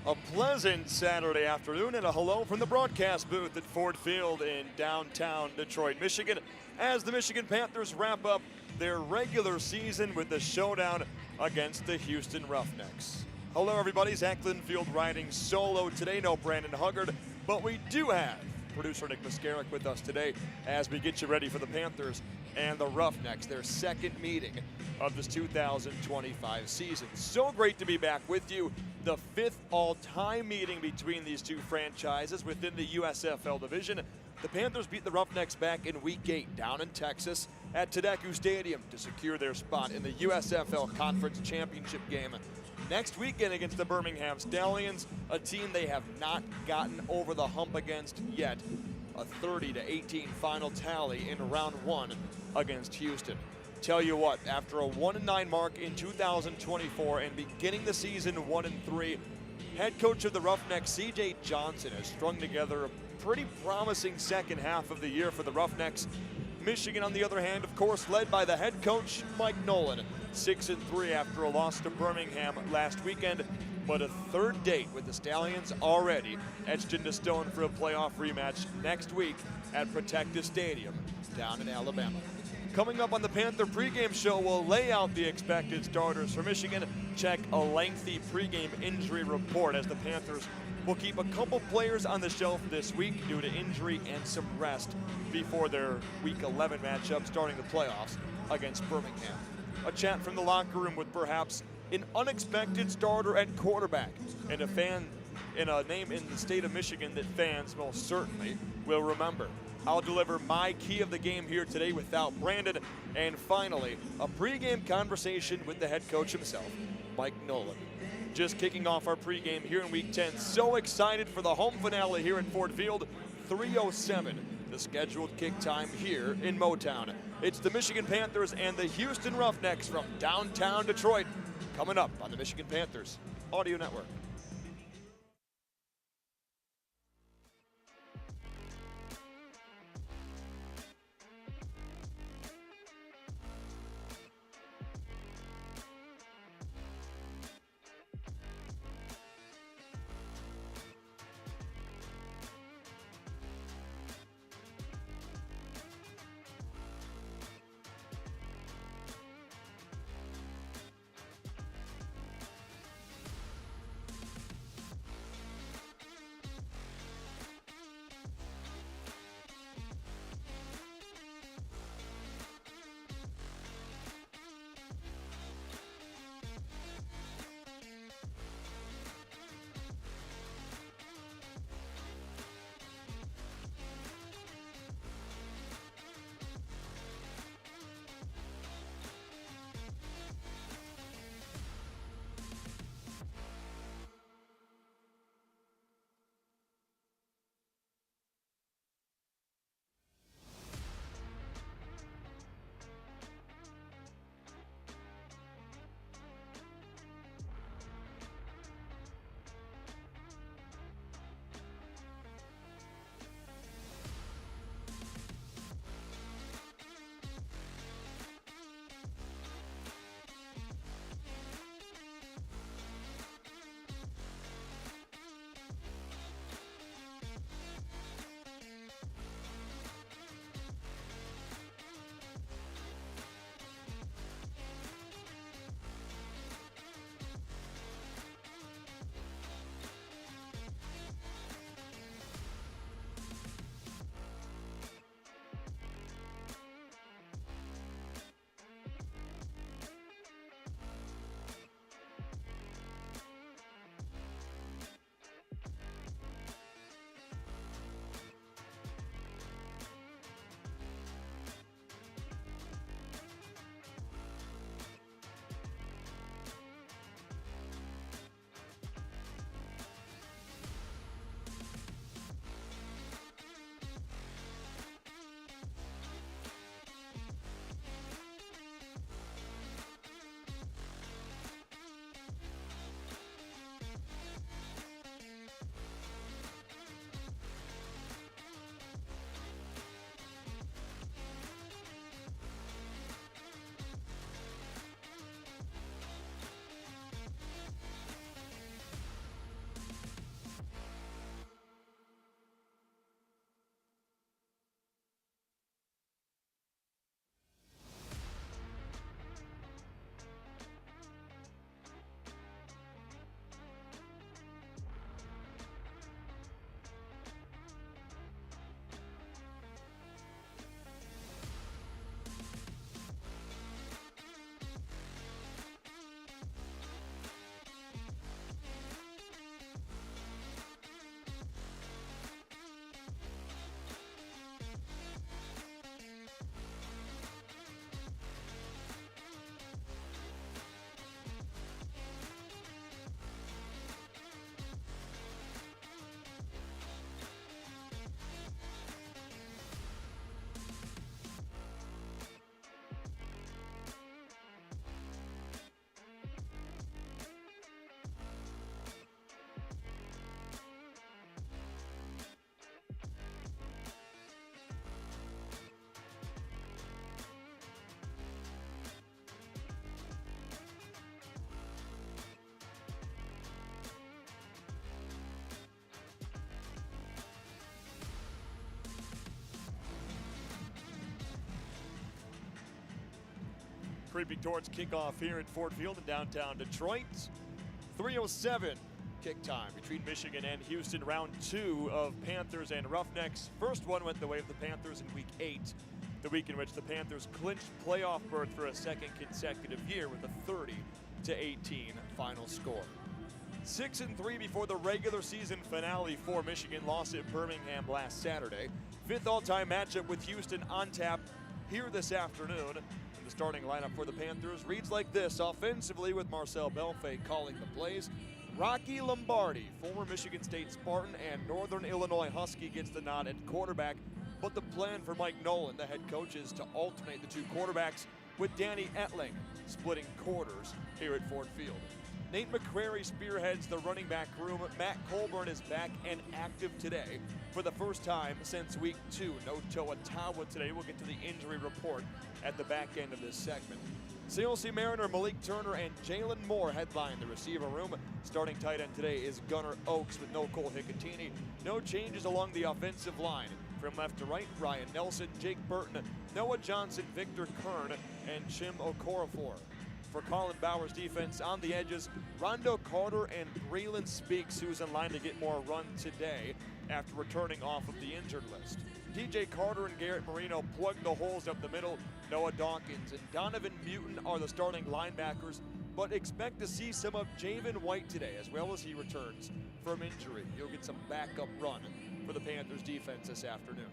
A pleasant Saturday afternoon and a hello from the broadcast booth at Ford Field in downtown Detroit, Michigan, as the Michigan Panthers wrap up their regular season with the showdown against the Houston Roughnecks. Hello everybody, Zach Linfield riding solo today, no Brandon Huggard, but we do have producer Nick Muscaric with us today as we get you ready for the Panthers and the Roughnecks, their second meeting of this 2025 season. So great to be back with you. The fifth all-time meeting between these two franchises within the USFL division. The Panthers beat the Roughnecks back in Week 8 down in Texas at Tedesco Stadium to secure their spot in the USFL Conference Championship game next weekend against the Birmingham Stallions, a team they have not gotten over the hump against yet. A 30-18 final tally in round one against Houston. Tell you what, after a 1-9 mark in 2024 and beginning the season 1-3, head coach of the Roughnecks, C.J. Johnson, has strung together a pretty promising second half of the year for the Roughnecks. Michigan, on the other hand, of course, led by the head coach, Mike Nolan, 6-3 after a loss to Birmingham last weekend, but a third date with the Stallions already etched into stone for a playoff rematch next week at Protective Stadium down in Alabama. Coming up on the Panther pregame show, we'll lay out the expected starters for Michigan, check a lengthy pregame injury report as the Panthers will keep a couple players on the shelf this week due to injury and some rest before their Week 11 matchup starting the playoffs against Birmingham. A chat from the locker room with perhaps an unexpected starter at quarterback and a name in the state of Michigan that fans most certainly will remember. I'll deliver my key of the game here today without Brandon. And finally, a pregame conversation with the head coach himself, Mike Nolan. Just kicking off our pregame here in Week 10. So excited for the home finale here at Ford Field. 3:07, the scheduled kick time here in Motown. It's the Michigan Panthers and the Houston Roughnecks from downtown Detroit. Coming up on the Michigan Panthers Audio Network. creeping towards kickoff here at Ford Field in downtown Detroit. 3:07 kick time between Michigan and Houston, round 2 of Panthers and Roughnecks. First one went the way of the Panthers in week 8, the week in which the Panthers clinched playoff berth for a second consecutive year with a 30-18 final score. 6-3 before the regular season finale for Michigan, lost at Birmingham last Saturday. 5th all-time matchup with Houston on tap here this afternoon. And the starting lineup for the Panthers reads like this. Offensively, with Marcel Belfait calling the plays. Rocky Lombardi, former Michigan State Spartan and Northern Illinois Husky, gets the nod at quarterback. But the plan for Mike Nolan, the head coach, is to alternate the two quarterbacks, with Danny Etling splitting quarters here at Ford Field. Nate McCrary spearheads the running back room. Matt Colburn is back and active today for the first time since week 2. No Toa Tawa today. We'll get to the injury report at the back end of this segment. CLC Mariner, Malik Turner, and Jalen Moore headline the receiver room. Starting tight end today is Gunnar Oaks with no Cole Hicatini. No changes along the offensive line. From left to right, Ryan Nelson, Jake Burton, Noah Johnson, Victor Kern, and Chim Okorafor. For Colin Bauer's defense on the edges, Rondo Carter and Braylon Speaks, who's in line to get more run today after returning off of the injured list. DJ Carter and Garrett Marino plug the holes up the middle. Noah Dawkins and Donovan Mutin are the starting linebackers, but expect to see some of Javen White today as well as he returns from injury. He'll get some backup run for the Panthers defense this afternoon.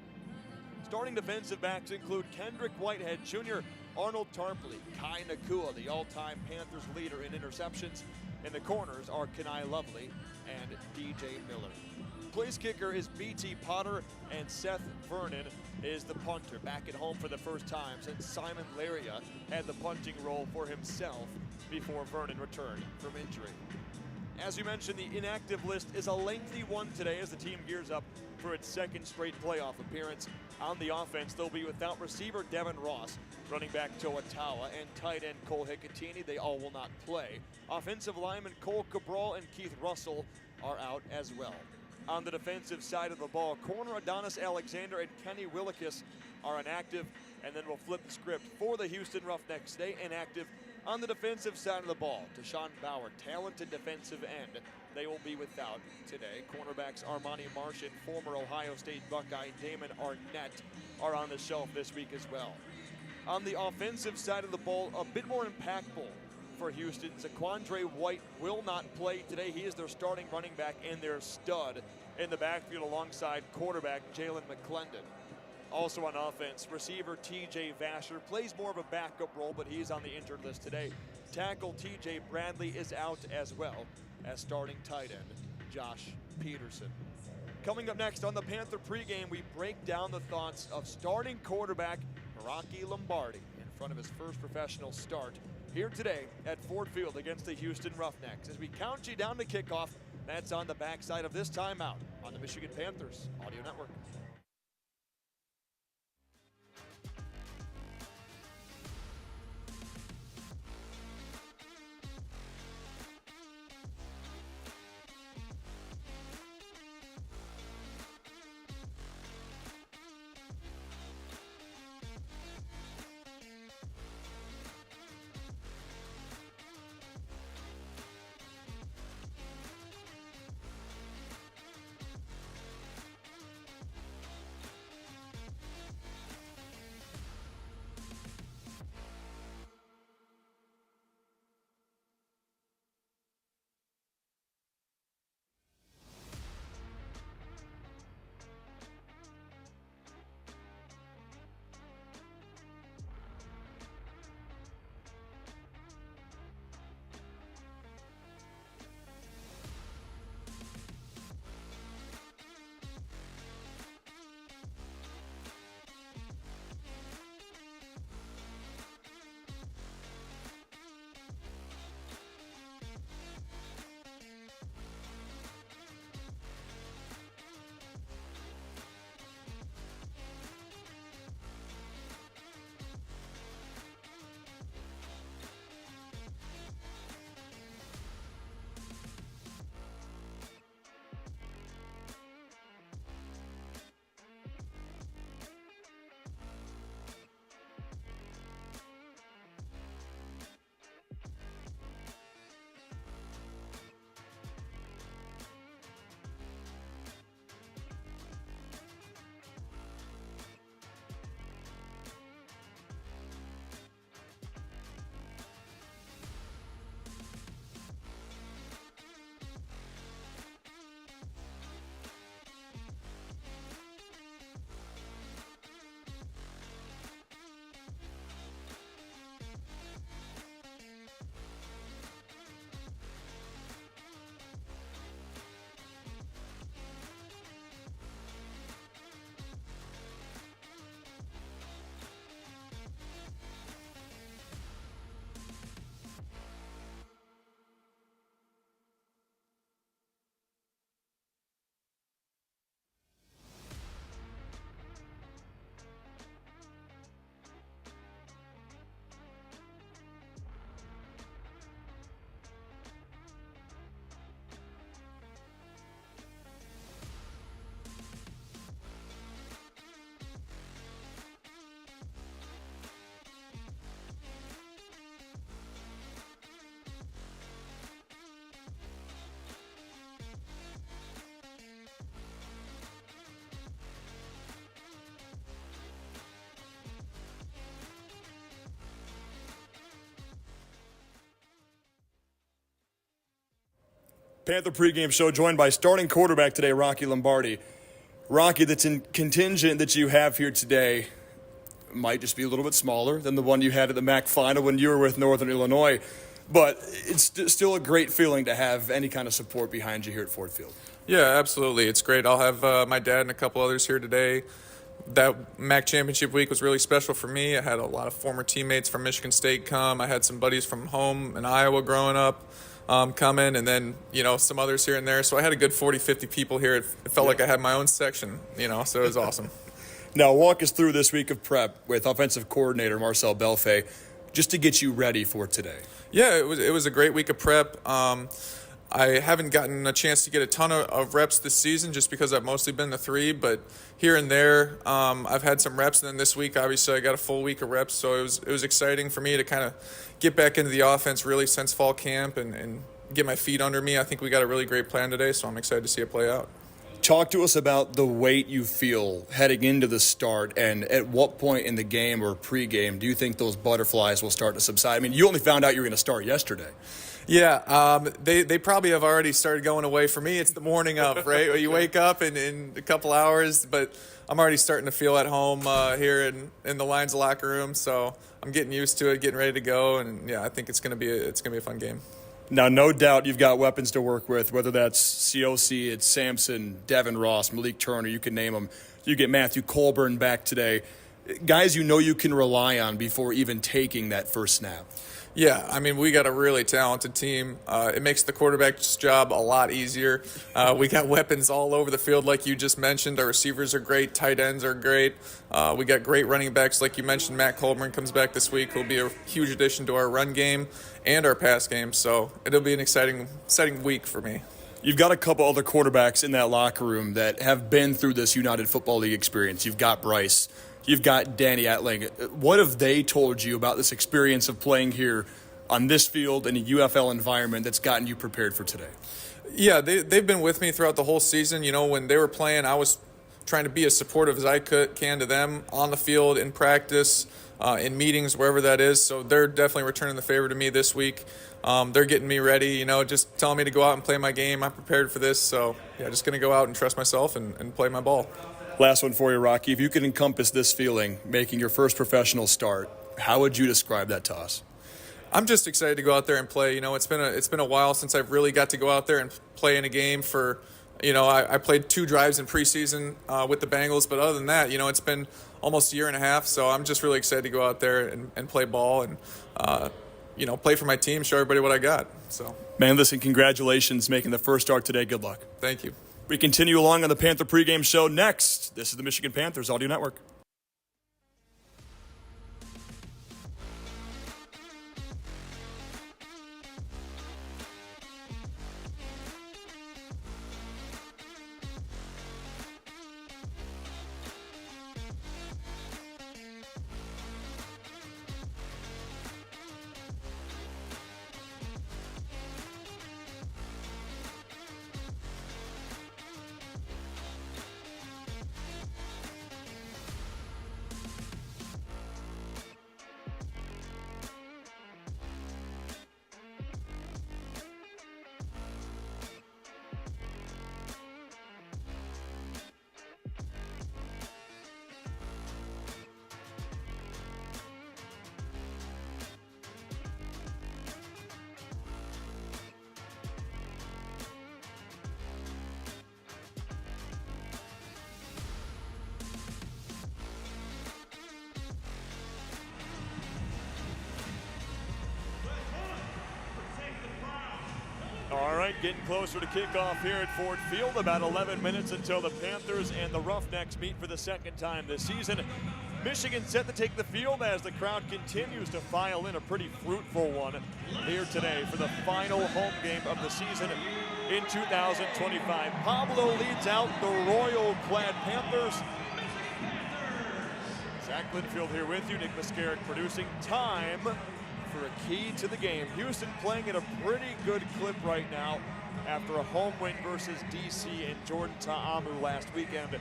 Starting defensive backs include Kendrick Whitehead Jr., Arnold Tarpley, Kai Nakua, the all-time Panthers leader in interceptions. In the corners are Kenai Lovely and DJ Miller. Place kicker is BT Potter, and Seth Vernon is the punter, back at home for the first time since Simon Laria had the punting role for himself before Vernon returned from injury. As you mentioned, the inactive list is a lengthy one today as the team gears up for its second straight playoff appearance. On the offense, they'll be without receiver Devin Ross, running back Toa Tawa, and tight end Cole Hicatini. They all will not play. Offensive linemen Cole Cabral and Keith Russell are out as well. On the defensive side of the ball, corner Adonis Alexander and Kenny Willikis are inactive, and then we'll flip the script for the Houston Roughnecks. Stay inactive on the defensive side of the ball. Deshaun Bauer, talented defensive end. They will be without today. Cornerbacks Armani Marsh and former Ohio State Buckeye Damon Arnett are on the shelf this week as well. On the offensive side of the ball, a bit more impactful for Houston. Zaquandre White will not play today. He is their starting running back and their stud in the backfield alongside quarterback Jalen McClendon. Also on offense, receiver TJ Vasher plays more of a backup role, but he's on the injured list today. Tackle TJ Bradley is out as well as starting tight end Josh Peterson. Coming up next on the Panther pregame, we break down the thoughts of starting quarterback Rocky Lombardi in front of his first professional start here today at Ford Field against the Houston Roughnecks. As we count you down to kickoff, that's on the backside of this timeout on the Michigan Panthers Audio Network. Panther pregame show joined by starting quarterback today, Rocky Lombardi. Rocky, the contingent that you have here today might just be a little bit smaller than the one you had at the MAC final when you were with Northern Illinois, but it's still a great feeling to have any kind of support behind you here at Ford Field. Yeah, absolutely. It's great. I'll have my dad and a couple others here today. That MAC championship week was really special for me. I had a lot of former teammates from Michigan State come. I had some buddies from home in Iowa growing up coming, and then, some others here and there. So I had a good 40, 50 people here. It felt like I had my own section, so it was awesome. Now, walk us through this week of prep with offensive coordinator Marcel Belfay, just to get you ready for today. Yeah, it was a great week of prep. I haven't gotten a chance to get a ton of reps this season just because I've mostly been the 3, but here and there I've had some reps, and then this week obviously I got a full week of reps, so it was exciting for me to kind of get back into the offense really since fall camp and get my feet under me. I think we got a really great plan today, so I'm excited to see it play out. Talk to us about the weight you feel heading into the start, and at what point in the game or pregame do you think those butterflies will start to subside? I mean, you only found out you were going to start yesterday. Yeah, they probably have already started going away. For me, it's the morning of, right? You wake up in a couple hours, but I'm already starting to feel at home here in the Lions locker room, so I'm getting used to it, getting ready to go, and yeah, I think it's gonna be a fun game. Now, no doubt you've got weapons to work with, whether that's COC, it's Sampson, Devin Ross, Malik Turner, you can name them. You get Matthew Colburn back today. Guys you can rely on before even taking that first snap. Yeah, I mean, we got a really talented team. It makes the quarterback's job a lot easier. We got weapons all over the field, like you just mentioned. Our receivers are great. Tight ends are great. We got great running backs, like you mentioned. Matt Colburn comes back this week. He'll be a huge addition to our run game and our pass game. So it'll be an exciting week for me. You've got a couple other quarterbacks in that locker room that have been through this United Football League experience. You've got Bryce. You've got Danny Etling. What have they told you about this experience of playing here on this field in a UFL environment that's gotten you prepared for today? Yeah, they've been with me throughout the whole season. When they were playing, I was trying to be as supportive as I can to them on the field, in practice, in meetings, wherever that is. So they're definitely returning the favor to me this week. They're getting me ready, just telling me to go out and play my game. I'm prepared for this. So, yeah, just going to go out and trust myself and play my ball. Last one for you, Rocky. If you could encompass this feeling, making your first professional start, how would you describe that to us? I'm just excited to go out there and play. It's been a while since I've really got to go out there and play in a game for, I played 2 drives in preseason with the Bengals, but other than that, it's been almost a year and a half. So I'm just really excited to go out there and play ball and, play for my team, show everybody what I got. So, man, listen, congratulations making the first start today. Good luck. Thank you. We continue along on the Panther pregame show next. This is the Michigan Panthers Audio Network. All right, getting closer to kickoff here at Ford Field. About 11 minutes until the Panthers and the Roughnecks meet for the second time this season. Michigan set to take the field as the crowd continues to file in, a pretty fruitful one here today for the final home game of the season in 2025. Pablo leads out the royal-clad Panthers. Zach Linfield here with you. Nick Muscarrick producing time for a key to the game. Houston playing at a pretty good clip right now after a home win versus DC and Jordan Ta'amu last weekend.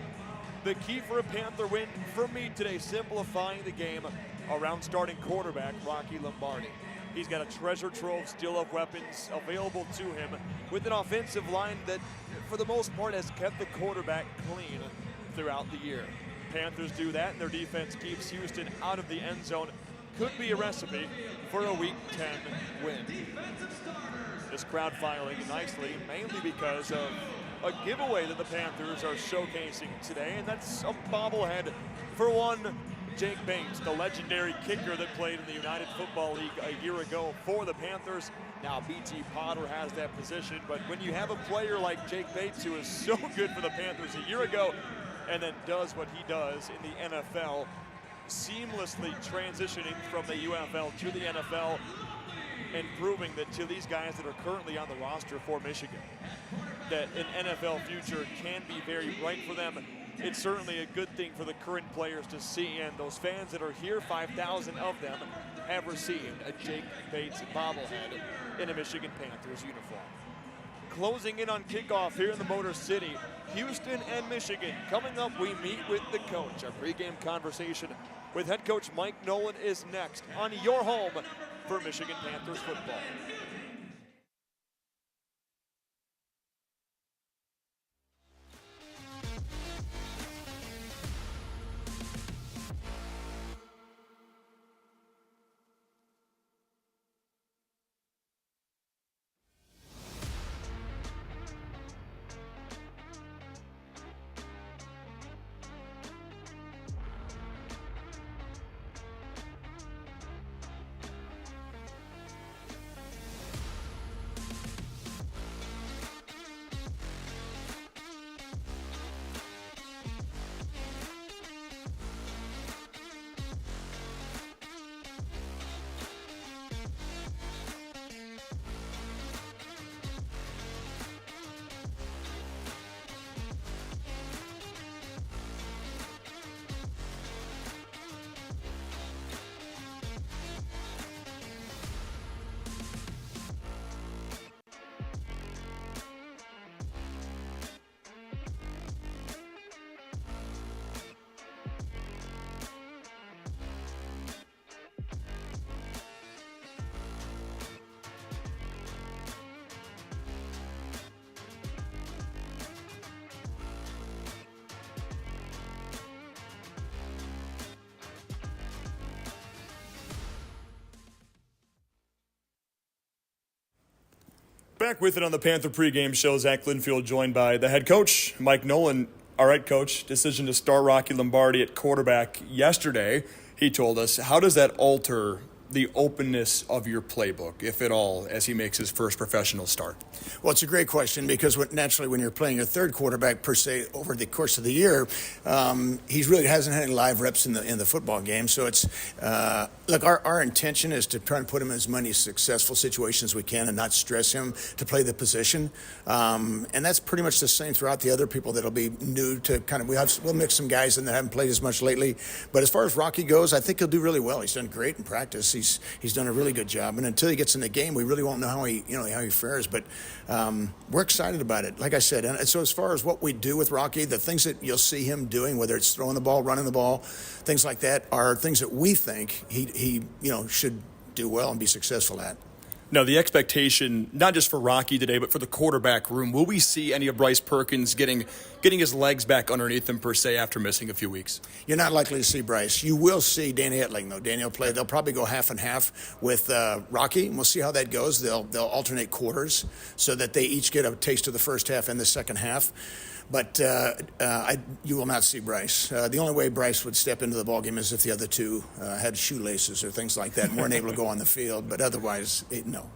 The key for a Panther win for me today, simplifying the game around starting quarterback Rocky Lombardi. He's got a treasure trove still of weapons available to him with an offensive line that, for the most part, has kept the quarterback clean throughout the year. Panthers do that, and their defense keeps Houston out of the end zone. Could be a recipe for a Week 10 win. This crowd filing nicely, mainly because of a giveaway that the Panthers are showcasing today, and that's a bobblehead for one Jake Bates, the legendary kicker that played in the United Football League a year ago for the Panthers. Now BT Potter has that position, but when you have a player like Jake Bates, who was so good for the Panthers a year ago, and then does what he does in the NFL, seamlessly transitioning from the UFL to the NFL, and proving that to these guys that are currently on the roster for Michigan, that an NFL future can be very bright for them. It's certainly a good thing for the current players to see, and those fans that are here, 5,000 of them, have received a Jake Bates bobblehead in a Michigan Panthers uniform. Closing in on kickoff here in the Motor City, Houston and Michigan. Coming up, we meet with the coach. Our pregame conversation with head coach Mike Nolan is next on your home for Michigan Panthers football. Back with it on the Panther pregame show. Zach Linfield joined by the head coach, Mike Nolan. All right, coach, decision to start Rocky Lombardi at quarterback yesterday. He told us, how does that alter the openness of your playbook, if at all, as he makes his first professional start? Well, it's a great question because naturally when you're playing a third quarterback per se over the course of the year, he really hasn't had any live reps in the football game. So it's look, our intention is to try and put him in as many successful situations as we can and not stress him to play the position. And that's pretty much the same throughout the other people that'll be new to kind of. We'll mix some guys in that haven't played as much lately. But as far as Rocky goes, I think he'll do really well. He's done great in practice. He's done a really good job. And until he gets in the game, we really won't know how he fares. But we're excited about it. Like I said, and so as far as what we do with Rocky, the things that you'll see him doing, whether it's throwing the ball, running the ball, things like that, are things that we think he should do well and be successful at. Now, the expectation, not just for Rocky today, but for the quarterback room, will we see any of Bryce Perkins getting his legs back underneath him, per se, after missing a few weeks? You're not likely to see Bryce. You will see Danny Etling, though. Danny will play. They'll probably go half and half with Rocky, and we'll see how that goes. They'll alternate quarters so that they each get a taste of the first half and the second half. But you will not see Bryce. The only way Bryce would step into the ballgame is if the other two had shoelaces or things like that and weren't able to go on the field. But otherwise, no.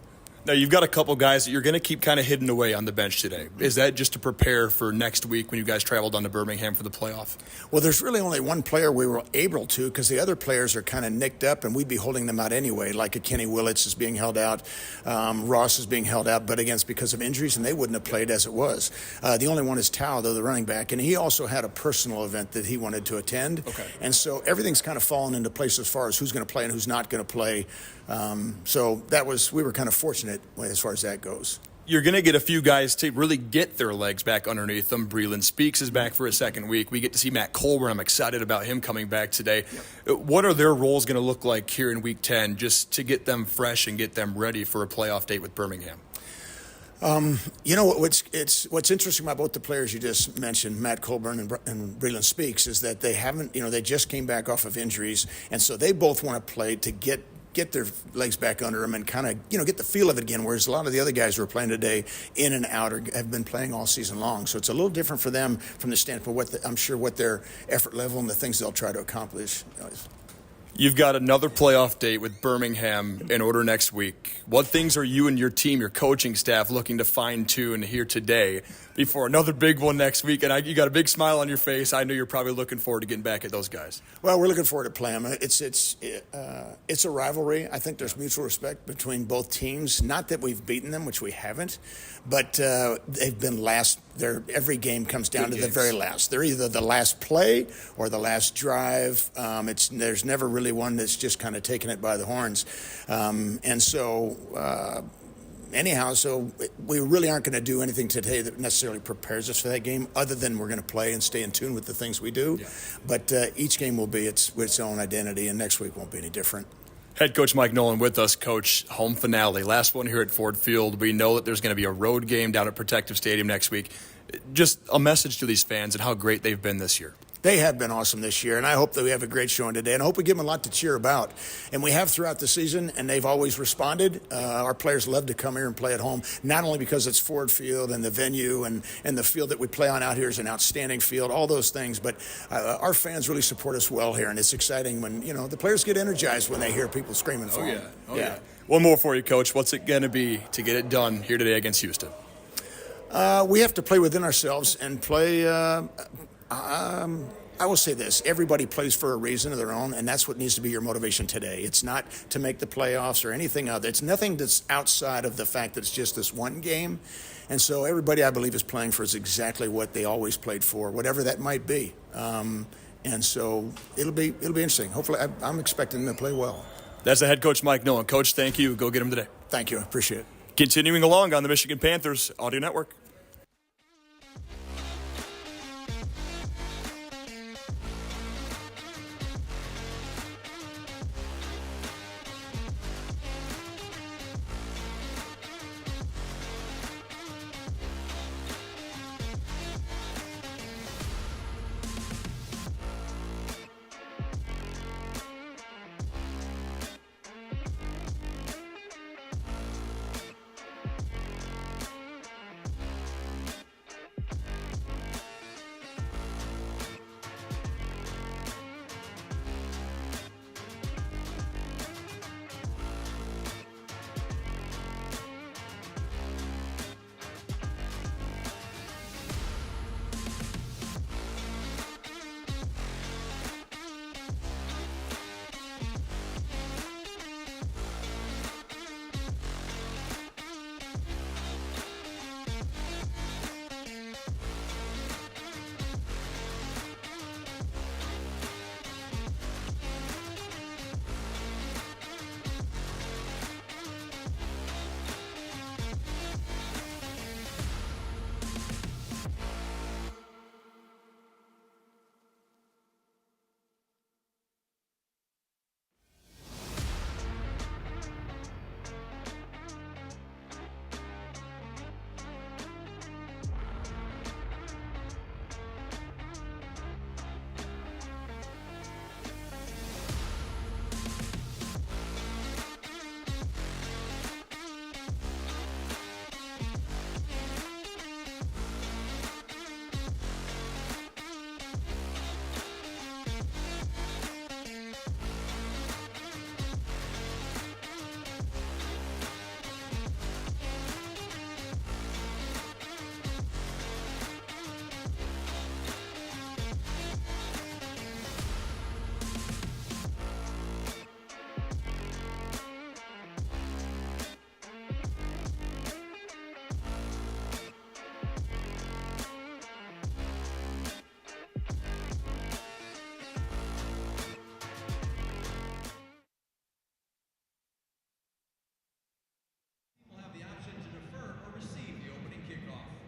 Now, you've got a couple guys that you're going to keep kind of hidden away on the bench today. Is that just to prepare for next week when you guys travel down to Birmingham for the playoff? Well, there's really only one player we were able to because the other players are kind of nicked up, and we'd be holding them out anyway, like a Kenny Willits is being held out. Ross is being held out, but against because of injuries, and they wouldn't have played as it was. The only one is Tao, though, the running back, and he also had a personal event that he wanted to attend. Okay. And so everything's kind of fallen into place as far as who's going to play and who's not going to play. So we were kind of fortunate as far as that goes. you're going to get a few guys to really get their legs back underneath them. Breland Speaks is back for a second week. We get to see Matt Colburn. I'm excited about him coming back today. Yep. What are their roles going to look like here in Week 10 just to get them fresh and get them ready for a playoff date with Birmingham? You know, what's interesting about both the players you just mentioned, Matt Colburn and Breland Speaks, is that they haven't, you know, they just came back off of injuries, and so they both want to play to get their legs back under them and kind of, you know, get the feel of it again, whereas a lot of the other guys who are playing today in and out have been playing all season long. So it's a little different for them from the standpoint I'm sure what their effort level and the things they'll try to accomplish is. You've got another playoff date with Birmingham in order next week. What things are you and your team, your coaching staff, looking to fine-tune here today before another big one next week? And you got a big smile on your face. I know you're probably looking forward to getting back at those guys. Well, we're looking forward to playing them. It's a rivalry. I think there's mutual respect between both teams. Not that we've beaten them, which we haven't, but they've been last. Every game comes down to the very last. They're either the last play or the last drive. There's never really one that's just kind of taking it by the horns. Anyhow, so we really aren't going to do anything today that necessarily prepares us for that game, other than we're going to play and stay in tune with the things we do. Yeah. But each game will be its own identity, and next week won't be any different. Head coach Mike Nolan with us. Coach, home finale, last one here at Ford Field. We know that there's going to be a road game down at Protective Stadium next week. Just a message to these fans and how great they've been this year. They have been awesome this year, and I hope that we have a great showing today, and I hope we give them a lot to cheer about. And we have throughout the season, and they've always responded. Our players love to come here and play at home, not only because it's Ford Field and the venue and the field that we play on out here is an outstanding field, all those things, but our fans really support us well here, and it's exciting when, you know, the players get energized when they hear people screaming for them. Oh, yeah. One more for you, Coach. What's it going to be to get it done here today against Houston? We have to play within ourselves and play I will say this, everybody plays for a reason of their own, and that's what needs to be your motivation today. It's not to make the playoffs or anything other. It's nothing that's outside of the fact that it's just this one game. And so everybody, I believe, is playing for exactly what they always played for, whatever that might be. And so it'll be interesting. Hopefully, I'm expecting them to play well. That's the head coach, Mike Nolan. Coach, thank you. Go get him today. Thank you. I appreciate it. Continuing along on the Michigan Panthers Audio Network.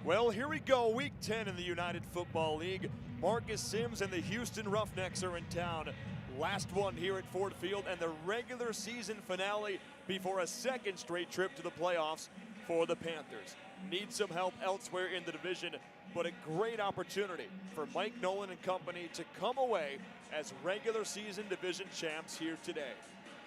Well, here we go, Week 10 in the United Football League. Marcus Sims and the Houston Roughnecks are in town. Last one here at Ford Field, and the regular season finale before a second straight trip to the playoffs for the Panthers. Need some help elsewhere in the division, but a great opportunity for Mike Nolan and company to come away as regular season division champs here today.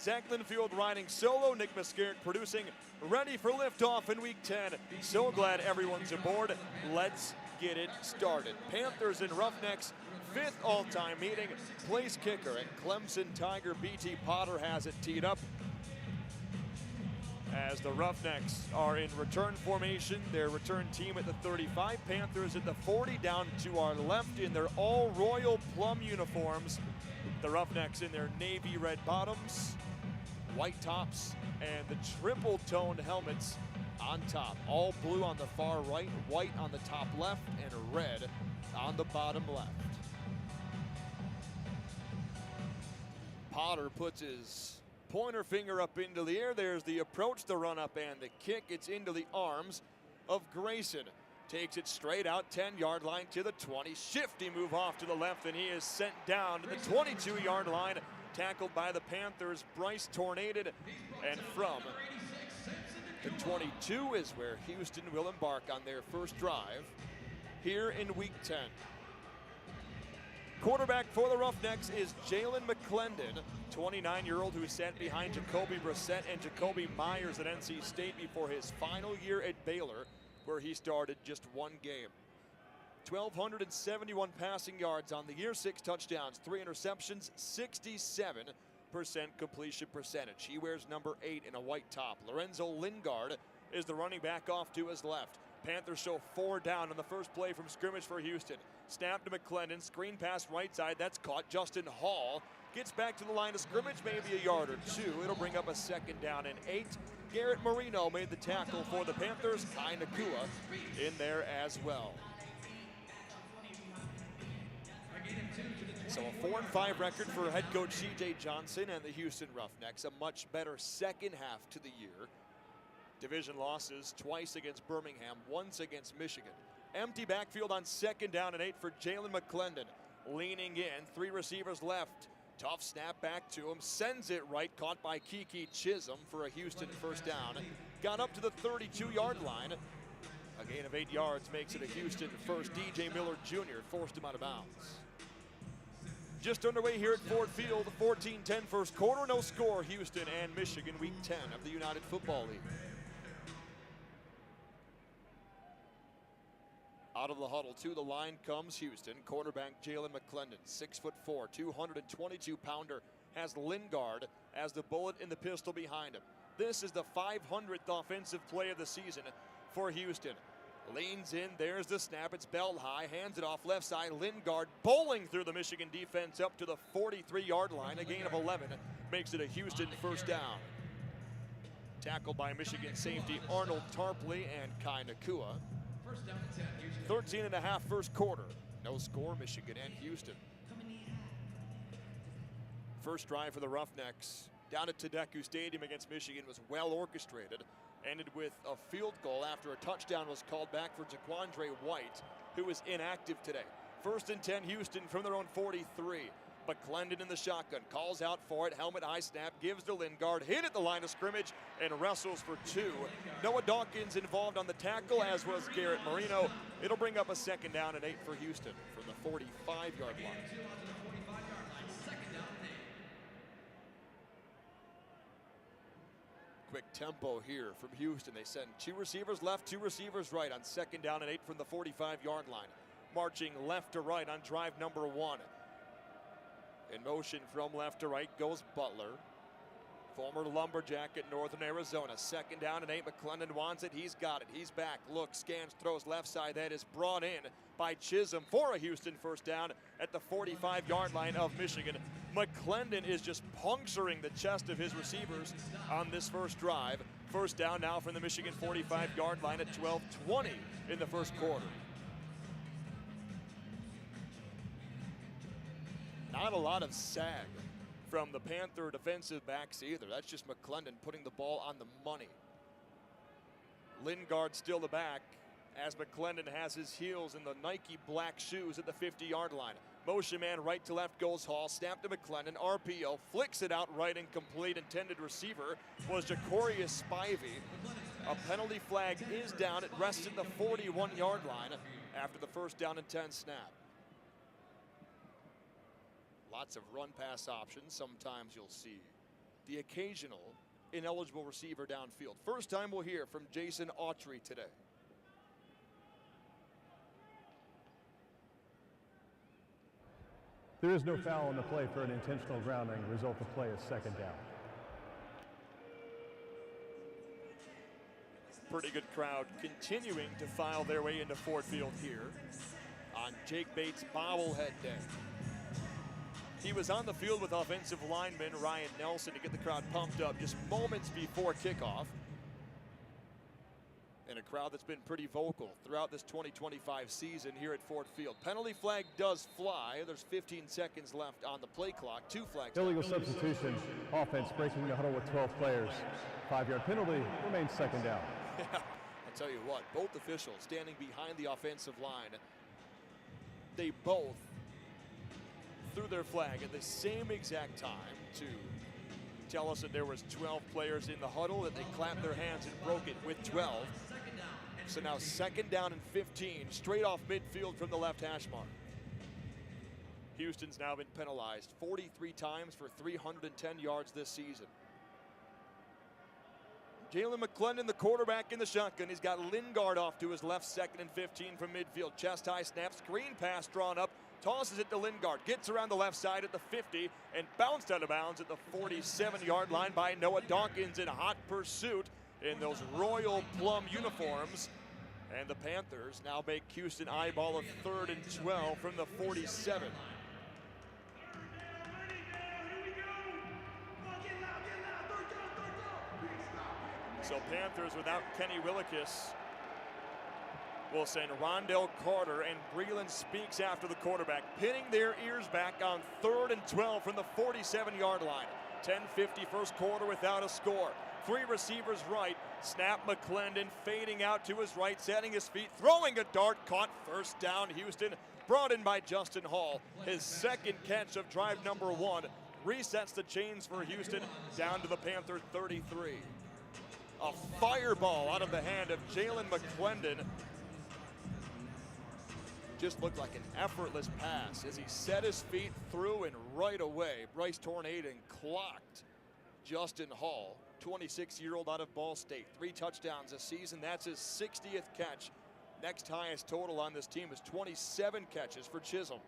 Zach Linfield riding solo, Nick Muskerrick producing, ready for liftoff in Week 10. So glad everyone's aboard. Let's get it started. Panthers and Roughnecks, 5th all-time meeting. Place kicker and Clemson Tiger BT Potter has it teed up. As the Roughnecks are in return formation, their return team at the 35, Panthers at the 40, down to our left in their all-royal plum uniforms. The Roughnecks in their navy red bottoms, white tops, and the triple-toned helmets on top. All blue on the far right, white on the top left, and red on the bottom left. Potter puts his pointer finger up into the air. There's the approach, the run-up, and the kick. It's into the arms of Grayson. Takes it straight out, 10-yard line to the 20. Shifty move off to the left, and he is sent down to the 22-yard line. Tackled by the Panthers, Bryce tornaded, and from the 22 is where Houston will embark on their first drive here in Week 10. Quarterback for the Roughnecks is Jalen McClendon, 29-year-old who sat behind Jacoby Brissett and Jacoby Myers at NC State before his final year at Baylor, where he started just one game. 1,271 passing yards on the year, 6 touchdowns, 3 interceptions, 67% completion percentage. He wears number 8 in a white top. Lorenzo Lingard is the running back off to his left. Panthers show 4 down on the first play from scrimmage for Houston. Snap to McClendon, screen pass right side, that's caught. Justin Hall gets back to the line of scrimmage, maybe a yard or 2. It'll bring up a 2nd down and 8. Garrett Marino made the tackle for the Panthers. Kai Nakua in there as well. So a 4-5 record for head coach C.J. Johnson and the Houston Roughnecks. A much better second half to the year. Division losses twice against Birmingham, once against Michigan. Empty backfield on 2nd down and 8 for Jalen McClendon. Leaning in, 3 receivers left. Tough snap back to him, sends it right, caught by Kiki Chisholm for a Houston first down. Got up to the 32-yard line. A gain of 8 yards makes it a Houston first. DJ Miller Jr. forced him out of bounds. Just underway here at Ford Field, 14-10 first quarter, no score. Houston and Michigan, Week 10 of the United Football League. Out of the huddle to the line comes Houston. Quarterback Jalen McClendon, 6'4", 222-pounder, has Lingard as the bullet in the pistol behind him. This is the 500th offensive play of the season for Houston. Leans in, there's the snap, it's belt high, hands it off left side. Lingard bowling through the Michigan defense up to the 43-yard line. A gain of 11 makes it a Houston first down. Tackled by Michigan safety Arnold Tarpley and Kai Nakua. 13.5 first quarter. No score, Michigan and Houston. First drive for the Roughnecks down at Tedesco Stadium against Michigan was well orchestrated. Ended with a field goal after a touchdown was called back for Jaquandre White, who is inactive today. 1st and 10 Houston from their own 43. McClendon in the shotgun, calls out for it, helmet high snap, gives to Lingard, hit at the line of scrimmage, and wrestles for 2. Noah Dawkins involved on the tackle, as was Garrett Marino. It'll bring up a 2nd down and 8 for Houston from the 45-yard line. Quick tempo here from Houston. They send 2 receivers left, 2 receivers right on 2nd down and 8 from the 45-yard line. Marching left to right on drive number 1. In motion from left to right goes Butler. Former Lumberjack at Northern Arizona. 2nd down and 8. McClendon wants it. He's got it. He's back. Looks, scans, throws left side. That is brought in by Chisholm for a Houston first down at the 45-yard line of Michigan. McClendon is just puncturing the chest of his receivers on this first drive. First down now from the Michigan 45-yard line at 12:20 in the first quarter. Not a lot of sag from the Panther defensive backs either. That's just McClendon putting the ball on the money. Lingard still the back. as McClendon has his heels in the Nike black shoes at the 50-yard line. Motion man right to left goes Hall. Snap to McClendon. RPO. Flicks it out right and complete. Intended receiver was Jacorius Spivey. A penalty flag is down. It rests at the 41-yard line after the first down and 10 snap. Lots of run-pass options. Sometimes you'll see the occasional ineligible receiver downfield. First time we'll hear from Jason Autry today. There is no foul on the play for an intentional grounding. Result of play is second down. Pretty good crowd continuing to file their way into Ford Field here on Jake Bates' bobblehead day. He was on the field with offensive lineman Ryan Nelson to get the crowd pumped up just moments before kickoff. And a crowd that's been pretty vocal throughout this 2025 season here at Ford Field. Penalty flag does fly. There's 15 seconds left on the play clock. 2 flags. Illegal substitution. Offense breaking the huddle with 12 players. 5-yard penalty remains second down. I'll tell you what, both officials standing behind the offensive line, they both threw their flag at the same exact time to tell us that there was 12 players in the huddle, that they clapped their hands and broke it with 12. So now second down and 15, straight off midfield from the left hash mark. Houston's now been penalized 43 times for 310 yards this season. Jalen McClendon, the quarterback in the shotgun. He's got Lingard off to his left, second and 15 from midfield. Chest high snap, screen pass drawn up, tosses it to Lingard, gets around the left side at the 50 and bounced out of bounds at the 47-yard line by Noah Dawkins in hot pursuit in those royal plum uniforms. And the Panthers now make Houston eyeball a 3rd and 12 from the 47. So Panthers without Kenny Willekes will send Rondell Carter and Breland Speaks after the quarterback, pinning their ears back on 3rd and 12 from the 47-yard line. 10:50 first quarter without a score. 3 receivers right. Snap McClendon fading out to his right, setting his feet, throwing a dart, caught first down Houston, brought in by Justin Hall. His second catch of drive number 1 resets the chains for Houston down to the Panther 33. A fireball out of the hand of Jalen McClendon. Just looked like an effortless pass as he set his feet through and right away. Bryce Tornaden clocked Justin Hall, 26-year-old out of Ball State. 3 touchdowns this season. That's his 60th catch. Next highest total on this team is 27 catches for Chisholm.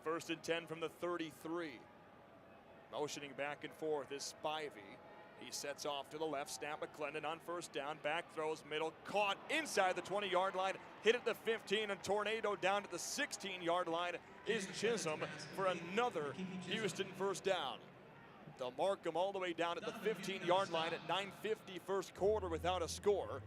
1st and 10 from the 33. Motioning back and forth is Spivey. He sets off to the left, snap McClendon on first down, back throws middle, caught inside the 20-yard line, hit at the 15, and tornado down to the 16-yard line is Chisholm for another Houston first down. They'll mark him all the way down at the 15-yard line at 9:50 first quarter without a score.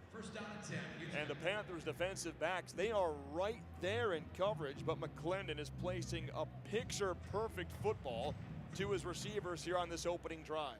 And the Panthers defensive backs, they are right there in coverage, but McClendon is placing a picture-perfect football to his receivers here on this opening drive.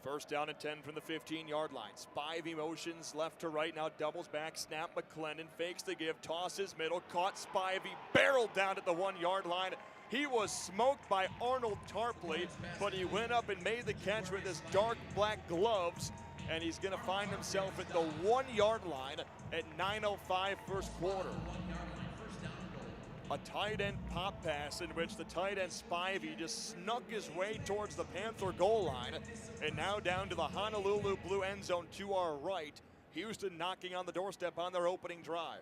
First down and 10 from the 15-yard line. Spivey motions left to right, now doubles back, snap McClendon, fakes the give, tosses middle, caught Spivey, barreled down at the 1-yard line. He was smoked by Arnold Tarpley, but he went up and made the catch with his dark black gloves, and he's going to find himself at the 1-yard line at 9:05 first quarter. A tight end pop pass in which the tight end Spivey just snuck his way towards the Panther goal line, and now down to the Honolulu blue end zone to our right. Houston knocking on the doorstep on their opening drive.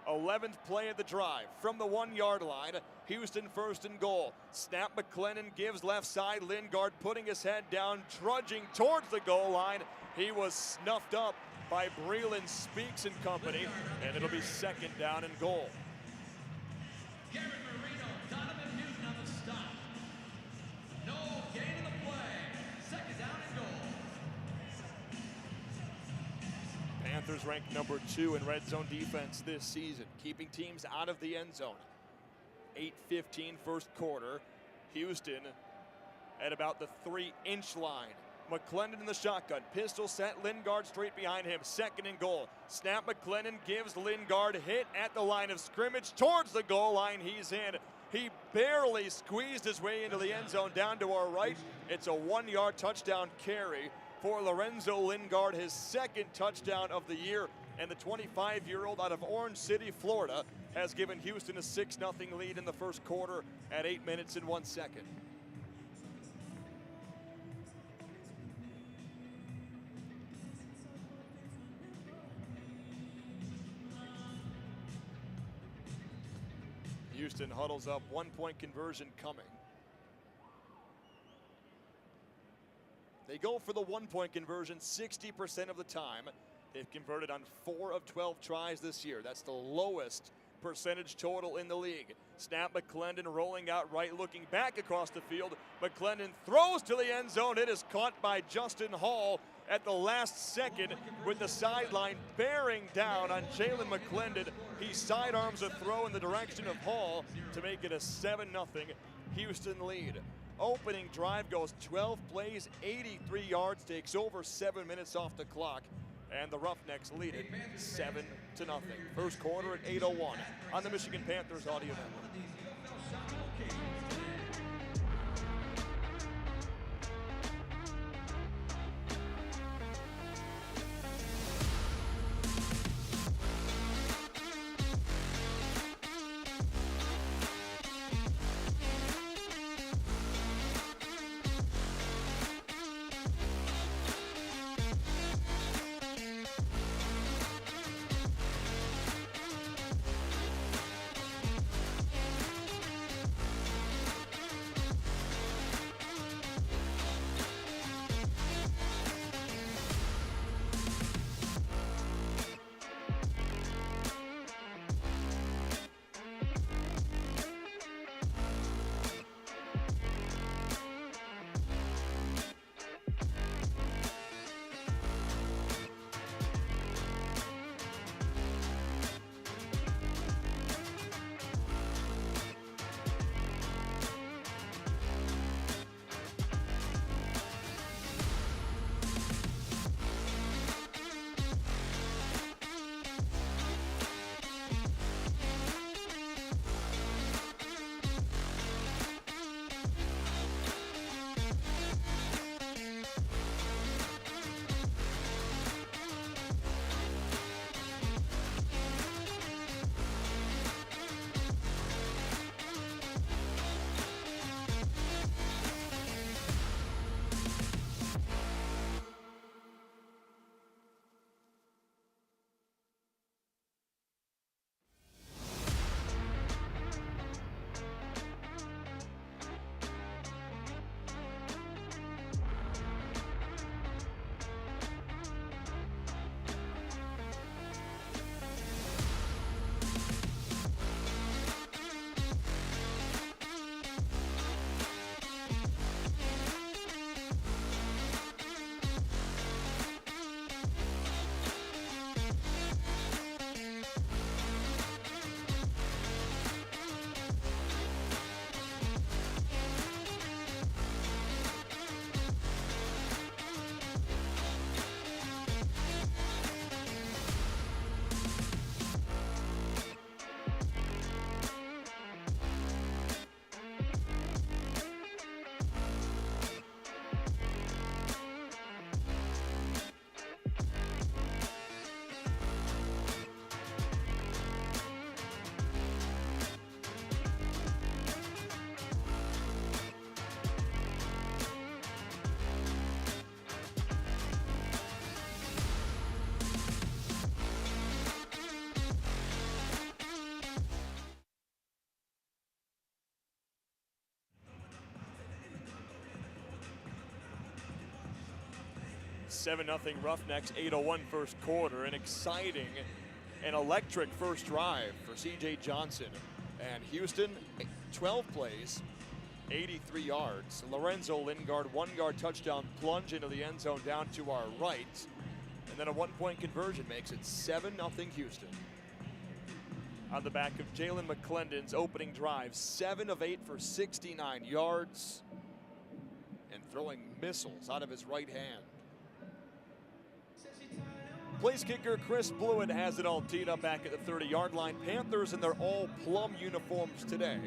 11th play of the drive from the 1-yard line. Houston 1st and goal. Snap McClendon gives left side. Lingard putting his head down, trudging towards the goal line. He was snuffed up by Breland Speaks and company, and it'll be 2nd down and goal. Garrett Marino, Donovan Newton on the stop. No gain in the play. 2nd down and goal. Panthers ranked number 2 in red zone defense this season, keeping teams out of the end zone. 8:15 first quarter. Houston at about the 3-inch line. McClendon in the shotgun. Pistol set. Lingard straight behind him. 2nd and goal. Snap. McClendon gives Lingard hit at the line of scrimmage towards the goal line. He's in. He barely squeezed his way into the end zone down to our right. It's a 1-yard touchdown carry for Lorenzo Lingard, his 2nd touchdown of the year. And the 25-year-old out of Orange City, Florida, has given Houston a 6-0 lead in the first quarter at 8 minutes and 1 second. Houston huddles up, 1-point conversion coming. They go for the 1-point conversion 60% of the time. They've converted on 4 of 12 tries this year. That's the lowest percentage total in the league. Snap. McClendon rolling out right, looking back across the field. McClendon throws to the end zone. It is caught by Justin Hall at the last second with the sideline bearing down on Jalen McClendon. He sidearms a throw in the direction of Hall to make it a 7-0 Houston lead. Opening drive goes 12 plays, 83 yards, takes over 7 minutes off the clock, and the Roughnecks lead it 7-0. First quarter at 8:01 on the Michigan Panthers Audio Network. Seven 0 Roughnecks, 8:01 first quarter. An exciting and electric first drive for C.J. Johnson. And Houston, 12 plays, 83 yards. Lorenzo Lingard, 1-yard touchdown plunge into the end zone down to our right. And then a 1-point conversion makes it 7-0 Houston. on the back of Jalen McClendon's opening drive. 7 of 8 for 69 yards and throwing missiles out of his right hand. Place kicker Chris Blewett has it all teed up back at the 30-yard line. Panthers in their all plum uniforms today.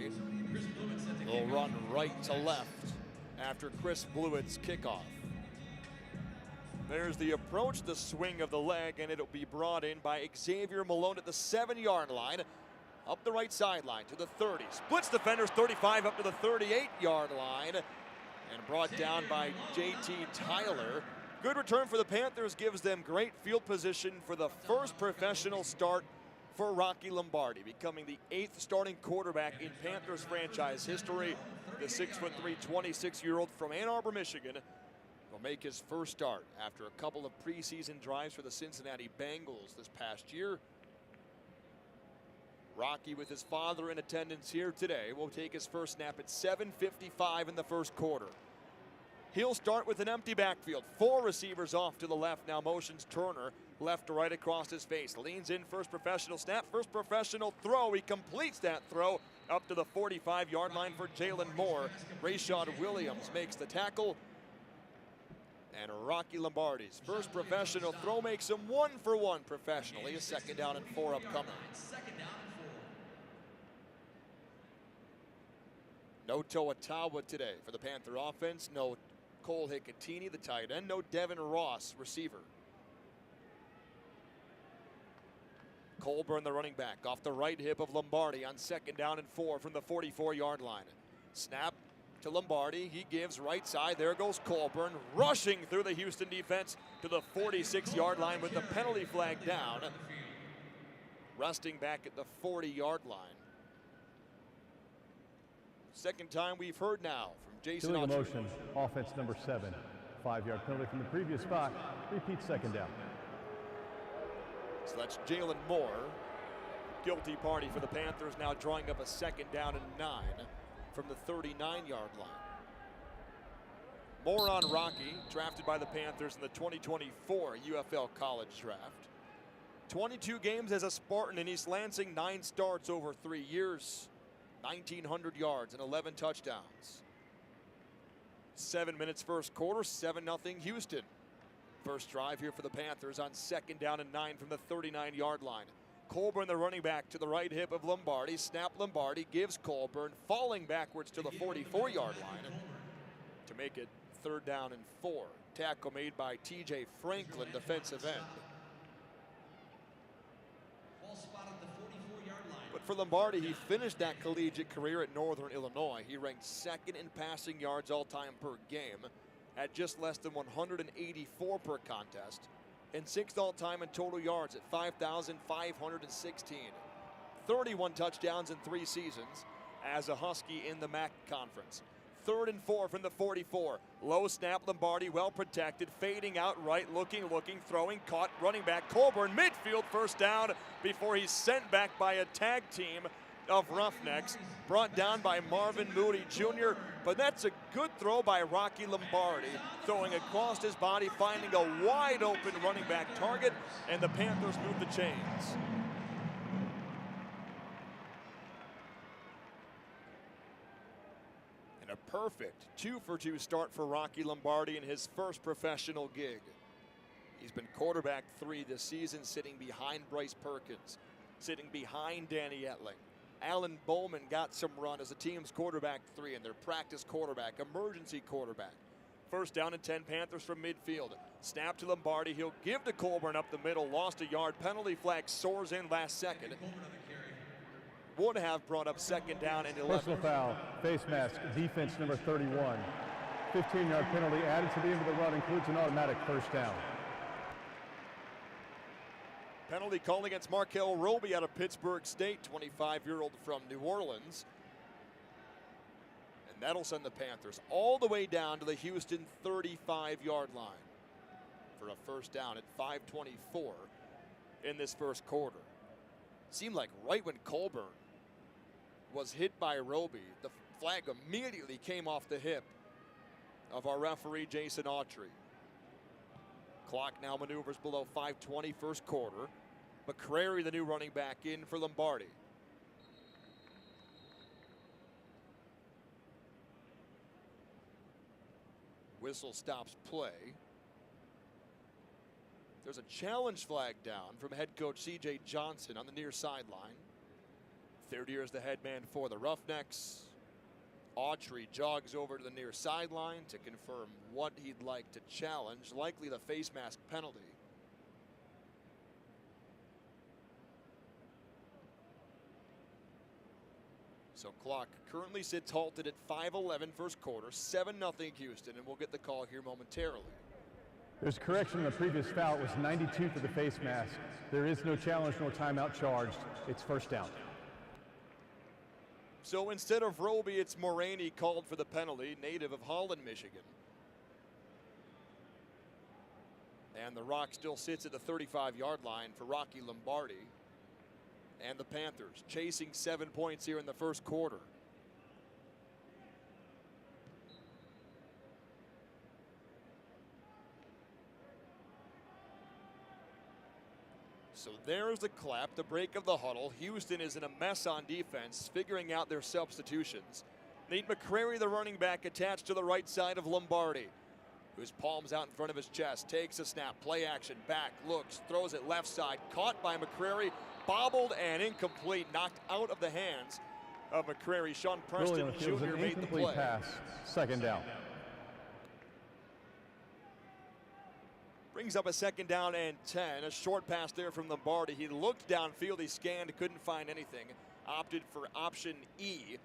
They'll run right to left after Chris Blewett's kickoff. There's the approach, the swing of the leg, and it'll be brought in by Xavier Malone at the 7-yard line. Up the right sideline to the 30. Splits defenders 35 up to the 38-yard line. And brought down by J.T. Tyler. Good return for the Panthers, gives them great field position for the first professional start for Rocky Lombardi, becoming the 8th starting quarterback in Panthers franchise history. The 6'3", 26-year-old from Ann Arbor, Michigan, will make his first start after a couple of preseason drives for the Cincinnati Bengals this past year. Rocky, with his father in attendance here today, will take his first snap at 7:55 in the first quarter. He'll start with an empty backfield. 4 receivers off to the left. Now motions Turner left to right across his face. Leans in, first professional snap, first professional throw. He completes that throw up to the 45-yard line for Jalen Moore. Rashad Williams makes the tackle. And Rocky Lombardi's first professional throw makes him 1 for 1 professionally. A 2nd down and 4 upcoming. No Toa Tawa today for the Panther offense. No Cole Hicatini, the tight end. No Devin Ross, receiver. Colburn, the running back, off the right hip of Lombardi on 2nd down and 4 from the 44-yard line. Snap to Lombardi. He gives right side. There goes Colburn, rushing through the Houston defense to the 46-yard line with the penalty flag down. Resting back at the 40-yard line. Second time we've heard now from Jason Killing Autry. motion, offense number 7. 5-yard penalty from the previous spot. Repeat 2nd down. So that's Jalen Moore. Guilty party for the Panthers, now drawing up a 2nd down and 9 from the 39-yard line. More on Rocky, drafted by the Panthers in the 2024 UFL college draft. 22 games as a Spartan in East Lansing, 9 starts over 3 years. 1,900 yards and 11 touchdowns. 7 minutes first quarter, 7-0 Houston. First drive here for the Panthers on 2nd down and 9 from the 39-yard line. Colburn, the running back, to the right hip of Lombardi. Snap Lombardi gives Colburn, falling backwards to the 44-yard line to make it 3rd down and 4. Tackle made by T.J. Franklin, defensive end. But for Lombardi, he finished that collegiate career at Northern Illinois. He ranked 2nd in passing yards all-time per game at just less than 184 per contest, and 6th all-time in total yards at 5,516. 31 touchdowns in 3 seasons as a Husky in the MAC Conference. 3rd and 4 from the 44. Low snap, Lombardi well protected, fading out right, looking, throwing, caught, running back Colburn, midfield, 1st down before he's sent back by a tag team of Roughnecks, brought down by Marvin Moody Jr., but that's a good throw by Rocky Lombardi, throwing across his body, finding a wide open running back target, and the Panthers move the chains. And a perfect 2-for-2 start for Rocky Lombardi in his first professional gig. He's been quarterback 3 this season, sitting behind Bryce Perkins, sitting behind Danny Etling. Alan Bowman got some run as a team's quarterback 3 and their practice quarterback, emergency quarterback. 1st down and 10, Panthers from midfield. Snap to Lombardi. He'll give to Colburn up the middle. Lost a yard. Penalty flag soars in last second. Would have brought up 2nd down and 11. Personal foul, face mask, defense number 31. 15-yard penalty added to the end of the run, includes an automatic 1st down. Penalty call against Markel Roby out of Pittsburgh State, 25-year-old from New Orleans. And that'll send the Panthers all the way down to the Houston 35-yard line for a 1st down at 5:24 in this first quarter. Seemed like right when Colburn was hit by Roby, the flag immediately came off the hip of our referee, Jason Autry. Clock now maneuvers below 5:20 first quarter. McCrary, the new running back, in for Lombardi. Whistle stops play. There's a challenge flag down from head coach C.J. Johnson on the near sideline. Third year as the head man for the Roughnecks. Autry jogs over to the near sideline to confirm what he'd like to challenge, likely the face mask penalty. So clock currently sits halted at 5:11 first quarter, 7-0 Houston, and we'll get the call here momentarily. There's correction in the previous foul. It was 92 for the face mask. There is no challenge nor timeout charged. It's first down. So instead of Roby, it's Moraney called for the penalty, native of Holland, Michigan. And the Rock still sits at the 35-yard line for Rocky Lombardi. And the Panthers chasing 7 points here in the first quarter. So there's the clap, the break of the huddle. Houston is in a mess on defense, figuring out their substitutions. Nate McCrary, the running back, attached to the right side of Lombardi, whose palms out in front of his chest, takes a snap, play action, back, looks, throws it left side, caught by McCrary, bobbled and incomplete, knocked out of the hands of McCrary. Sean Preston Jr. made the play. Pass, second down. Brings up a second down and 10. A short pass there from Lombardi. He looked downfield, he scanned, couldn't find anything. Opted for option E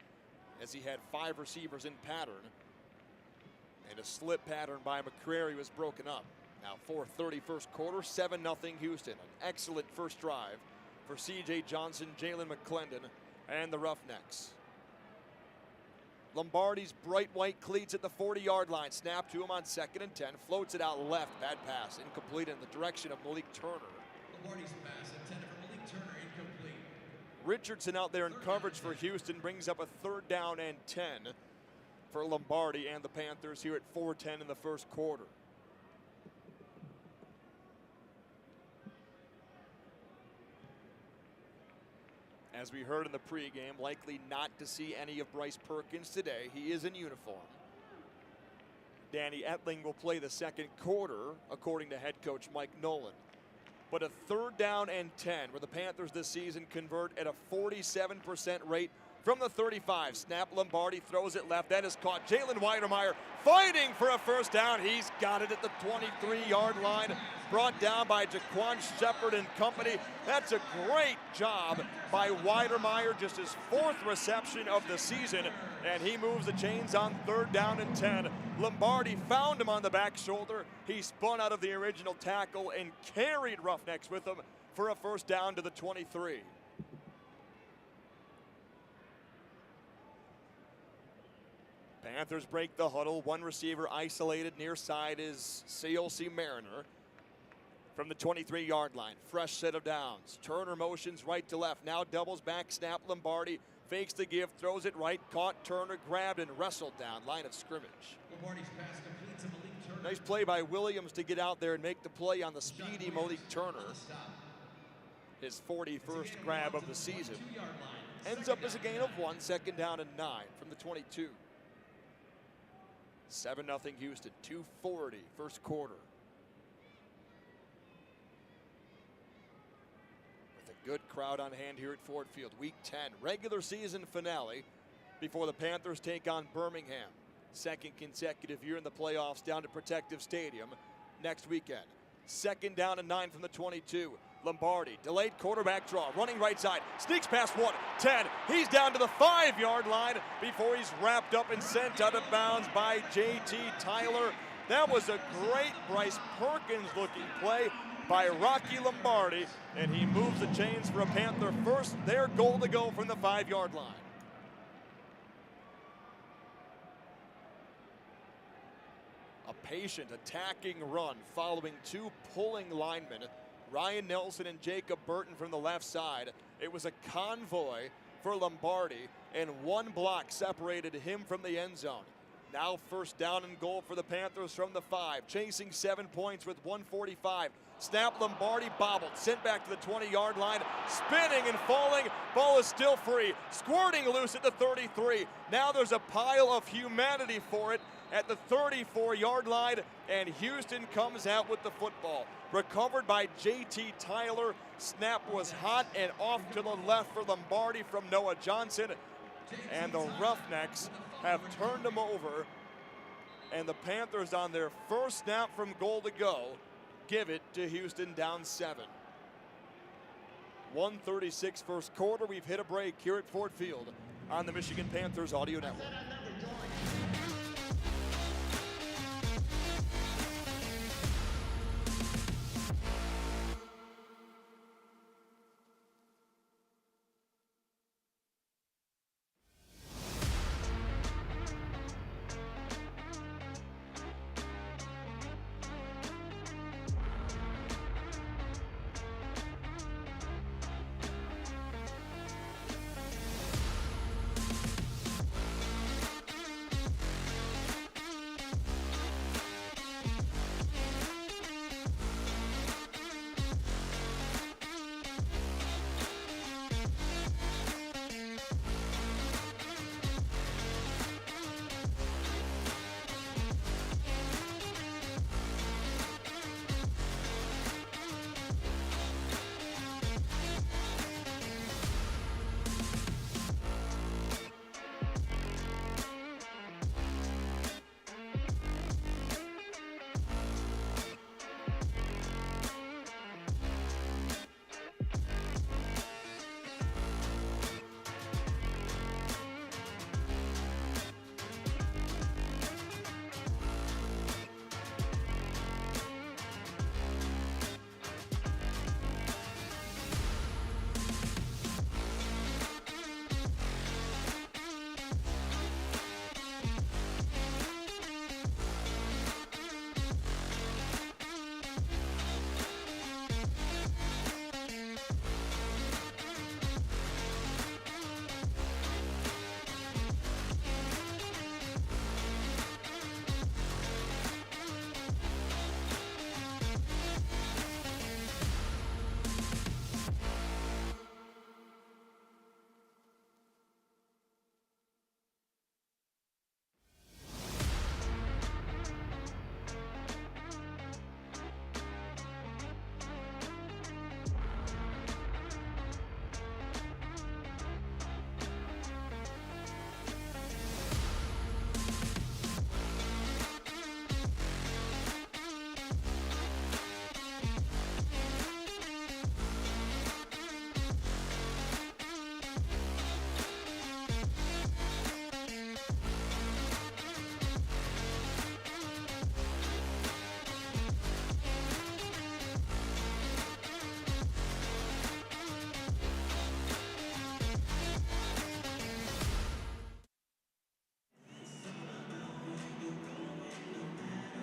as he had 5 receivers in pattern. And a slip pattern by McCrary was broken up. Now 4:30 first quarter, 7-0 Houston. An excellent first drive for C.J. Johnson, Jalen McClendon, and the Roughnecks. Lombardi's bright white cleats at the 40-yard line. Snap to him on 2nd and 10. Floats it out left. Bad pass. Incomplete in the direction of Malik Turner. Lombardi's pass intended for Malik Turner, incomplete. Richardson out there in coverage for Houston brings up a 3rd down and 10 for Lombardi and the Panthers here at 4:10 in the first quarter. As we heard in the pregame, likely not to see any of Bryce Perkins today. He is in uniform. Danny Etling will play the second quarter, according to head coach Mike Nolan. But a 3rd down and 10, where the Panthers this season convert at a 47% rate from the 35. Snap, Lombardi throws it left. That is caught. Jalen Weidermeyer fighting for a first down. He's got it at the 23-yard line. Brought down by Jaquan Shepard and company. That's a great job by Weidermeyer. Just his 4th reception of the season. And he moves the chains on 3rd down and 10. Lombardi found him on the back shoulder. He spun out of the original tackle and carried Roughnecks with him for a first down to the 23. Panthers break the huddle. One receiver isolated near side is CLC Mariner. From the 23-yard line, fresh set of downs. Turner motions right to left, now doubles back, snap Lombardi, fakes the give, throws it right, caught Turner, grabbed and wrestled down, line of scrimmage. Lombardi's pass complete to Malik Turner. Nice play by Williams to get out there and make the play on the speedy Malik Turner. His 41st grab of the season. Ends up as a gain of 1, 2nd down and 9 from the 22. 7-0 Houston, 2:40 first quarter. With a good crowd on hand here at Ford Field. Week 10, regular season finale before the Panthers take on Birmingham. 2nd consecutive year in the playoffs down to Protective Stadium next weekend. 2nd down and 9 from the 22. Lombardi, delayed quarterback draw, running right side, sneaks past 1, 10. He's down to the 5-yard line before he's wrapped up and sent out of bounds by J.T. Tyler. That was a great Bryce Perkins-looking play by Rocky Lombardi, and he moves the chains for a Panther first. Their goal to go from the 5-yard line. A patient attacking run following 2 pulling linemen, Ryan Nelson and Jacob Burton from the left side. It was a convoy for Lombardi, and 1 block separated him from the end zone. Now 1st down and goal for the Panthers from the 5, chasing 7 points with 1:45 Snap, Lombardi bobbled, sent back to the 20-yard line, spinning and falling. Ball is still free, squirting loose at the 33. Now there's a pile of humanity for it at the 34-yard line, and Houston comes out with the football. Recovered by J.T. Tyler. Snap was hot and off to the left for Lombardi from Noah Johnson. And the Roughnecks have turned him over. And the Panthers, on their first snap from goal to go, give it to Houston, down 7. 1:36 first quarter. We've hit a break here at Ford Field on the Michigan Panthers Audio Network.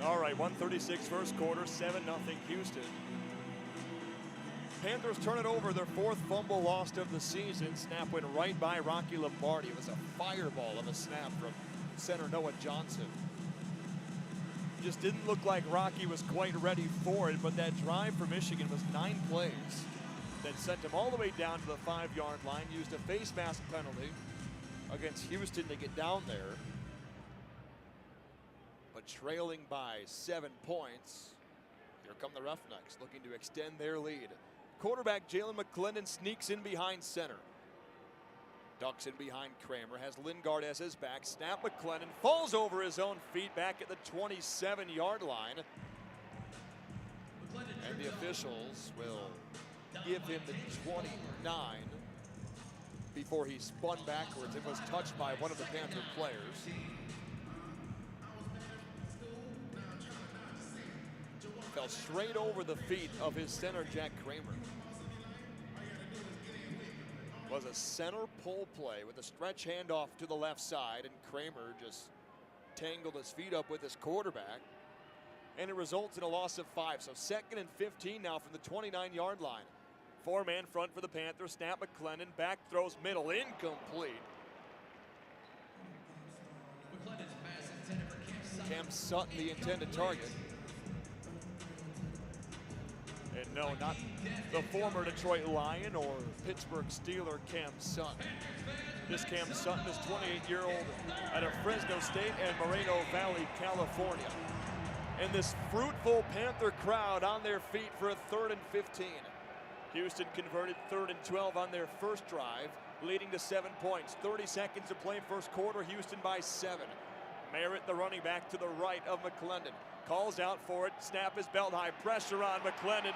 All right, 1:36 first quarter, 7-0 Houston. Panthers turn it over, their 4th fumble lost of the season. Snap went right by Rocky Lombardi. It was a fireball of a snap from center Noah Johnson. Just didn't look like Rocky was quite ready for it, but that drive for Michigan was 9 plays that sent him all the way down to the 5-yard line, used a face mask penalty against Houston to get down there. But trailing by 7 points, here come the Roughnecks looking to extend their lead. Quarterback Jalen McClendon sneaks in behind center. Ducks in behind Kramer, has Lingard as his back. Snap, McClendon falls over his own feet back at the 27-yard line. And the officials will give him the 29 before he spun backwards and was touched by one of the Panther players. Fell straight over the feet of his center, Jack Kramer. Was a center pull play with a stretch handoff to the left side, and Kramer just tangled his feet up with his quarterback, and it results in a loss of 5. So 2nd and 15 now from the 29-yard line. 4-man front for the Panthers. Snap, McClendon, back throws middle, incomplete. Cam Sutton, the intended target. No, not the former Detroit Lion or Pittsburgh Steeler Cam Sutton. This Cam Sutton is 28-year-old out of Fresno State and Moreno Valley, California. And this fruitful Panther crowd on their feet for a 3rd and 15. Houston converted 3rd and 12 on their first drive, leading to 7 points. 30 seconds to play first quarter, Houston by 7. Merritt, the running back to the right of McClendon, calls out for it. Snap is belt high, pressure on McClendon.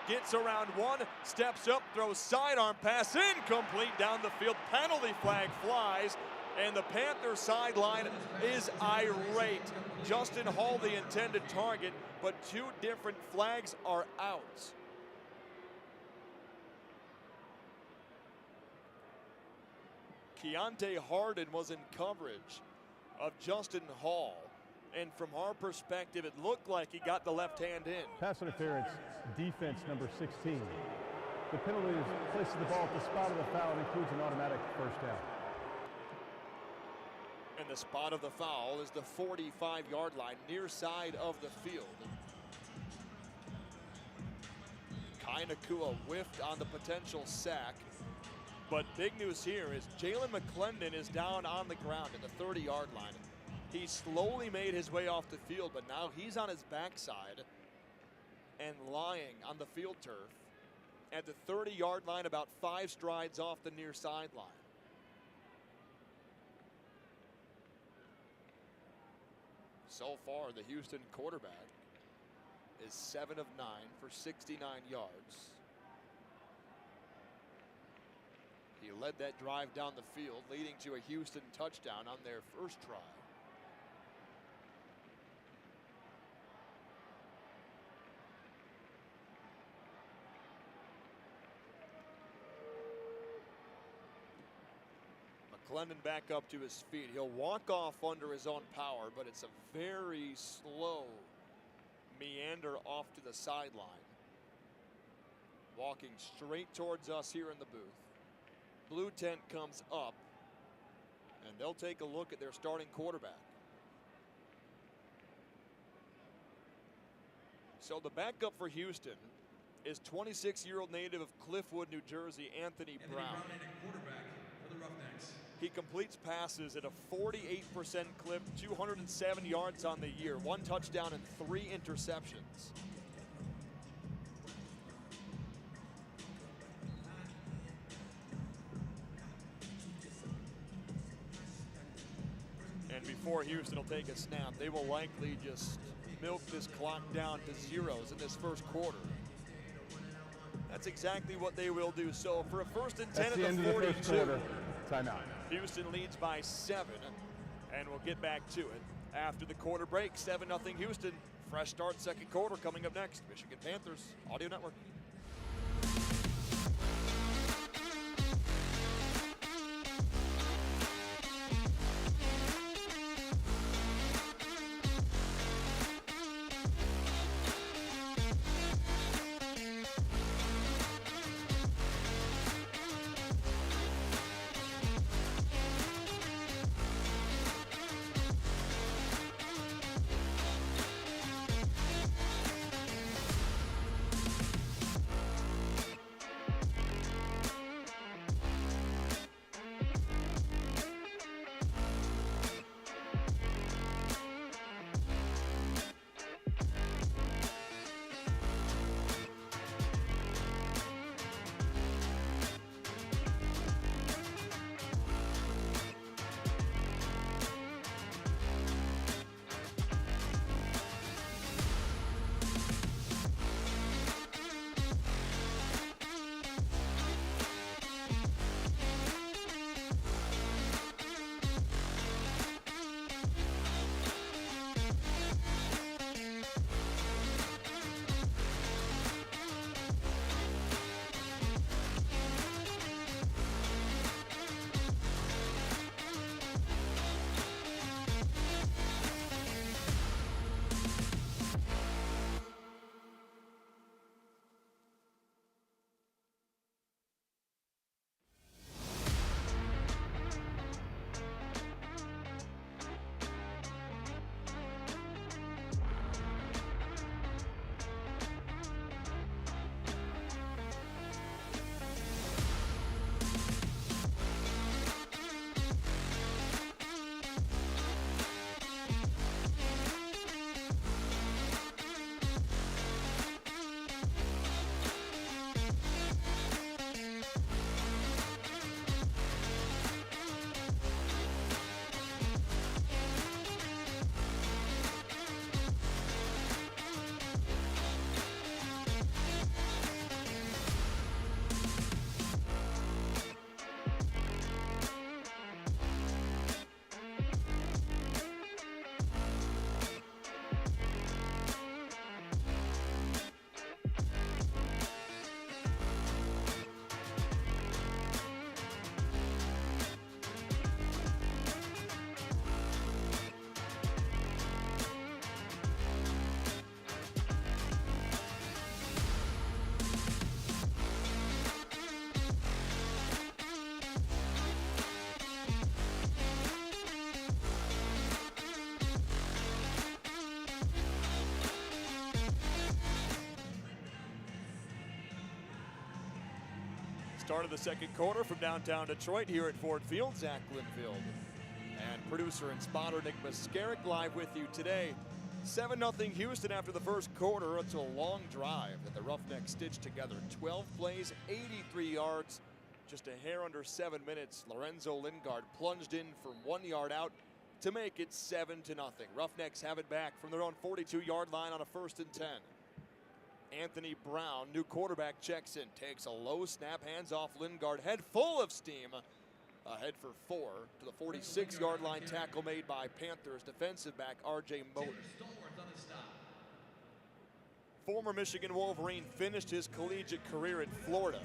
Gets around one, steps up, throws sidearm pass, incomplete down the field. Penalty flag flies, and the Panther sideline is irate. Justin Hall, the intended target, but 2 different flags are out. Keontae Harden was in coverage of Justin Hall. And from our perspective, it looked like he got the left hand in. Pass interference, defense number 16. The penalty is places the ball at the spot of the foul and includes an automatic first down. And the spot of the foul is the 45-yard line, near side of the field. Kai Nakua whiffed on the potential sack. But big news here is Jalen McClendon is down on the ground at the 30-yard line. He slowly made his way off the field, but now he's on his backside and lying on the field turf at the 30-yard line, about 5 strides off the near sideline. So far, the Houston quarterback is 7 of 9 for 69 yards. He led that drive down the field, leading to a Houston touchdown on their first try. McClendon back up to his feet. He'll walk off under his own power, but it's a very slow meander off to the sideline. Walking straight towards us here in the booth. Blue tent comes up, and they'll take a look at their starting quarterback. So the backup for Houston is 26-year-old native of Cliffwood, New Jersey, Anthony Brown. Quarterback for the Roughnecks. He completes passes at a 48% clip, 207 yards on the year, 1 touchdown and 3 interceptions. And before Houston will take a snap, they will likely just milk this clock down to zeros in this first quarter. That's exactly what they will do. So for a 1st and 10 That's the at end the of the 42, first quarter. Timeout. Houston leads by 7, and we'll get back to it after the quarter break. 7-0 Houston. Fresh start second quarter coming up next. Michigan Panthers Audio Network. Start of the second quarter from downtown Detroit here at Ford Field. Zach Linfield and producer and spotter Nick Mascaric live with you today. 7-0 Houston after the first quarter. It's a long drive that the Roughnecks stitched together. 12 plays, 83 yards, just a hair under 7 minutes. Lorenzo Lingard plunged in from 1 yard out to make it 7-0. Roughnecks have it back from their own 42-yard line on a 1st and 10. Anthony Brown, new quarterback, checks in, takes a low snap, hands off Lingard, head full of steam, ahead for 4 to the 46-yard line. Tackle made by Panthers defensive back R.J. Moten. Former Michigan Wolverine finished his collegiate career in Florida.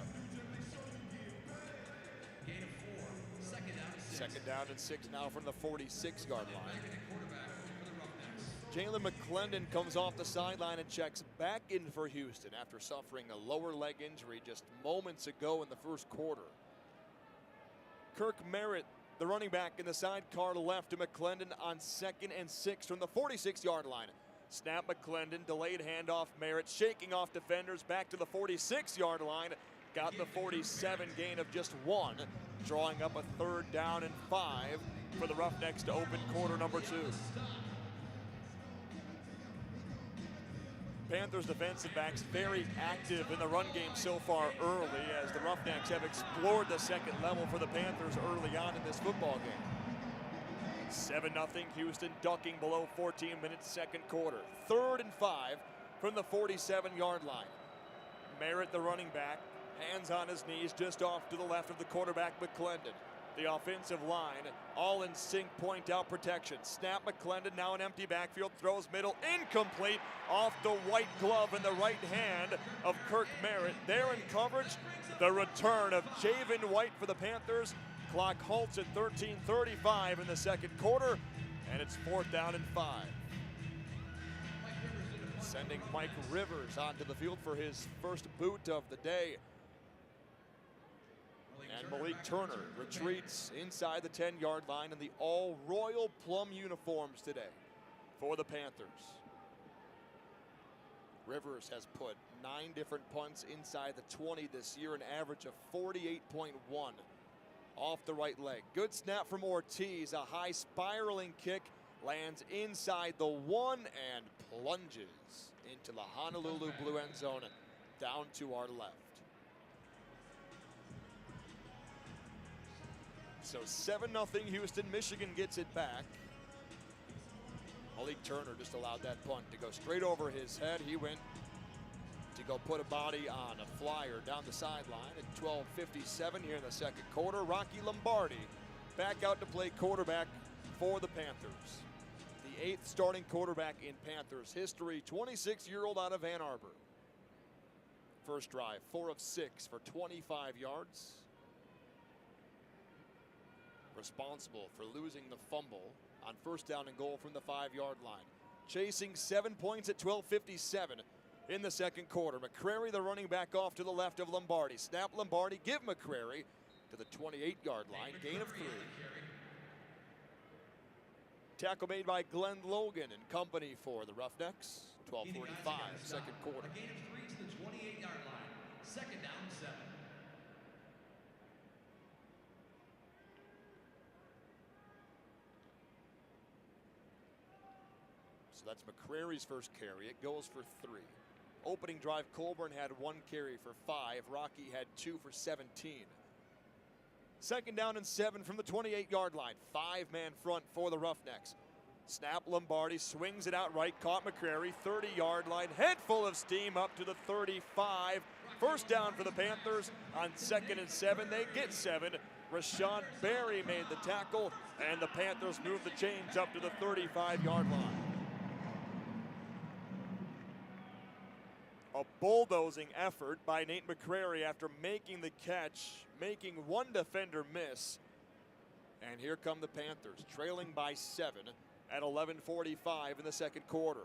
Second down and 6 now from the 46-yard line. Jalen McClendon comes off the sideline and checks back in for Houston after suffering a lower leg injury just moments ago in the first quarter. Kirk Merritt, the running back, in the sidecar left to McClendon on 2nd and 6 from the 46-yard line. Snap McClendon, delayed handoff Merritt, shaking off defenders back to the 46-yard line. Got the 47, gain of just 1, drawing up a 3rd down and 5 for the Roughnecks to open quarter number 2. Panthers defensive backs very active in the run game so far early, as the Roughnecks have explored the second level for the Panthers early on in this football game. 7-0 Houston, ducking below 14 minutes second quarter. 3rd and 5 from the 47-yard line. Merritt, the running back, hands on his knees just off to the left of the quarterback McClendon. The offensive line all in sync, point out protection. Snap McClendon, now an empty backfield, throws middle, incomplete, off the white glove in the right hand of Kirk Merritt. There in coverage, the return of Javen White for the Panthers. Clock halts at 13:35 in the second quarter, and it's 4th down and 5. Sending Mike Rivers onto the field for his first boot of the day. And Malik Turner retreats inside the 10-yard line in the all-royal plum uniforms today for the Panthers. Rivers has put 9 different punts inside the 20 this year, an average of 48.1 off the right leg. Good snap from Ortiz, a high spiraling kick, lands inside the 1 and plunges into the Honolulu blue end zone down to our left. So 7-0 Houston. Michigan gets it back. Malik Turner just allowed that punt to go straight over his head. He went to go put a body on a flyer down the sideline at 12:57 here in the second quarter. Rocky Lombardi back out to play quarterback for the Panthers. The 8th starting quarterback in Panthers history, 26-year-old out of Ann Arbor. First drive, 4 of 6 for 25 yards. Responsible for losing the fumble on 1st down and goal from the 5-yard line. Chasing 7 points at 12:57 in the second quarter. McCrary, the running back, off to the left of Lombardi. Snap Lombardi, give McCrary to the 28-yard line, gain of 3. Tackle made by Glenn Logan and company for the Roughnecks. 12:45, second quarter. A gain of 3 to the 28-yard line. 2nd down and 7. So that's McCrary's first carry. It goes for 3. Opening drive, Colburn had 1 carry for 5. Rocky had 2 for 17. 2nd down and 7 from the 28-yard line. 5-man front for the Roughnecks. Snap Lombardi, swings it out right, caught McCrary, 30-yard line, head full of steam up to the 35. First down for the Panthers on 2nd and 7. They get 7. Rashawn Berry made the tackle, and the Panthers move the chains up to the 35-yard line. A bulldozing effort by Nate McCrary after making the catch, making 1 defender miss. And here come the Panthers, trailing by 7 at 11:45 in the second quarter.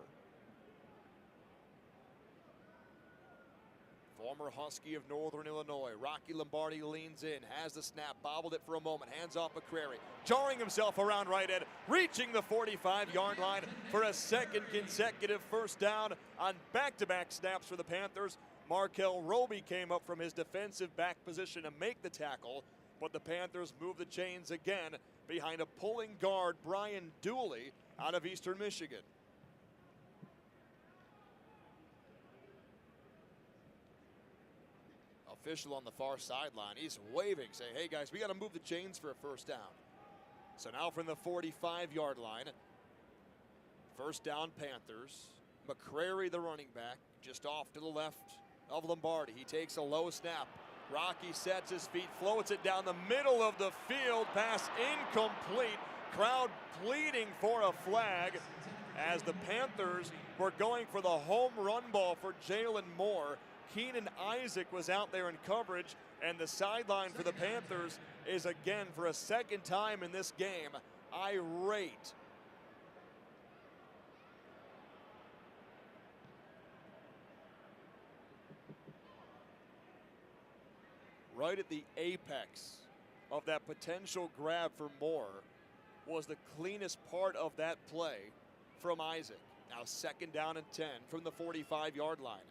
Former Husky of Northern Illinois, Rocky Lombardi leans in, has the snap, bobbled it for a moment, hands off McCrary, jarring himself around right end, reaching the 45-yard line for a 2nd consecutive first down on back-to-back snaps for the Panthers. Markel Roby came up from his defensive back position to make the tackle, but the Panthers move the chains again behind a pulling guard, Brian Dooley, out of Eastern Michigan. Official on the far sideline, he's waving, saying, hey guys, we got to move the chains for a first down. So now from the 45-yard line, first down Panthers. McCrary, the running back, just off to the left of Lombardi. He takes a low snap. Rocky sets his feet, floats it down the middle of the field. Pass incomplete. Crowd pleading for a flag as the Panthers were going for the home run ball for Jalen Moore. Keenan Isaac was out there in coverage, and the sideline for the Panthers is again, for a second time in this game, irate. Right at the apex of that potential grab for Moore was the cleanest part of that play from Isaac. Now second down and 10 from the 45-yard line.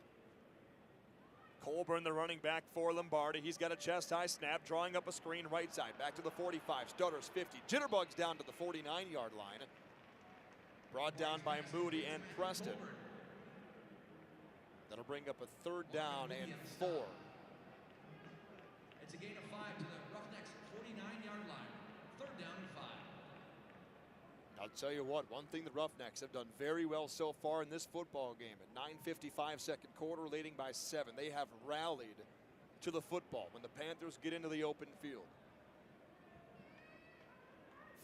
Colburn, the running back for Lombardi. He's got a chest-high snap, drawing up a screen right side. Back to the 45, stutters 50. Jitterbugs down to the 49-yard line. Brought down by Moody and Preston. That'll bring up a third down and 4. It's a gain of 5 to the Roughnecks 49-yard line. Third down and 5. I'll tell you what, one thing the Roughnecks have done very well so far in this football game, at 9:55 second quarter, leading by 7. They have rallied to the football when the Panthers get into the open field.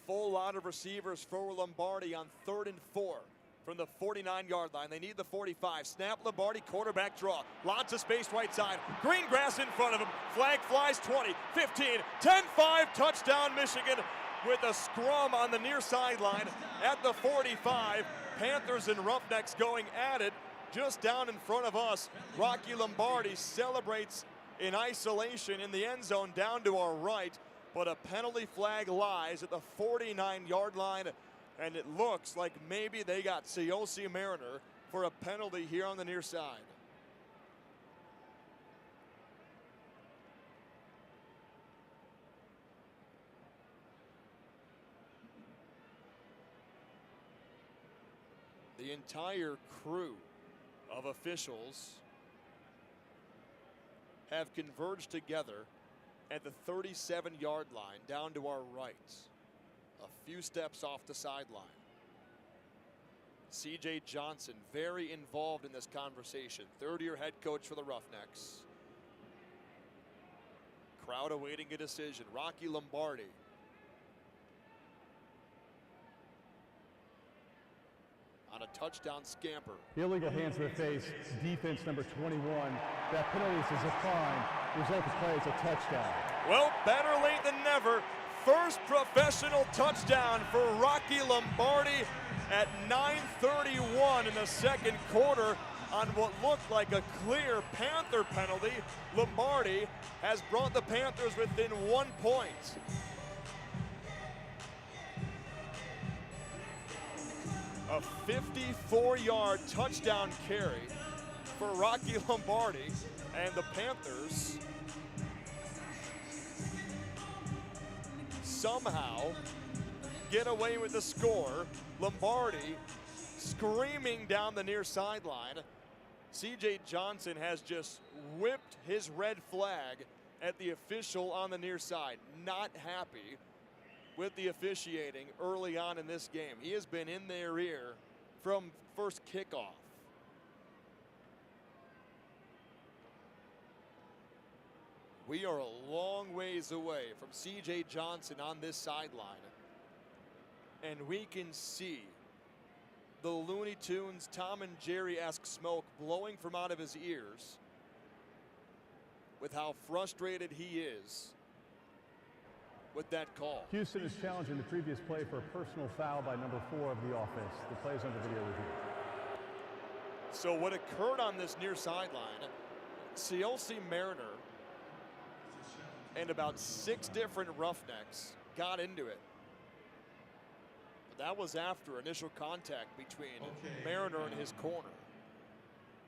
Full lot of receivers for Lombardi on 3rd and 4 from the 49-yard line. They need the 45. Snap Lombardi, quarterback draw. Lots of space right side. Green grass in front of him. Flag flies 20, 15, 10-5, touchdown Michigan. With a scrum on the near sideline at the 45. Panthers and Roughnecks going at it just down in front of us. Rocky Lombardi celebrates in isolation in the end zone down to our right, but a penalty flag lies at the 49-yard line, and it looks like maybe they got Cioce Mariner for a penalty here on the near side. The entire crew of officials have converged together at the 37-yard line down to our right, a few steps off the sideline. C.J. Johnson very involved in this conversation, third-year head coach for the Roughnecks. Crowd awaiting a decision. Rocky Lombardi. On a touchdown scamper. Illegal hands to the face, defense number 21. That penalty is a fine. Result of play is a touchdown. Well, better late than never. First professional touchdown for Rocky Lombardi at 9:31 in the second quarter on what looked like a clear Panther penalty. Lombardi has brought the Panthers within 1 point. A 54-yard touchdown carry for Rocky Lombardi, and the Panthers somehow get away with the score. Lombardi screaming down the near sideline. C.J. Johnson has just whipped his red flag at the official on the near side. Not happy with the officiating early on in this game. He has been in their ear from first kickoff. We are a long ways away from C.J. Johnson on this sideline, and we can see the Looney Tunes Tom and Jerry-esque smoke blowing from out of his ears with how frustrated he is with that call. Houston is challenging the previous play for a personal foul by number 4 of the offense. The play is under video review. So what occurred on this near sideline, Cioce Mariner and about 6 different Roughnecks got into it. But that was after initial contact between Mariner and his corner.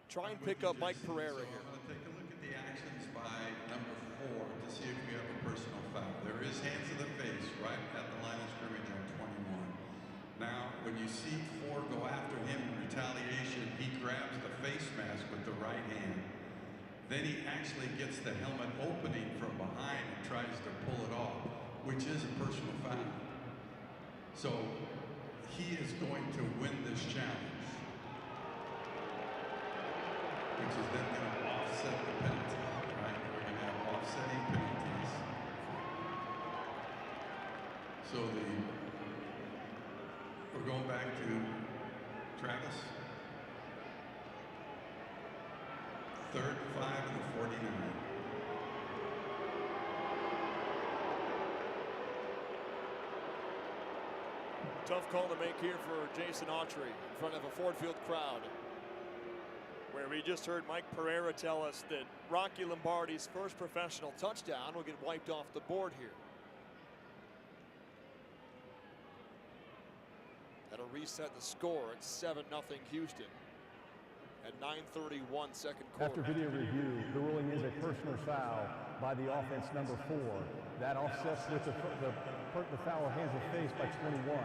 try and pick up Mike Pereira So here. I'm going to take a look at the actions by number 4 to see if we have a personal foul. There is hands to the face right at the line of scrimmage on 21. Now, when you see 4 go after him in retaliation, he grabs the face mask with the right hand. Then he actually gets the helmet opening from behind and tries to pull it off, which is a personal foul. So he is going to win this challenge, which is then going to offset the penalty, right? We're going to have offsetting penalties. So we're going back to Travis. 3rd and 5 and the 49. Tough call to make here for Jason Autry in front of a Ford Field crowd, where we just heard Mike Pereira tell us that Rocky Lombardi's first professional touchdown will get wiped off the board here. That'll reset the score at 7-0 Houston at 9:31 second quarter. After video review, the ruling is a personal foul by the offense number 4. That offsets with the foul hands of face by 21.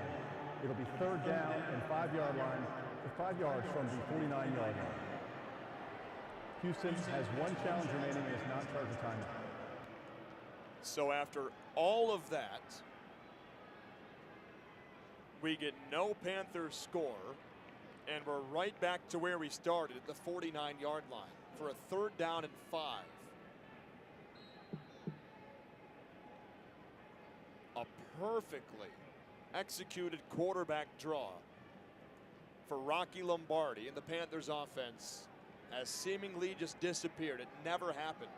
It'll be 3rd down and 5-yard line, 5 yards from the 49-yard line. Houston has 1 challenge remaining and is not charged a timeout. So after all of that, we get no Panthers score, and we're right back to where we started at the 49-yard line for a 3rd down and 5. A perfectly executed quarterback draw for Rocky Lombardi, and the Panthers offense has seemingly just disappeared. It never happened.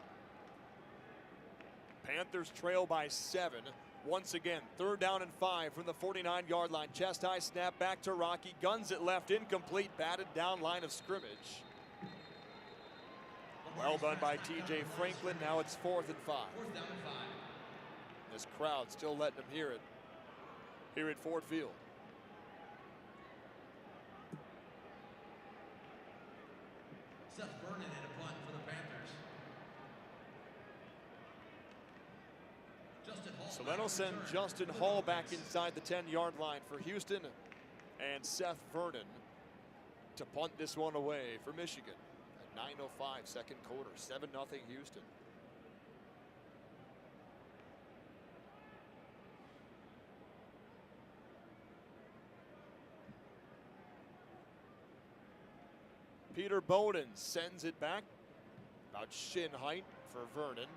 Panthers trail by 7. Once again, 3rd down and 5 from the 49-yard line. Chest high snap back to Rocky. Guns it left, incomplete, batted down line of scrimmage. Well done by TJ Franklin. Now it's 4th and 5. 4th down and 5. This crowd still letting them hear it here at Ford Field. Seth Vernon in a punt for the Panthers. Justin Hall. So that'll send Justin Hall back inside the 10-yard line for Houston, and Seth Vernon to punt this one away for Michigan at 9:05 second quarter. 7-0 Houston. Peter Bowden sends it back about shin height for Vernon.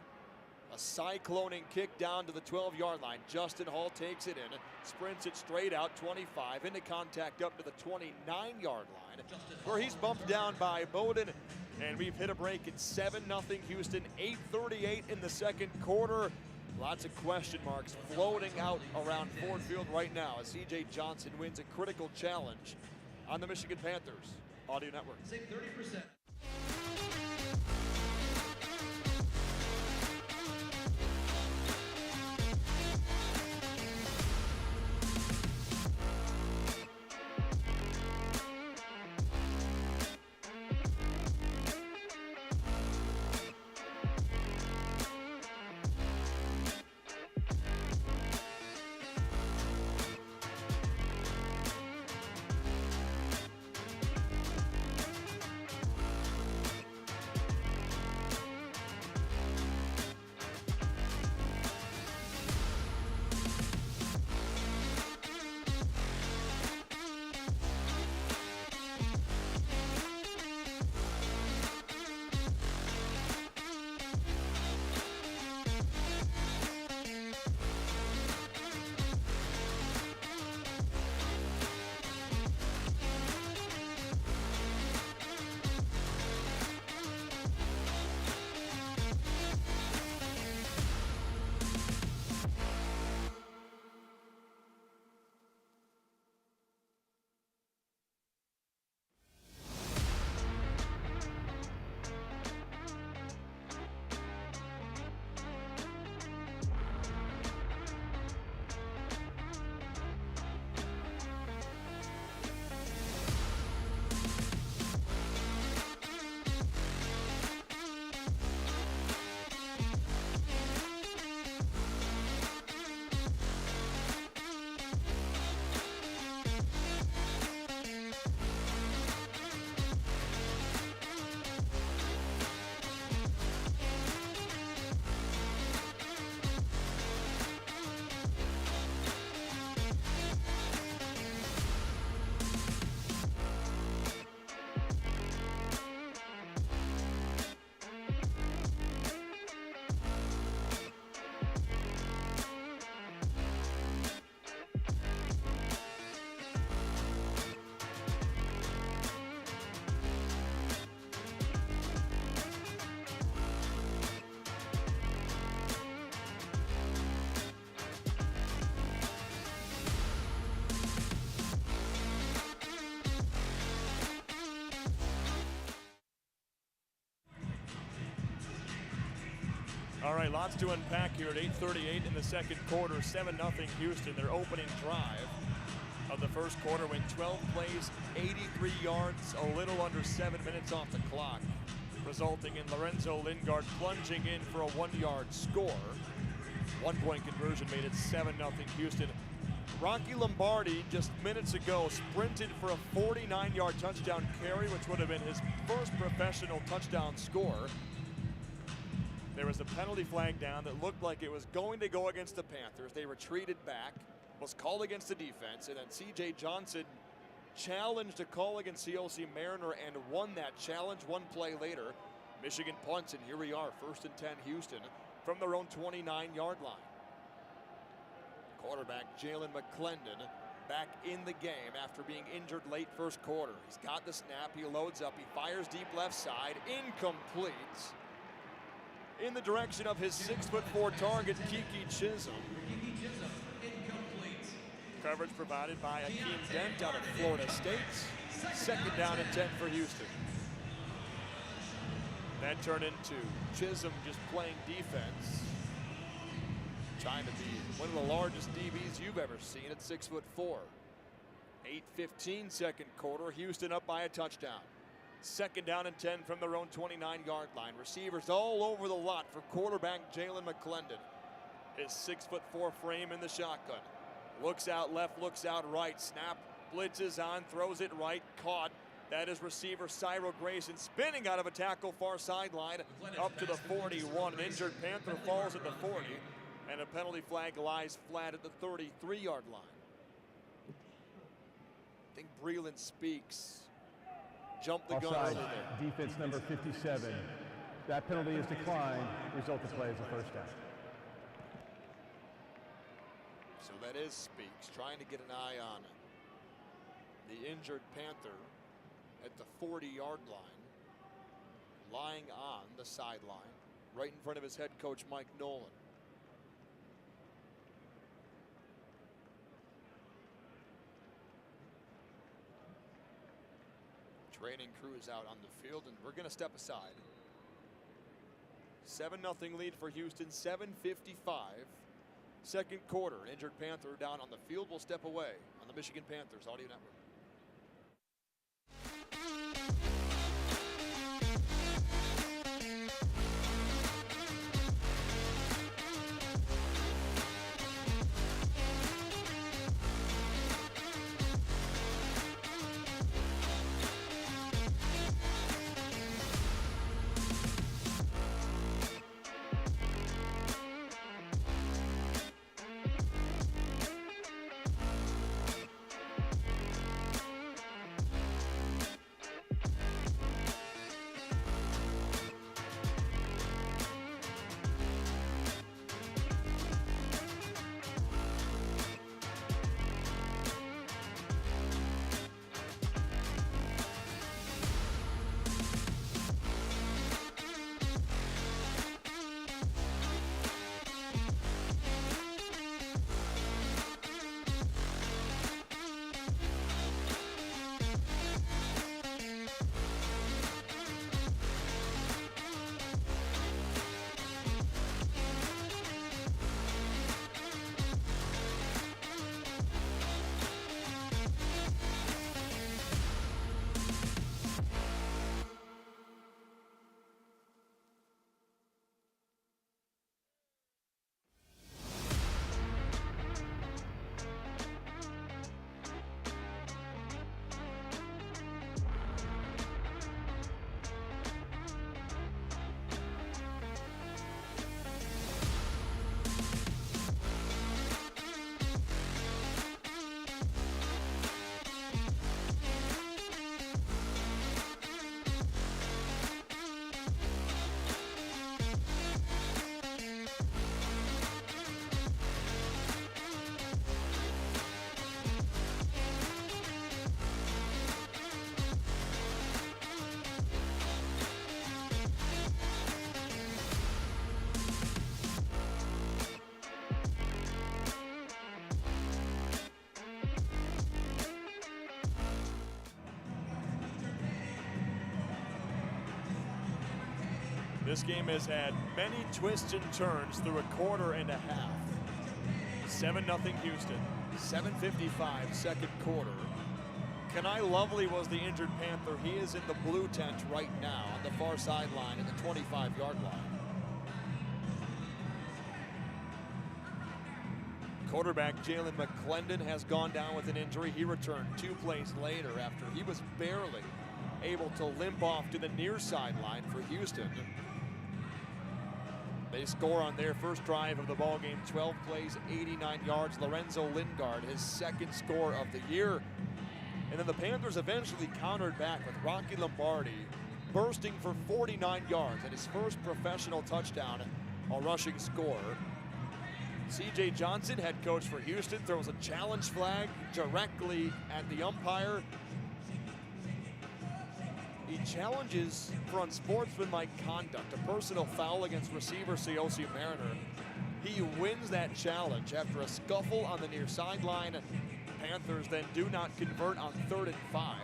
A cycloning kick down to the 12-yard line. Justin Hall takes it in, sprints it straight out, 25, into contact up to the 29-yard line, where he's bumped down by Bowden, and we've hit a break at 7-0 Houston, 8:38 in the second quarter. Lots of question marks floating out around Ford Field right now as C.J. Johnson wins a critical challenge on the Michigan Panthers Audio Network. Save 30%. All right, lots to unpack here at 8:38 in the second quarter. 7-0 Houston. Their opening drive of the first quarter went 12 plays, 83 yards, a little under 7 minutes off the clock, resulting in Lorenzo Lingard plunging in for a 1-yard score. 1-point conversion made it 7-0 Houston. Rocky Lombardi just minutes ago sprinted for a 49-yard touchdown carry, which would have been his first professional touchdown score. There was a penalty flag down that looked like it was going to go against the Panthers. They retreated back, was called against the defense, and then C.J. Johnson challenged a call against CLC Mariner and won that challenge. 1 play later, Michigan punts, and here we are, 1st and 10 Houston from their own 29-yard line. Quarterback Jalen McClendon back in the game after being injured late first quarter. He's got the snap, he loads up, he fires deep left side, incomplete. In the direction of his 6'4" target, Kiki Chisholm. Incomplete. Coverage provided by Akeem Dent out of Florida State. 2nd down and 10 for Houston. That turned into Chisholm just playing defense. Trying to be one of the largest DBs you've ever seen at 6'4". 8:15 second quarter, Houston up by a touchdown. 2nd down and 10 from their own 29-yard line. Receivers all over the lot for quarterback Jalen McClendon. His 6'4" frame in the shotgun. Looks out left, looks out right. Snap, blitzes on, throws it right, caught. That is receiver Cyril Grayson spinning out of a tackle far sideline up to the 41. An injured Panther falls at the 40, and a penalty flag lies flat at the 33-yard line. I think Breland Speaks jumped the gun Offside, early there. defense number 57. That penalty is declined. Result of play is a first down. So that is Speaks trying to get an eye on the injured Panther at the 40-yard line, lying on the sideline, right in front of his head coach Mike Nolan. Training crew is out on the field, and we're going to step aside. 7-0 lead for Houston, 7:55. Second quarter, an injured Panther down on the field. Will step away on the Michigan Panthers Audio Network. This game has had many twists and turns through a quarter and a half. 7-0 Houston, 7:55 second quarter. Kenai Lovely was the injured Panther. He is in the blue tent right now on the far sideline at the 25-yard line. Quarterback Jalen McClendon has gone down with an injury. He returned 2 plays later after he was barely able to limp off to the near sideline for Houston. They score on their first drive of the ball game, 12 plays, 89 yards. Lorenzo Lingard, his second score of the year. And then the Panthers eventually countered back with Rocky Lombardi bursting for 49 yards at his first professional touchdown, a rushing score. C.J. Johnson, head coach for Houston, throws a challenge flag directly at the umpire. He challenges for unsportsmanlike conduct, a personal foul against receiver Siosi Mariner. He wins that challenge after a scuffle on the near sideline. Panthers then do not convert on 3rd and 5.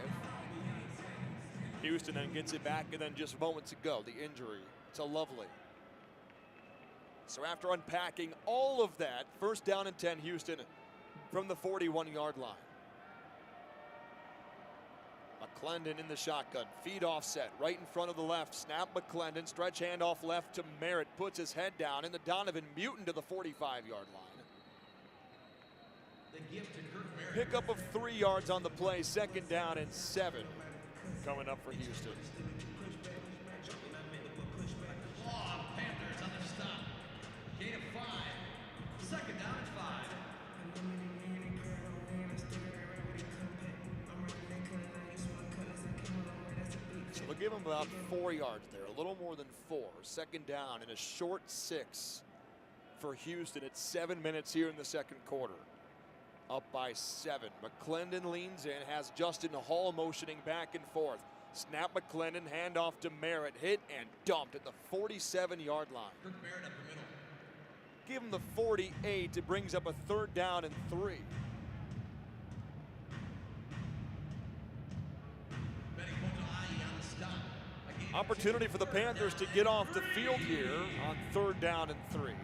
Houston then gets it back, and then just moments ago, the injury to Lovely. So after unpacking all of that, 1st down and 10 Houston from the 41-yard line. McClendon in the shotgun, feed offset, right in front of the left. Snap McClendon, stretch handoff left to Merritt, puts his head down, and the Donovan Mutant to the 45-yard line. Pickup of 3 yards on the play, 2nd down and 7 coming up for Houston. Panthers on the stop. Gain of 5. 2nd down and 5. So they'll give him about 4 yards there, a little more than 4. 2nd down and a short 6 for Houston at 7 minutes here in the second quarter. Up by 7. McClendon leans in, has Justin Hall motioning back and forth. Snap McClendon, handoff to Merritt, hit and dumped at the 47-yard line. Merritt up the middle. Give him the 48. It brings up a 3rd down and 3. Opportunity for the Panthers to get off the field here on 3rd down and 3.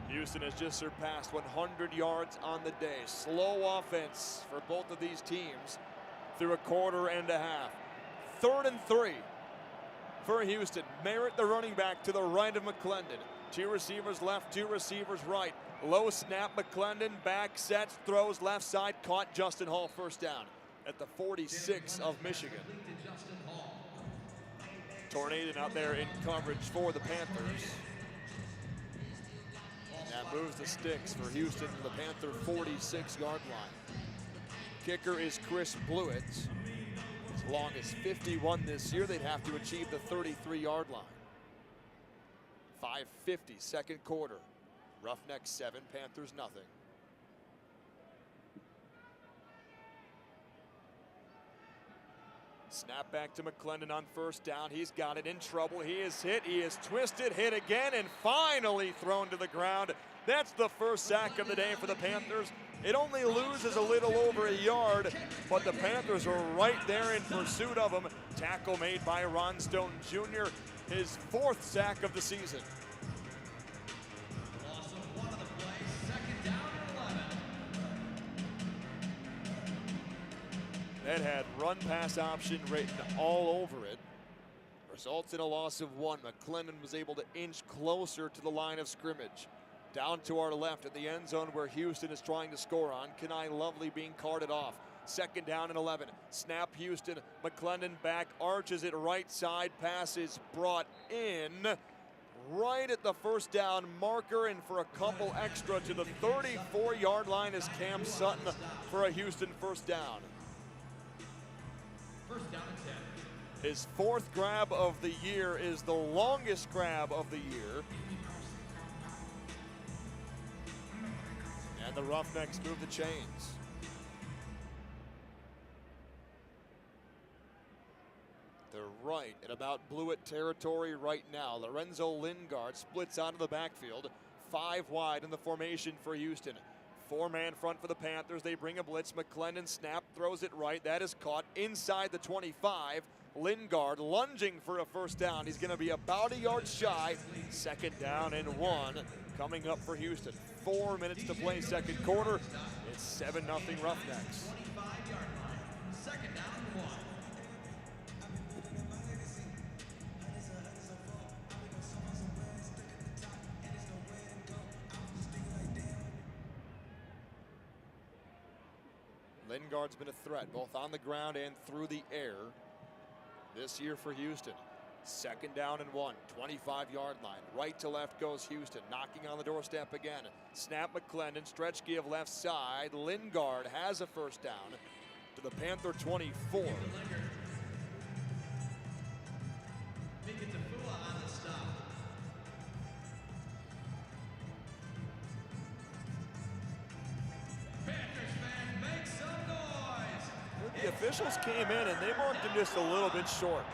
Houston has just surpassed 100 yards on the day. Slow offense for both of these teams through a quarter and a half. 3rd and 3 for Houston. Merritt, the running back, to the right of McClendon. 2 receivers left, 2 receivers right. Low snap, McClendon back, sets, throws left side, caught Justin Hall, 1st down at the 46 of Michigan. Tornado out there in coverage for the Panthers. That moves the sticks for Houston to the Panther 46-yard line. Kicker is Chris Blewett. As long as 51 this year, they'd have to achieve the 33-yard line. 5:50, second quarter. Roughnecks 7, Panthers nothing. Snap back to McClendon on 1st down. He's got it, in trouble. He is hit, he is twisted, hit again, and finally thrown to the ground. That's the first sack of the day for the Panthers. It only loses a little over a yard, but the Panthers are right there in pursuit of him. Tackle made by Ron Stone Jr., his 4th sack of the season. That had run-pass option written all over it. Results in a loss of 1. McClendon was able to inch closer to the line of scrimmage. Down to our left at the end zone where Houston is trying to score on. Kenai Lovely being carted off. 2nd down and 11. Snap Houston. McClendon back, arches it right side. Pass is brought in right at the 1st down marker, and for a couple extra to the 34-yard line is Cam Sutton for a Houston 1st down. 1st down and 10. His 4th grab of the year is the longest grab of the year. And the Roughnecks move the chains. They're right at about Blewett territory right now. Lorenzo Lingard splits out of the backfield. 5 wide in the formation for Houston. Four-man front for the Panthers. They bring a blitz. McClendon snap, throws it right. That is caught inside the 25. Lingard lunging for a first down. He's going to be about a yard shy. Second down and 1 coming up for Houston. 4 minutes to play second quarter. It's 7-0 Roughnecks. 25-yard line. Second down and 1. Lingard's been a threat both on the ground and through the air this year for Houston. Second down and 1, 25-yard line. Right to left goes Houston, knocking on the doorstep again. Snap McClendon, stretch give left side. Lingard has a first down to the Panther 24. on the stop. Panthers fan, make some noise. The officials came in and they marked him just a little bit short.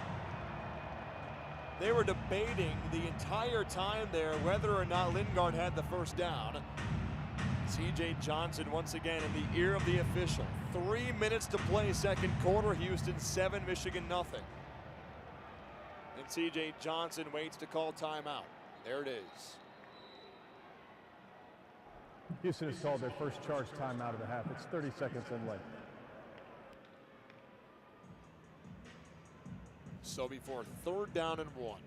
They were debating the entire time there whether or not Lingard had the first down. C.J. Johnson once again in the ear of the official. 3 minutes to play second quarter. Houston 7, Michigan nothing. And C.J. Johnson waits to call timeout. There it is. Houston has called their first charge timeout of the half. It's 30 seconds in late. So before third down and 1,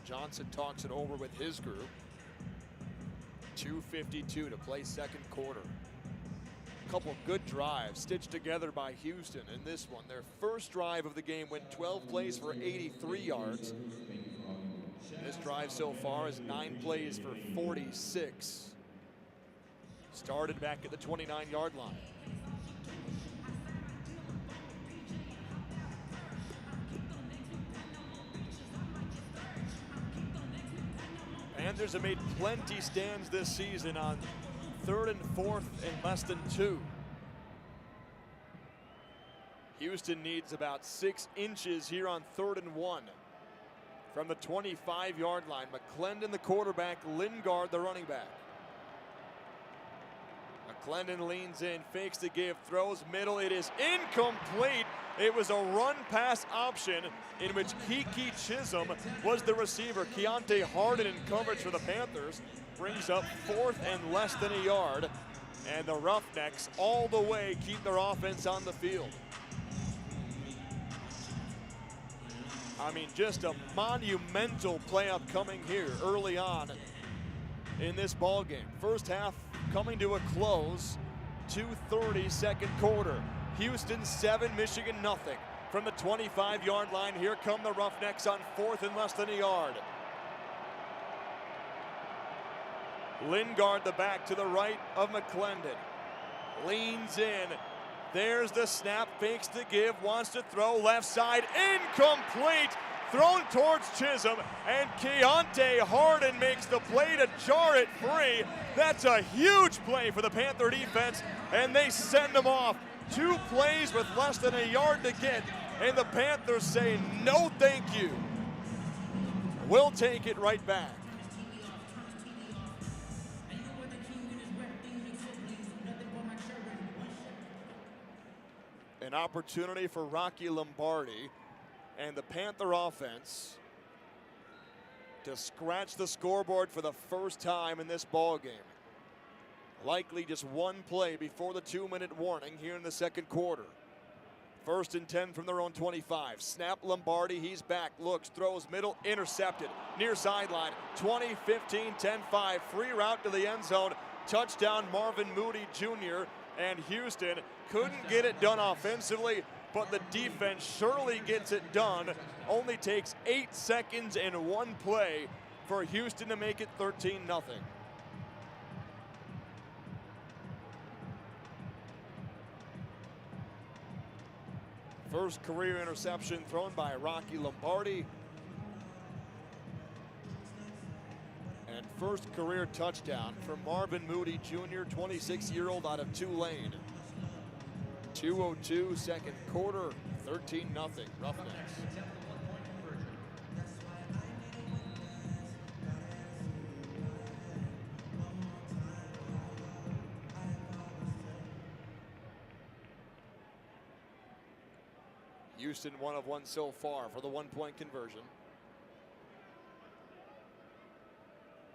Johnson talks it over with his group. 2:52 to play second quarter. A couple good drives stitched together by Houston in this one. Their first drive of the game went 12 plays for 83 yards. This drive so far is 9 plays for 46. Started back at the 29-yard line. Panthers have made plenty stands this season on 3rd and 4th and less than 2. Houston needs about 6 inches here on 3rd and 1. From the 25-yard line, McClendon the quarterback, Lingard the running back. McClendon leans in, fakes the give, throws middle. It is incomplete. It was a run-pass option in which Kiki Chisholm was the receiver. Keontae Harden in coverage for the Panthers brings up 4th and less than a yard. And the Roughnecks all the way keep their offense on the field. I mean, just a monumental play upcoming here early on in this ball game. First half coming to a close. 2:30 second quarter. Houston 7, Michigan nothing. From the 25-yard line, here come the Roughnecks on 4th and less than a yard. Lingard the back to the right of McClendon. Leans in. There's the snap, fakes the give, wants to throw left side, incomplete. Thrown towards Chisholm, and Keontae Harden makes the play to jar it free. That's a huge play for the Panther defense, and they send them off. 2 plays with less than a yard to get, and the Panthers say no thank you. We'll take it right back. An opportunity for Rocky Lombardi and the Panther offense to scratch the scoreboard for the first time in this ball game. Likely just 1 play before the 2-minute warning here in the second quarter. 1st and 10 from their own 25. Snap Lombardi, he's back, looks, throws middle, intercepted. Near sideline, 20, 15, 10, 5. Free route to the end zone. Touchdown Marvin Moody Jr. And Houston couldn't get it done offensively, but the defense surely gets it done. Only takes 8 seconds and 1 play for Houston to make it 13-0. First career interception thrown by Rocky Lombardi. And first career touchdown for Marvin Moody Jr., 26-year-old out of Tulane. 2:02 second quarter, 13-0 Roughnecks. Houston 1 of 1 so far for the 1-point conversion.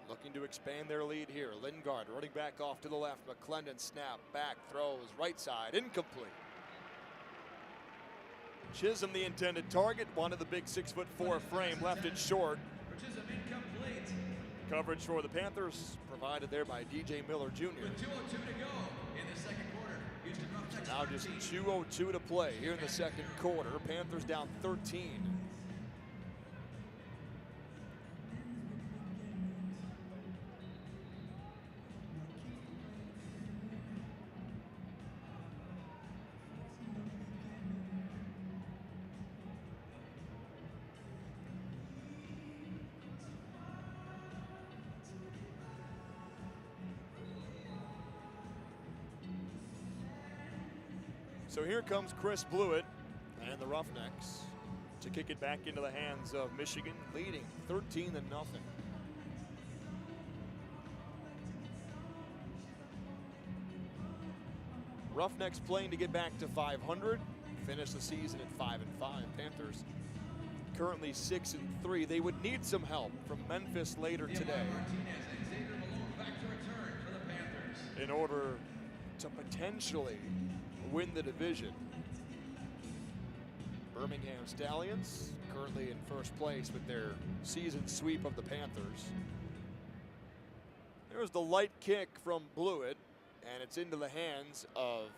Looking to expand their lead here. Lingard running back off to the left. McClendon snap, back, throws, right side, incomplete. Chisholm, the intended target, wanted the big 6'4" frame, left it short. Chisholm incomplete. Coverage for the Panthers provided there by DJ Miller Jr. With 2:02 to go in the second quarter. Houston Roughnecks Now just 13. 2:02 to play here in the second quarter. Panthers down 13. So here comes Chris Blewett and the Roughnecks to kick it back into the hands of Michigan, leading 13-0. Roughnecks playing to get back to 500, finish the season at 5-5. Panthers currently 6-3. They would need some help from Memphis later today Martinez and Xavier Malone back to return for the Panthers. in order to potentially win the division. Birmingham Stallions currently in first place with their season sweep of the Panthers. There's the light kick from Blewett, and it's into the hands of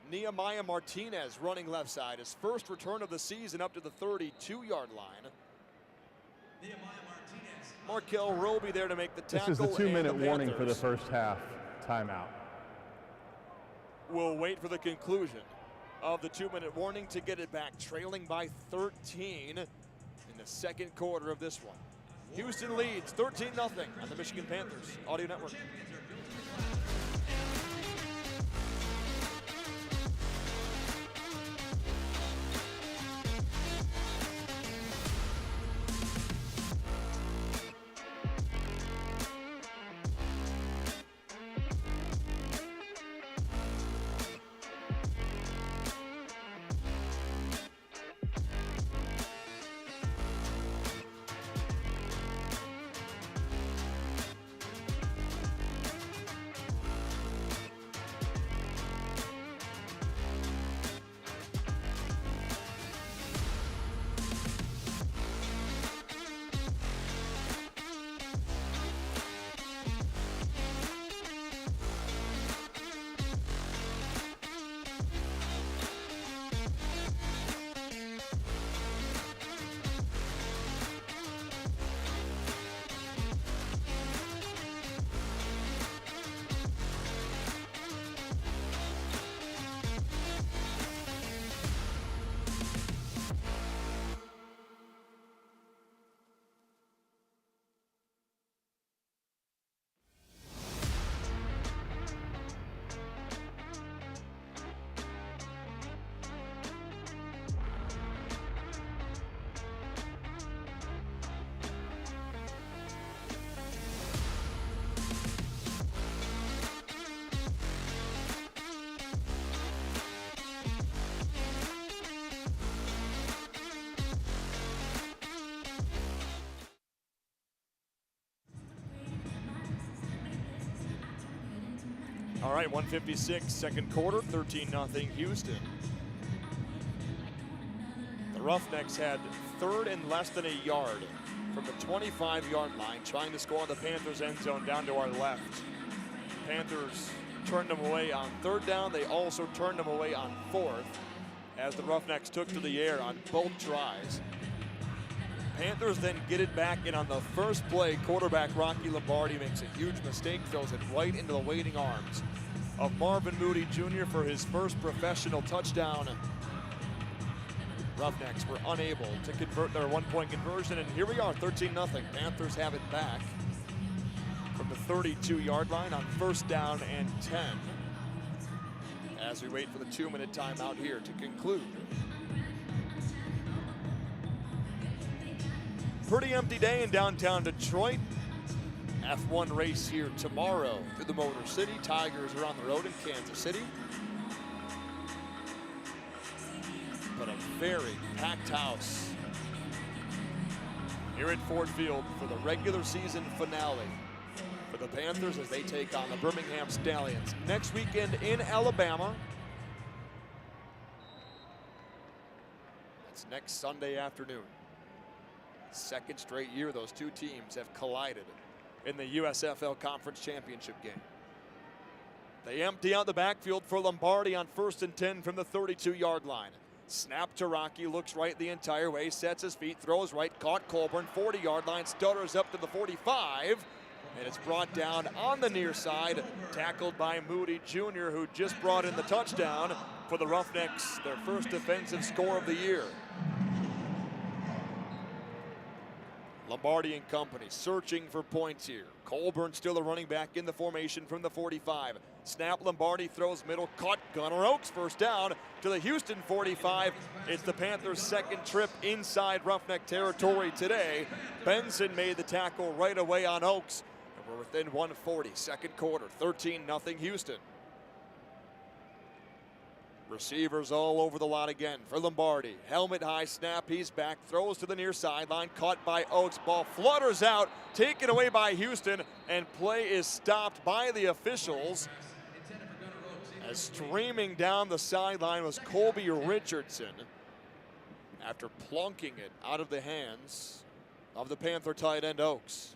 Nehemiah Martinez running left side. His first return of the season up to the 32-yard line. Nehemiah Martinez. Markel Roby there to make the tackle. This is the 2-minute and the warning for the Panthers first half timeout. will wait for the conclusion of the 2-minute warning to get it back, trailing by 13 in the second quarter of this one. Houston leads 13-0 on the Michigan Panthers Audio Network. Champions are built to All right, 1:56, second quarter, 13-0 Houston. The Roughnecks had third and less than a yard from the 25-yard line, trying to score the Panthers' end zone down to our left. Panthers turned them away on third down. They also turned them away on fourth as the Roughnecks took to the air on both tries. Panthers then get it back, and on the first play, quarterback Rocky Lombardi makes a huge mistake, throws it right into the waiting arms of Marvin Moody Jr. for his first professional touchdown. Roughnecks were unable to convert their 1-point conversion, and here we are, 13-0. Panthers have it back from the 32-yard line on first down and 10 as we wait for the 2-minute timeout here to conclude. Pretty empty day in downtown Detroit. F1 race here tomorrow through the Motor City. Tigers are on the road in Kansas City. But a very packed house here at Ford Field for the regular season finale for the Panthers as they take on the Birmingham Stallions next weekend in Alabama. It's next Sunday afternoon. Second straight year those two teams have collided in the USFL Conference Championship game. They empty out the backfield for Lombardi on 1st and 10 from the 32-yard line. Snap to Rocky, looks right the entire way, sets his feet, throws right, caught Colburn, 40-yard line, stutters up to the 45, and it's brought down on the near side, tackled by Moody Jr., who just brought in the touchdown for the Roughnecks, their first defensive score of the year. Lombardi and company searching for points here. Colburn still a running back in the formation from the 45. Snap, Lombardi throws middle, caught Gunnar Oaks, first down to the Houston 45. It's the Panthers' second trip inside Roughneck territory today. Benson made the tackle right away on Oaks. And we're within 140, second quarter, 13-0 Houston. Receivers all over the lot again for Lombardi. Helmet high snap, he's back, throws to the near sideline, caught by Oaks. Ball flutters out, taken away by Houston, and play is stopped by the officials. As streaming down the sideline was Colby Richardson after plunking it out of the hands of the Panther tight end Oaks.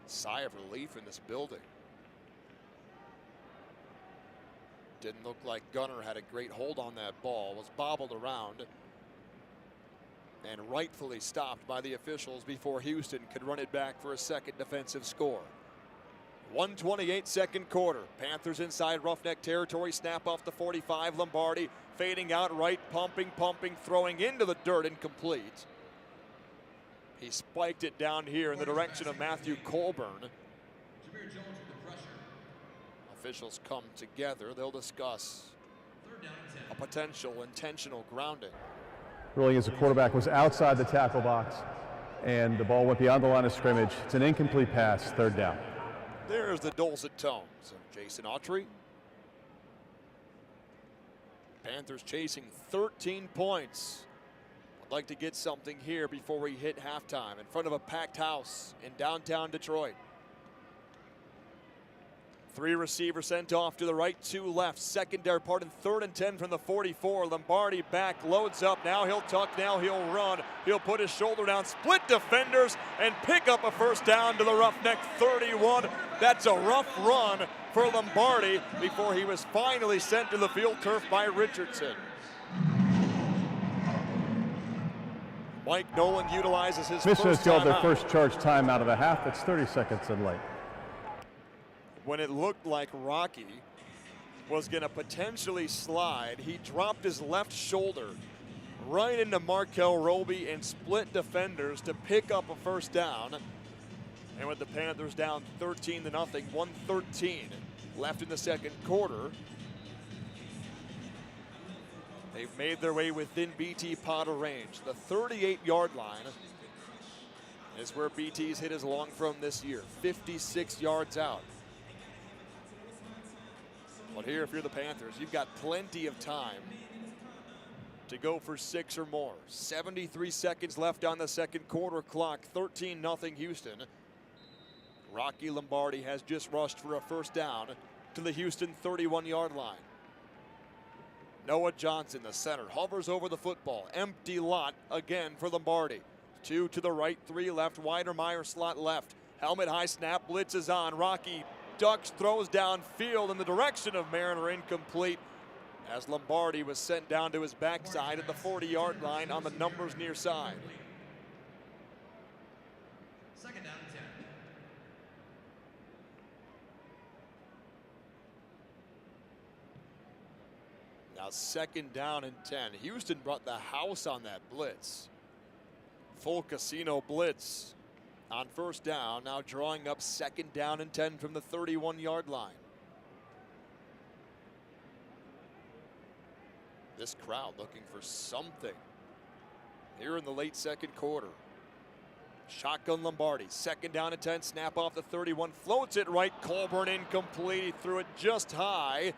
Sigh of relief in this building. Didn't look like Gunnar had a great hold on that ball, was bobbled around and rightfully stopped by the officials before Houston could run it back for a second defensive score. 1:28 second quarter. Panthers inside Roughneck territory, snap off the 45, Lombardi fading out right, pumping, throwing into the dirt, incomplete. He spiked it down here in the direction of Matthew Colburn. Officials come together. They'll discuss a potential intentional grounding. Ruling as the quarterback was outside the tackle box and the ball went beyond the line of scrimmage. It's an incomplete pass, third down. There's the dulcet tones of Jason Autry. Panthers chasing 13 points. I'd like to get something here before we hit halftime in front of a packed house in downtown Detroit. 3 receivers sent off to the right, 2 left. Secondary part in 3rd and 10 from the 44. Lombardi back, loads up. Now he'll tuck, now he'll run. He'll put his shoulder down, split defenders, and pick up a first down to the Roughneck 31. That's a rough run for Lombardi before he was finally sent to the field turf by Richardson. Mike Nolan utilizes his Mission has first called their timeout. first charge time out of the half. It's 30 seconds in late. When it looked like Rocky was going to potentially slide, he dropped his left shoulder right into Markel Roby and split defenders to pick up a first down. And with the Panthers down 13-0, 1:13 left in the second quarter, they've made their way within BT Potter range. The 38-yard line is where BT's hit his long from this year, 56 yards out. But here, if you're the Panthers, you've got plenty of time to go for 6 or more. 73 seconds left on the second quarter clock, 13-0 Houston. Rocky Lombardi has just rushed for a first down to the Houston 31-yard line. Noah Johnson, the center, hovers over the football. Empty lot again for Lombardi. 2 to the right, 3 left. Weidermeyer slot left. Helmet high snap, blitz is on. Rocky ducks, throws downfield in the direction of Mariner, incomplete, as Lombardi was sent down to his backside at the 40-yard line on the numbers near side. Second down and 10. Now second down and 10. Houston brought the house on that blitz. Full casino blitz on first down, now drawing up second down and 10 from the 31-yard line. This crowd looking for something here in the late second quarter. Shotgun Lombardi, second down and 10, snap off the 31, floats it right, Colburn incomplete, he threw it just high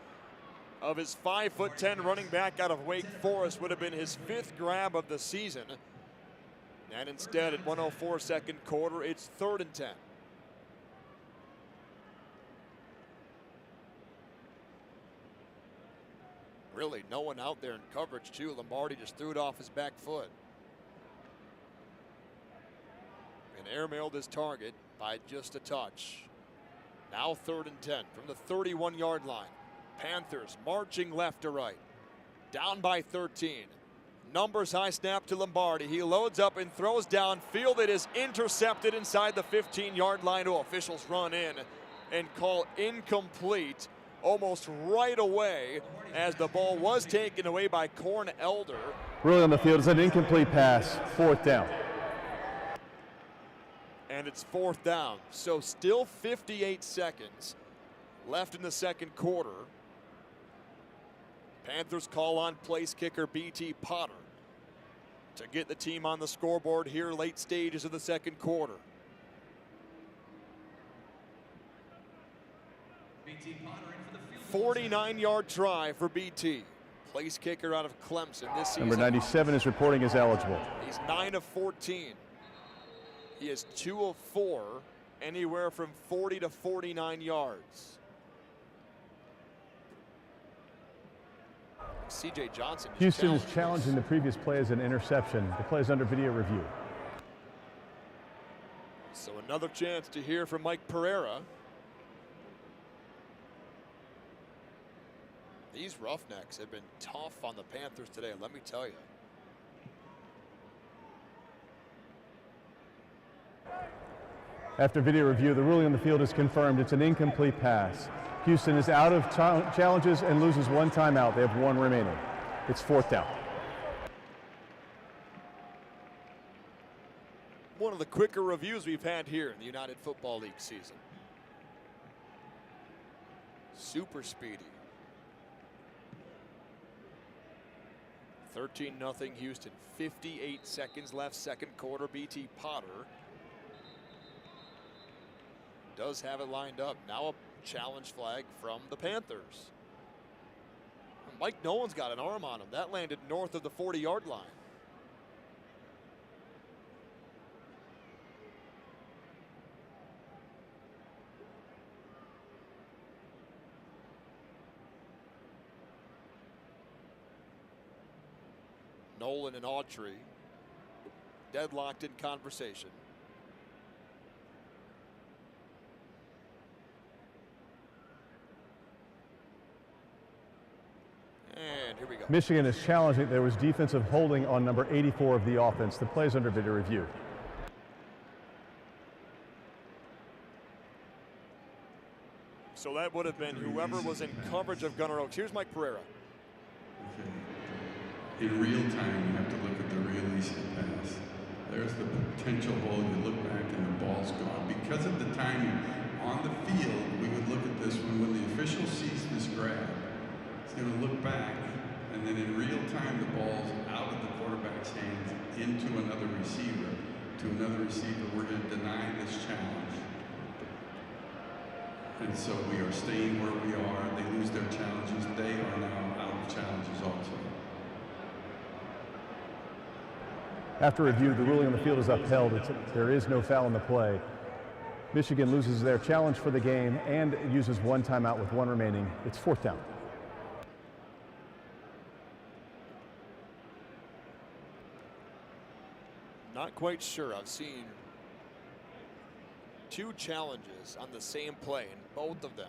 of his 5'10" running back out of Wake Forest. Would have been his 5th grab of the season. And instead, at 1:04 second quarter, it's 3rd and 10. Really, no one out there in coverage, too. Lombardi just threw it off his back foot. And airmailed his target by just a touch. Now 3rd and 10 from the 31-yard line. Panthers marching left to right. Down by 13. Numbers high snap to Lombardi. He loads up and throws downfield. It is intercepted inside the 15-yard line. Oh, officials run in and call incomplete almost right away as the ball was taken away by Corn Elder. Ruling on the field is an incomplete pass, 4th down. And it's 4th down. So still 58 seconds left in the second quarter. Panthers call on place kicker BT Potter to get the team on the scoreboard here late stages of the second quarter. BT Potter in for the field. 49-yard try for BT. Place kicker out of Clemson this season. Number 97 is reporting as eligible. He's 9 of 14. He is 2 of 4, anywhere from 40 to 49 yards. C.J. Johnson. Houston is challenging the previous play as an interception. The play is under video review. So another chance to hear from Mike Pereira. These Roughnecks have been tough on the Panthers today, let me tell you. After video review, the ruling on the field is confirmed. It's an incomplete pass. Houston is out of challenges and loses 1 timeout. They have 1 remaining. It's 4th down. One of the quicker reviews we've had here in the United Football League season. Super speedy. 13-0 Houston. 58 seconds left, second quarter. BT Potter does have it lined up. Now a challenge flag from the Panthers. Mike Nolan's got an arm on him. That landed north of the 40-yard line. Nolan and Autry deadlocked in conversation. And here we go. Michigan is challenging. There was defensive holding on number 84 of the offense. The play is under video review. So that would have been whoever was in coverage of Gunnar Oaks. Here's Mike Pereira. In real time, you have to look at the release of the pass. There's the potential hole. You look back and the ball's gone. Because of the timing on the field, we would look at this one. When the official sees this grab, he's going to look back, and then in real time, the ball's out of the quarterback's hands into another receiver. We're going to deny this challenge. And so we are staying where we are. They lose their challenges. They are now out of challenges also. After review, the ruling on the field is upheld. There is no foul in the play. Michigan loses their challenge for the game and uses 1 timeout with 1 remaining. It's 4th down. Not quite sure. I've seen 2 challenges on the same play, and both of them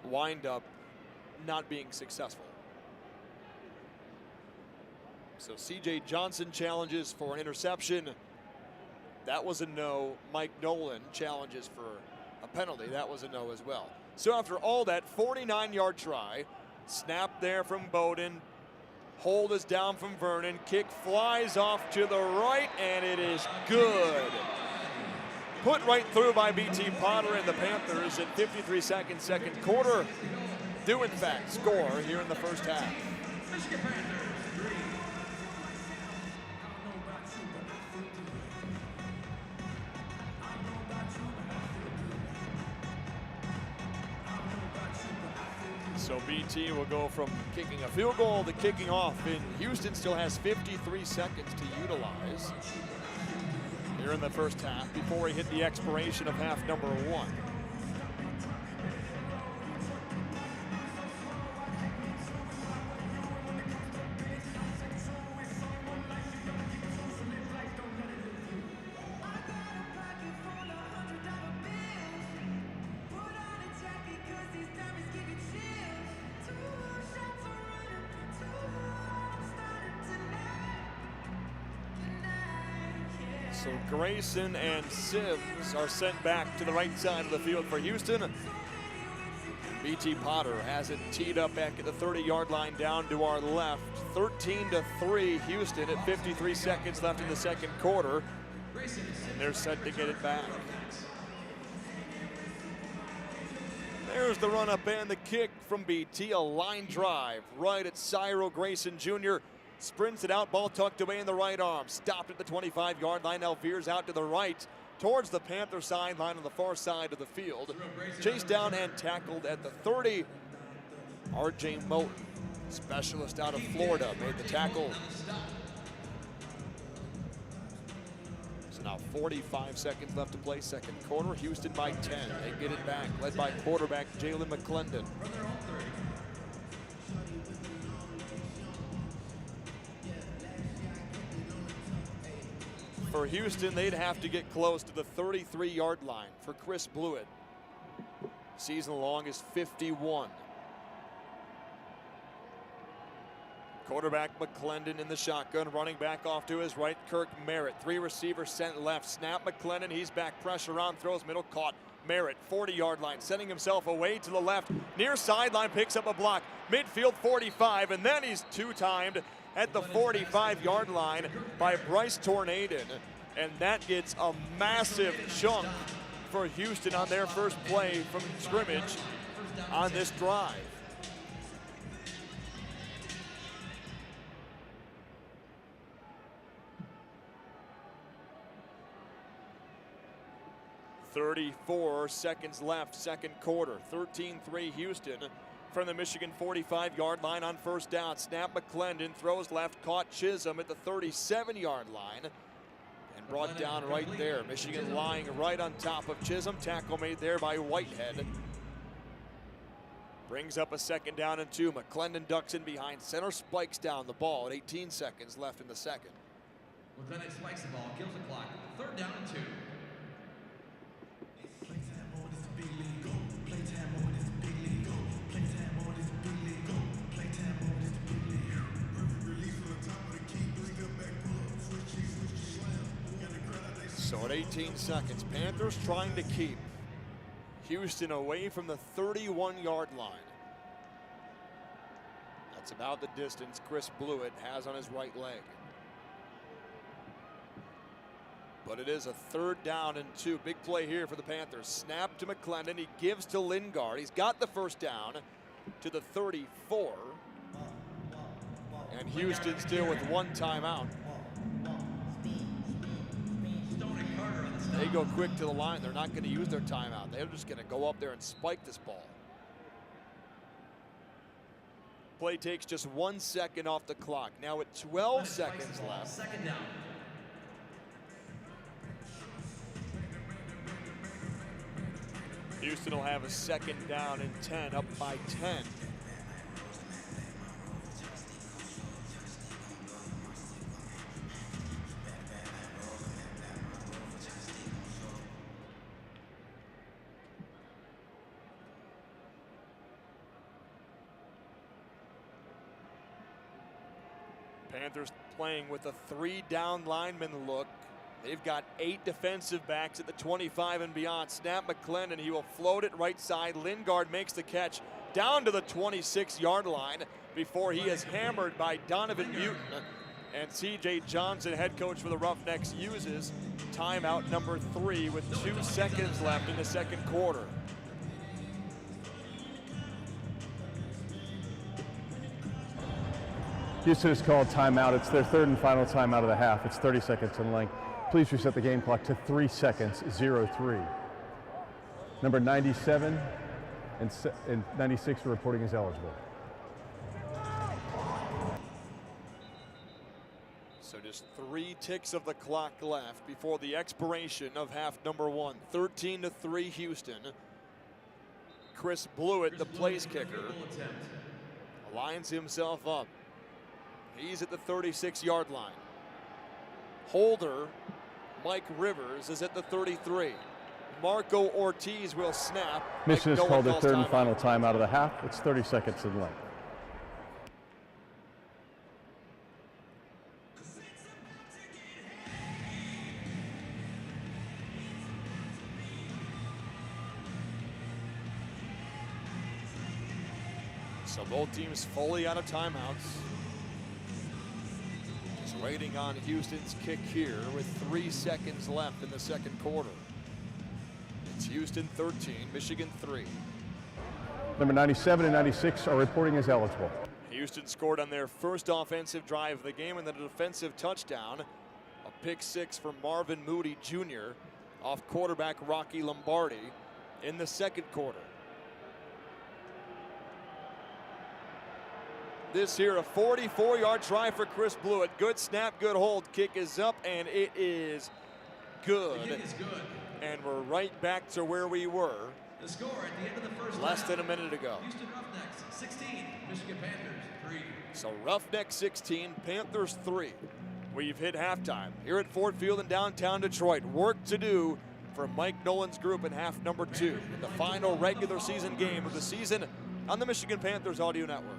wind up not being successful. So C.J. Johnson challenges for an interception. That was a no. Mike Nolan challenges for a penalty. That was a no as well. So after all that, 49-yard try. Snap there from Bowden. Hold is down from Vernon. Kick flies off to the right, and it is good. Put right through by BT Potter, and the Panthers in 53 seconds, second quarter, do in fact score here in the first half. BT will go from kicking a field goal to kicking off, and Houston still has 53 seconds to utilize here in the first half before we hit the expiration of half number 1. So Grayson and Sims are sent back to the right side of the field for Houston. BT Potter has it teed up back at the 30-yard line down to our left. 13-3 Houston at 53 seconds left in the second quarter. And they're set to get it back. There's the run up and the kick from BT. A line drive right at Cyril Grayson Jr. Sprints it out, ball tucked away in the right arm. Stopped at the 25-yard line, now veers out to the right towards the Panther sideline on the far side of the field. Chased down and tackled at the 30. R.J. Moten, specialist out of Florida, made the tackle. So now 45 seconds left to play, second quarter. Houston by 10. They get it back, led by quarterback Jalen McClendon. For Houston, they'd have to get close to the 33-yard line for Chris Blewett. Season long is 51. Quarterback McClendon in the shotgun, running back off to his right, Kirk Merritt. 3 receivers sent left, snap McClendon, he's back, pressure on, throws middle, caught. Merritt, 40-yard line, sending himself away to the left, near sideline, picks up a block, midfield 45, and then he's two-timed at the 45-yard line by Bryce Tornadin. And that gets a massive chunk for Houston on their first play from scrimmage on this drive. .34 seconds left, second quarter. 13-3 Houston from the Michigan 45-yard line on first down. Snap McClendon, throws left, caught Chisholm at the 37-yard line and brought down right there. Michigan lying right on top of Chisholm. Tackle made there by Whitehead. Brings up a second down and 2. McClendon ducks in behind center, spikes down the ball at 18 seconds left in the second. McClendon spikes the ball, kills the clock. Third down and 2. So at 18 seconds, Panthers trying to keep Houston away from the 31-yard line. That's about the distance Chris Blewett has on his right leg. But it is a third down and 2. Big play here for the Panthers. Snap to McClendon. He gives to Lingard. He's got the first down to the 34. And Houston still with one timeout. They go quick to the line. They're not going to use their timeout. They're just going to go up there and spike this ball. Play takes just 1 second off the clock. Now at 12 seconds left. Second down. Houston will have a second down and 10, up by 10. Panthers playing with a 3 down lineman look. They've got 8 defensive backs at the 25 and beyond. Snap McClendon, he will float it right side. Lingard makes the catch down to the 26-yard line before he is hammered by Donovan Mutin. And C.J. Johnson, head coach for the Roughnecks, uses timeout number 3 with 2 seconds left in the second quarter. Houston has called timeout. It's their third and final timeout of the half. It's 30 seconds in length. Please reset the game clock to 3 seconds, 0-3. Number 97 and 96 are reporting as eligible. So just 3 ticks of the clock left before the expiration of half number 1. 13-3 Houston. Chris Blewett, the place kicker, lines himself up. He's at the 36-yard line. Holder, Mike Rivers, is at the 33. Marco Ortiz will snap. Mission is Mike called Nolan the third and calls final timeout of the half. It's 30 seconds in length. So both teams fully out of timeouts. Just waiting on Houston's kick here with 3 seconds left in the second quarter. It's Houston 13, Michigan 3. Number 97 and 96 are reporting as eligible. Houston scored on their first offensive drive of the game and then a defensive touchdown. A pick 6 from Marvin Moody Jr. off quarterback Rocky Lombardi in the second quarter. This here, a 44-yard try for Chris Blewett. Good snap, good hold. Kick is up, and it is good. The kick is good. And we're right back to where we were The score at the end of the first less half. than a minute ago. Houston Roughnecks 16, Michigan Panthers 3. So Roughnecks 16, Panthers 3. We've hit halftime here at Ford Field in downtown Detroit. Work to do for Mike Nolan's group in half number 2 in the final regular season game of the season on the Michigan Panthers Audio Network.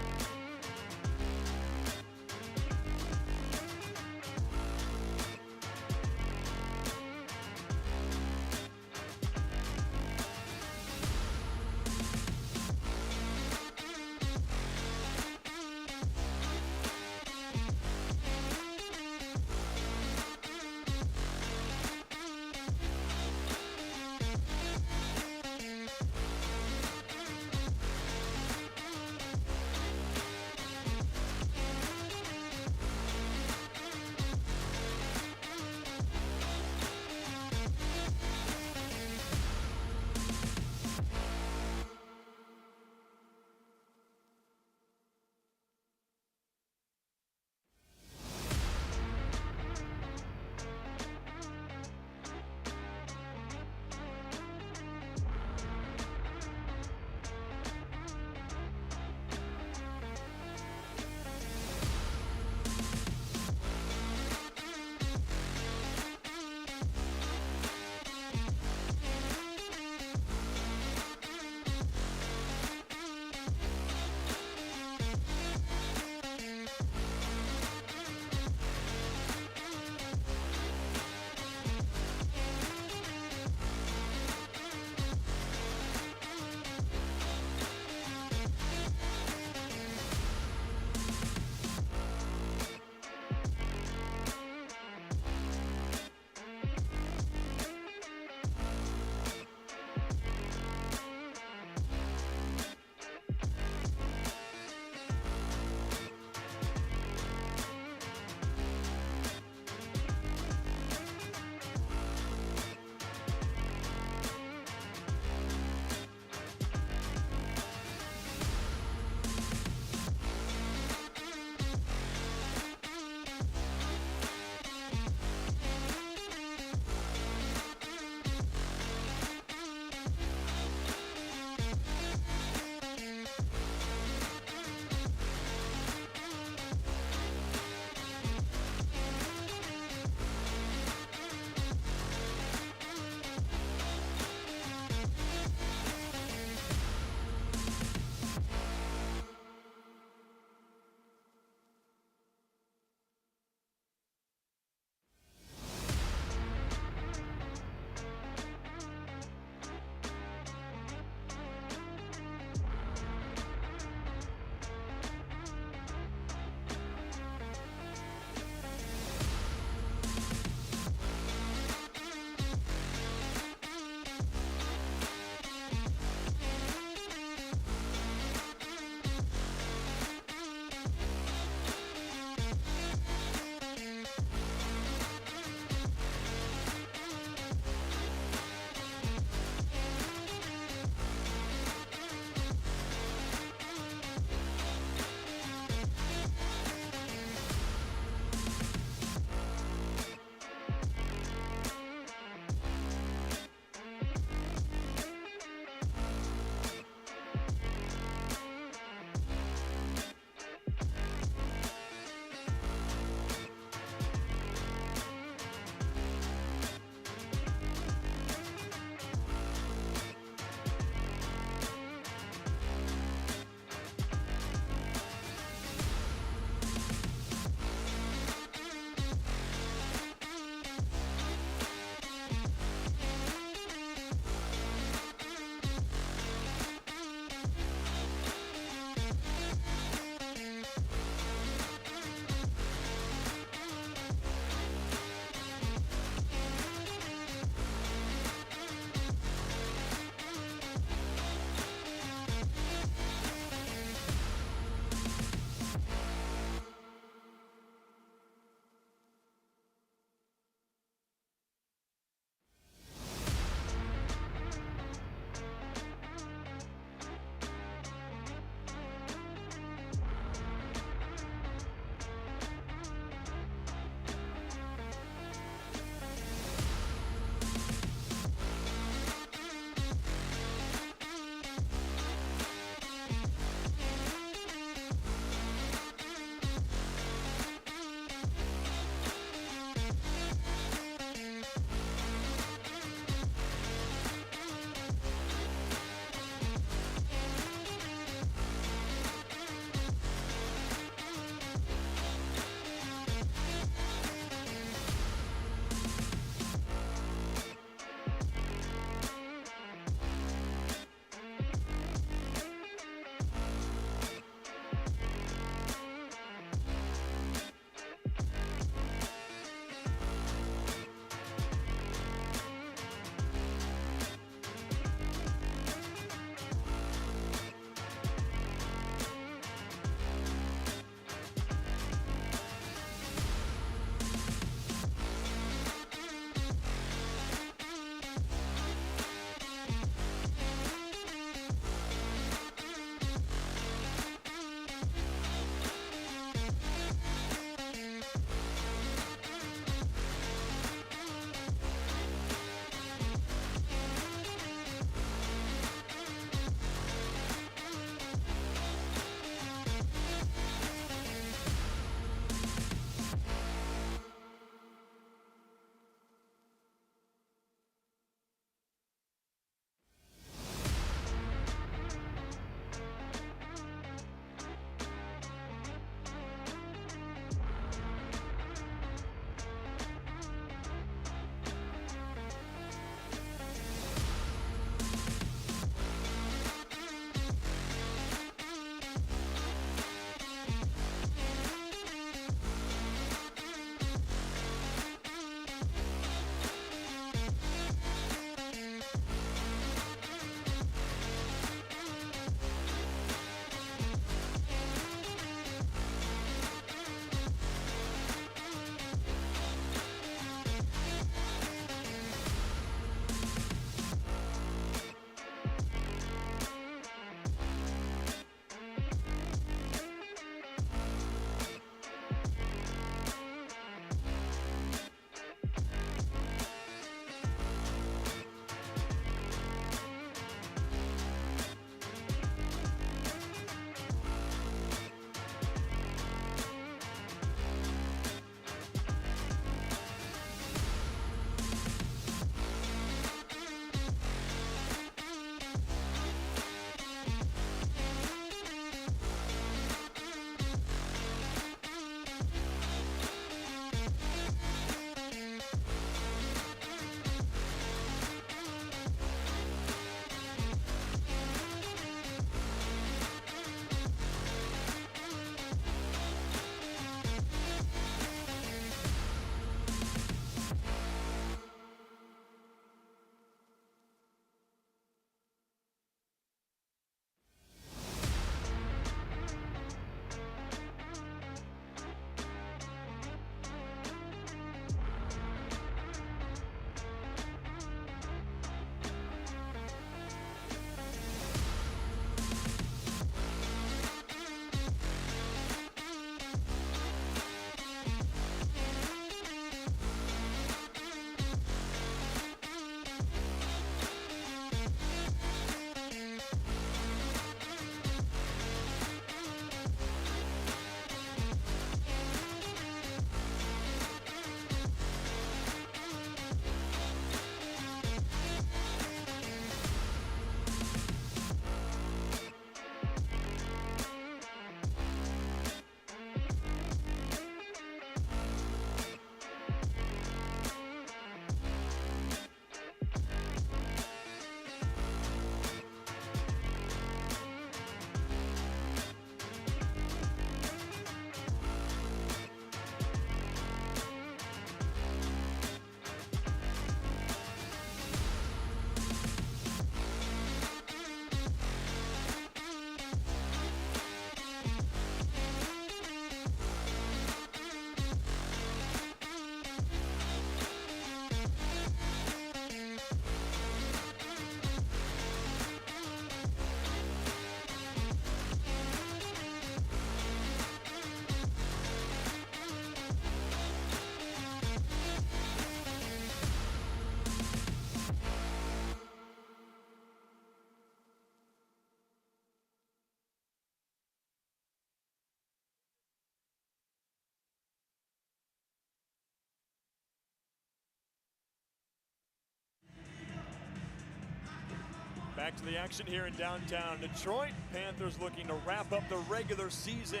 Back to the action here in downtown Detroit. Panthers looking to wrap up the regular season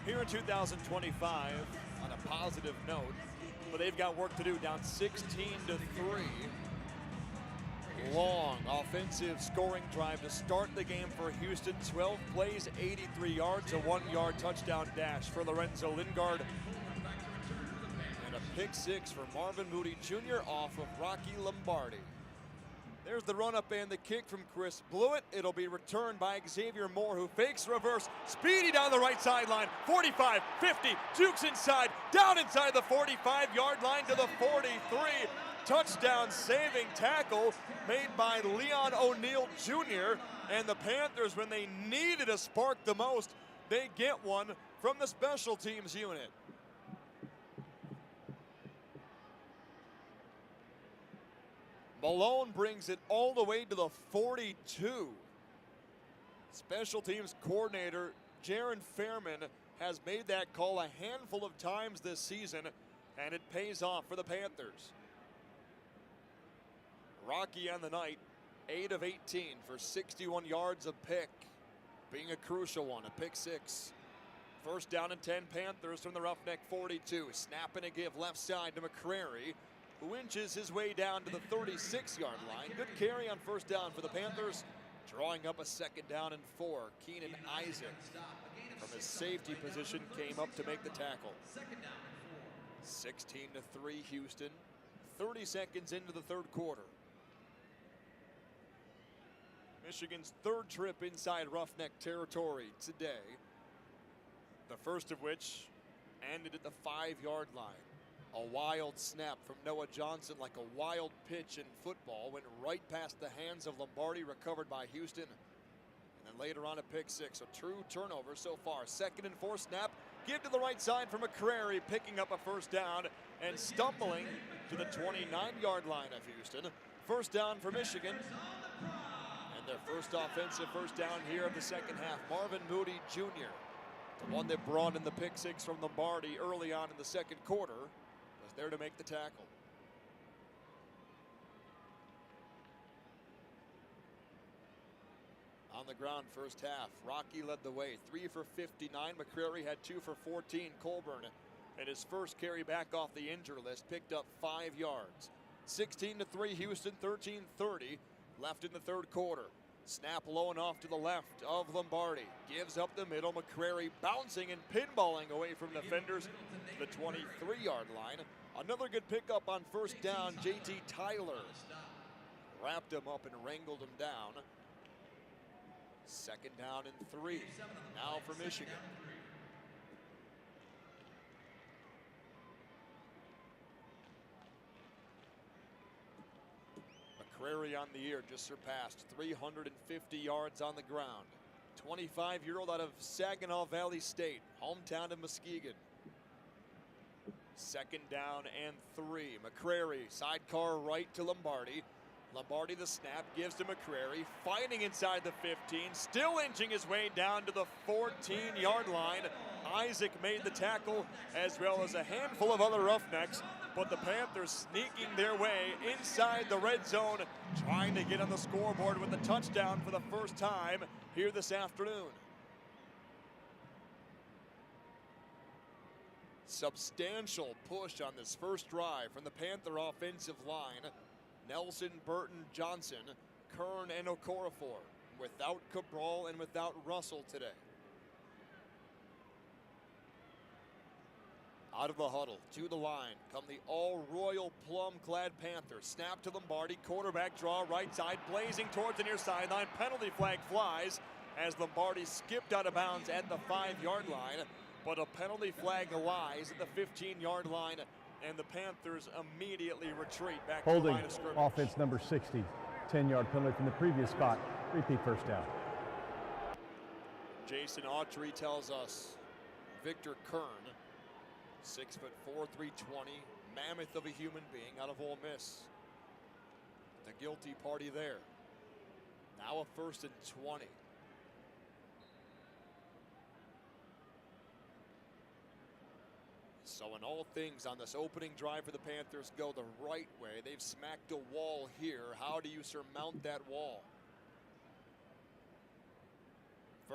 here in 2025 on a positive note, but they've got work to do, down 16-3. Long offensive scoring drive to start the game for Houston. 12 plays, 83 yards, a 1-yard touchdown dash for Lorenzo Lingard. And a pick six for Marvin Moody Jr. off of Rocky Lombardi. There's the run-up and the kick from Chris Blewett. It'll be returned by Xavier Moore, who fakes reverse. Speedy down the right sideline. 45, 50, jukes inside. Down inside the 45-yard line to the 43. Touchdown saving tackle made by Leon O'Neal Jr. And the Panthers, when they needed a spark the most, they get one from the special teams unit. Malone brings it all the way to the 42. Special teams coordinator Jaron Fairman has made that call a handful of times this season, and it pays off for the Panthers. Rocky on the night, 8 of 18 for 61 yards, a pick, being a crucial one, a pick six. First down and 10 Panthers from the Roughneck 42. Snap and a give left side to McCrary, who inches his way down to the 36-yard line. Good carry on first down for the Panthers, drawing up a second down and 4. Keenan Isaac from his safety position came up to make the tackle. 16-3 Houston, 30 seconds into the third quarter. Michigan's third trip inside Roughneck territory today, the first of which ended at the 5-yard line. A wild snap from Noah Johnson, like a wild pitch in football, went right past the hands of Lombardi, recovered by Houston. And then later on a pick six, a true turnover so far. 2nd and 4 snap, give to the right side for McCrary, picking up a first down and stumbling to the 29-yard line of Houston. First down for Michigan. And their first offensive first down here of the second half. Marvin Moody Jr., the one that brought in the pick six from Lombardi early on in the second quarter, was there to make the tackle. On the ground first half, Rocky led the way, 3 for 59. McCrary had 2 for 14. Colburn, and his first carry back off the injury list, picked up 5 yards. 16-3 Houston, 13-30 left in the third quarter. Snap low and off to the left of Lombardi. Gives up the middle. McCrary bouncing and pinballing away from defenders to the 23-yard line. Another good pickup on first down. JT Tyler wrapped him up and wrangled him down. Second down and 3 now for Michigan. McCrary on the year just surpassed 350 yards on the ground. 25-year-old out of Saginaw Valley State, hometown of Muskegon. Second down and 3. McCrary sidecar right to Lombardi. Lombardi the snap, gives to McCrary, fighting inside the 15, still inching his way down to the 14-yard line. Isaac made the tackle, as well as a handful of other Roughnecks, but the Panthers sneaking their way inside the red zone, trying to get on the scoreboard with a touchdown for the first time here this afternoon. Substantial push on this first drive from the Panther offensive line. Nelson, Burton, Johnson, Kern, and Okorafor, without Cabral and without Russell today. Out of the huddle, to the line, come the all-royal plum-clad Panthers. Snap to Lombardi, quarterback draw, right side, blazing towards the near sideline. Penalty flag flies as Lombardi skipped out of bounds at the 5-yard line, but a penalty flag lies at the 15-yard line, and the Panthers immediately retreat back to the line of scrimmage. Offense number 60, 10-yard penalty from the previous spot. Repeat first down. Jason Autry tells us Victor Kern, 6'4", 320, mammoth of a human being out of Ole Miss. The guilty party there. Now a 1st and 20. So in all things on this opening drive for the Panthers go the right way. They've smacked a wall here. How do you surmount that wall?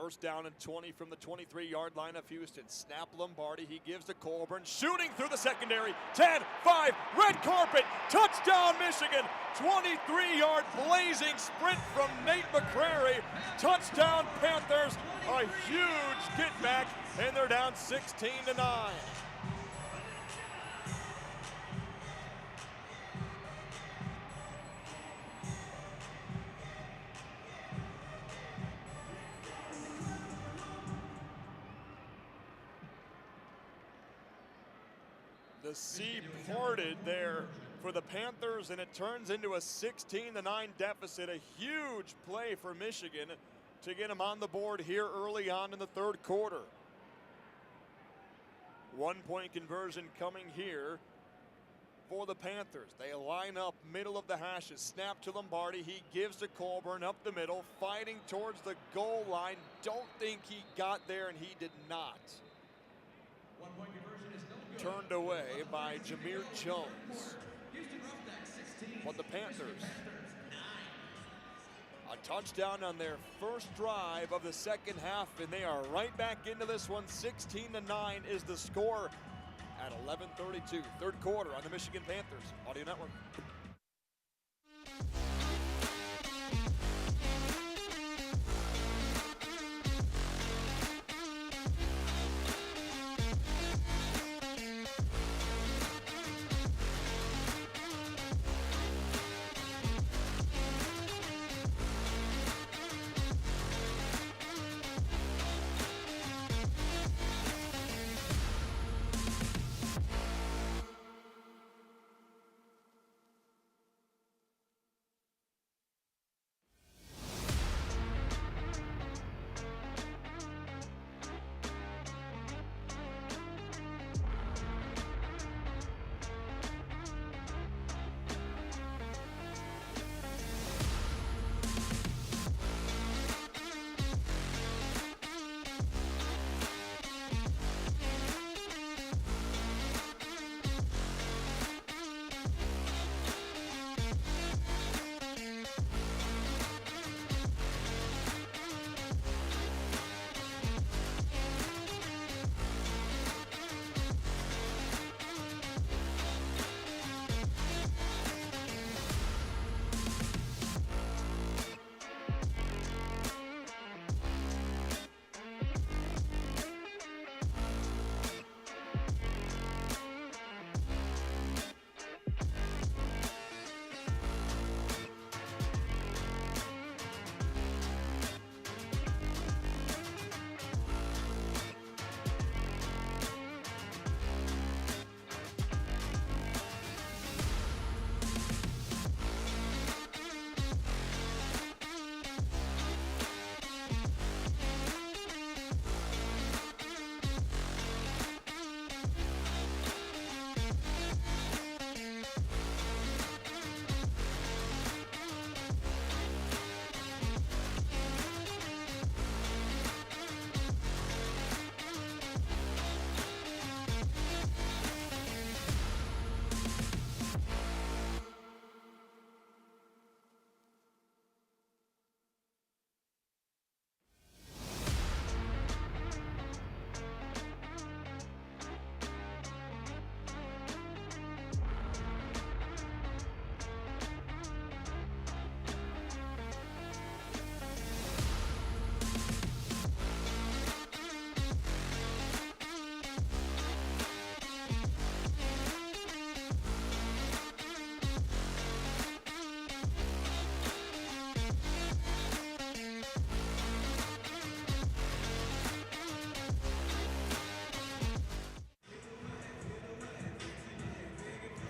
First down and 20 from the 23-yard line of Houston. Snap Lombardi, he gives to Colburn, shooting through the secondary. 10, 5, red carpet, touchdown Michigan. 23-yard blazing sprint from Nate McCrary. Touchdown Panthers, a huge get back, and they're down 16-9. The sea parted there for the Panthers, and it turns into a 16-9 deficit. A huge play for Michigan to get them on the board here early on in the third quarter. 1-point conversion coming here for the Panthers. They line up middle of the hashes. Snap to Lombardi. He gives to Colburn up the middle, fighting towards the goal line. Don't think he got there, and he did not. 1-point conversion is no good. Turned away by Jameer Jones. Houston Roughnecks 16. But the Panthers, 9. a touchdown on their first drive of the second half, and they are right back into this one. 16-9 is the score at 11:32. Third quarter on the Michigan Panthers Audio Network.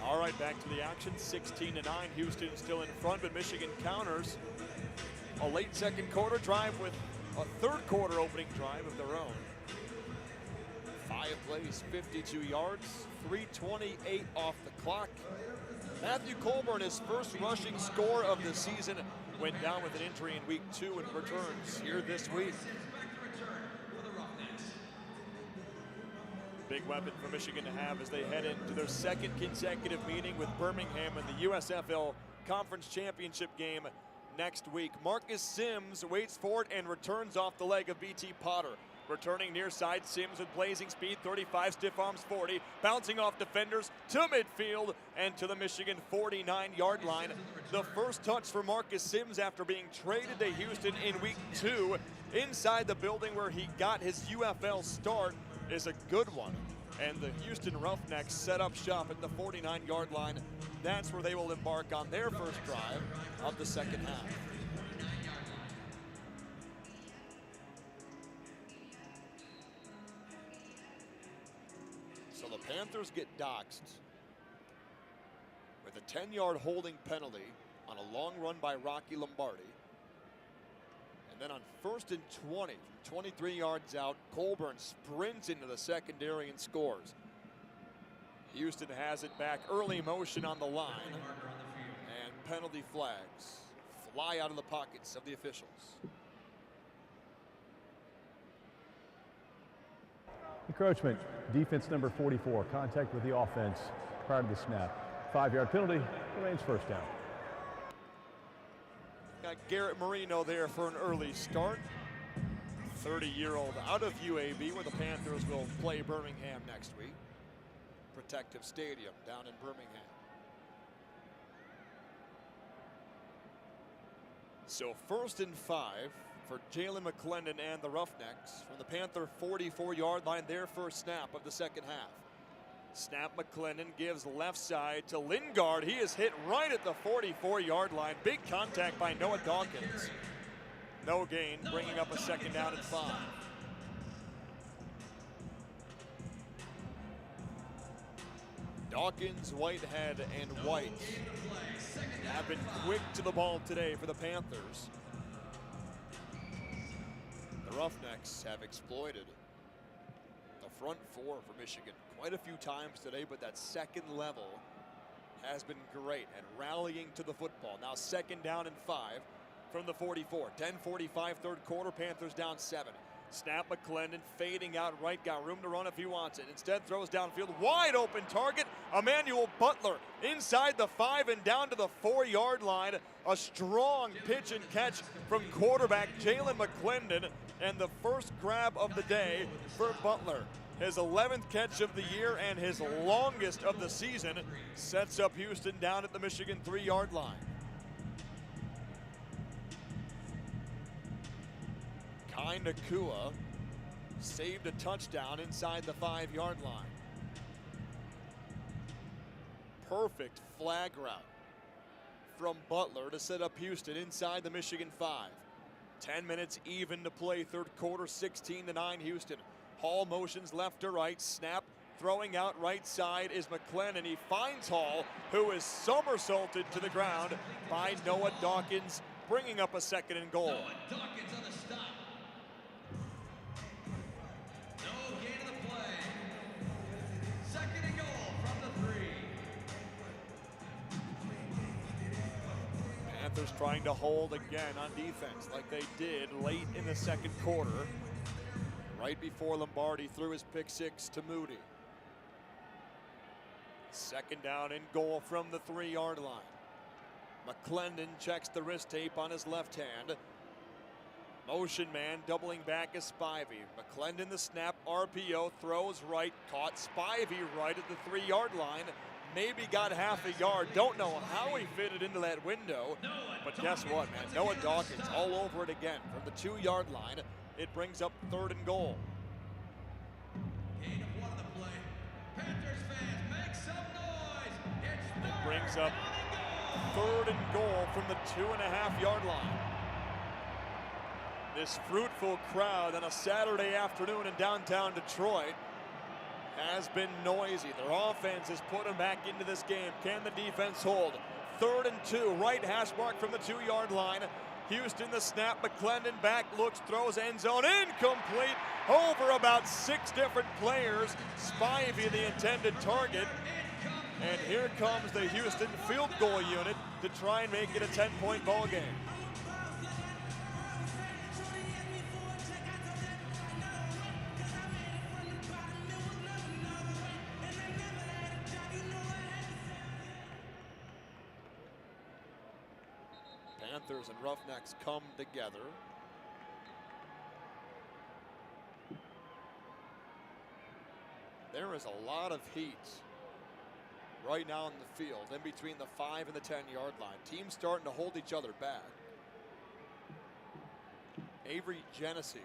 All right, back to the action. 16-9. Houston still in front, but Michigan counters a late second quarter drive with a third quarter opening drive of their own. 5 plays, 52 yards, 3:28 off the clock. Matthew Colburn, his first rushing score of the season, went down with an injury in week 2 and returns here this week. Big weapon for Michigan to have as they head into their second consecutive meeting with Birmingham in the USFL Conference Championship game next week. Marcus Sims waits for it and returns off the leg of BT Potter. Returning near side, Sims with blazing speed, 35, stiff arms 40, bouncing off defenders to midfield and to the Michigan 49-yard line. The first touch for Marcus Sims after being traded to Houston in week 2 inside the building where he got his UFL start is a good one. And the Houston Roughnecks set up shop at the 49-yard line. That's where they will embark on their first drive of the second half. So the Panthers get doxxed with a 10-yard holding penalty on a long run by Rocky Lombardi. And then on 1st and 20, from 23 yards out, Colburn sprints into the secondary and scores. Houston has it back, early motion on the line, and penalty flags fly out of the pockets of the officials. Encroachment, defense number 44, contact with the offense prior to the snap. 5-yard penalty, remains first down. Got Garrett Marino there for an early start. 30-year-old out of UAB, where the Panthers will play Birmingham next week. Protective Stadium down in Birmingham. So 1st and 5 for Jalen McClendon and the Roughnecks from the Panther 44-yard line, their first snap of the second half. Snap, McClendon gives left side to Lingard. He is hit right at the 44-yard line. Big contact by Noah Dawkins. No gain, bringing up a second down and 5. Dawkins, Whitehead, and White have been quick to the ball today for the Panthers. The Roughnecks have exploited the front four for Michigan quite a few times today, but that second level has been great at rallying to the football. Now 2nd down and 5 from the 44. 10:45 third quarter, Panthers down 7. Snap, McClendon fading out right, got room to run if he wants it. Instead throws downfield, wide open target, Emmanuel Butler inside the 5 and down to the 4-yard line. A strong pitch and catch from quarterback Jalen McClendon, and the first grab of the day for Butler. His 11th catch of the year and his longest of the season sets up Houston down at the Michigan 3-yard line. Kai Nakua saved a touchdown inside the 5-yard line. Perfect flag route from Butler to set up Houston inside the Michigan 5. 10 minutes even to play, third quarter, 16-9 Houston. Hall motions left to right, snap, throwing out right side is McClendon. He finds Hall, who is somersaulted to the ground by Noah Dawkins, bringing up a 2nd and goal. Noah Dawkins on the stop. No gain of the play. 2nd and goal from the 3. Panthers trying to hold again on defense like they did late in the second quarter, right before Lombardi threw his pick 6 to Moody. 2nd down and goal from the 3-yard line. McClendon checks the wrist tape on his left hand. Motion man doubling back is Spivey. McClendon the snap, RPO, throws right, caught Spivey right at the 3-yard line. Maybe got half a yard. Don't know how he fitted into that window. But guess what, man? Noah Dawkins all over it again from the 2-yard line. It brings up 3rd and goal. Gain of 1 on the play. Panthers fans, make some noise. It brings up 3rd and goal from the 2.5-yard line. This fruitful crowd on a Saturday afternoon in downtown Detroit has been noisy. Their offense has put them back into this game. Can the defense hold? 3rd and 2, right hash mark from the 2-yard line. Houston the snap, McClendon back, looks, throws, end zone, incomplete, over about 6 different players. Spivey the intended target. And here comes the Houston field goal unit to try and make it a 10-point ball game. Panthers and Roughnecks come together. There is a lot of heat right now in the field, in between the 5 and the 10-yard line. Teams starting to hold each other back. Avery Genesee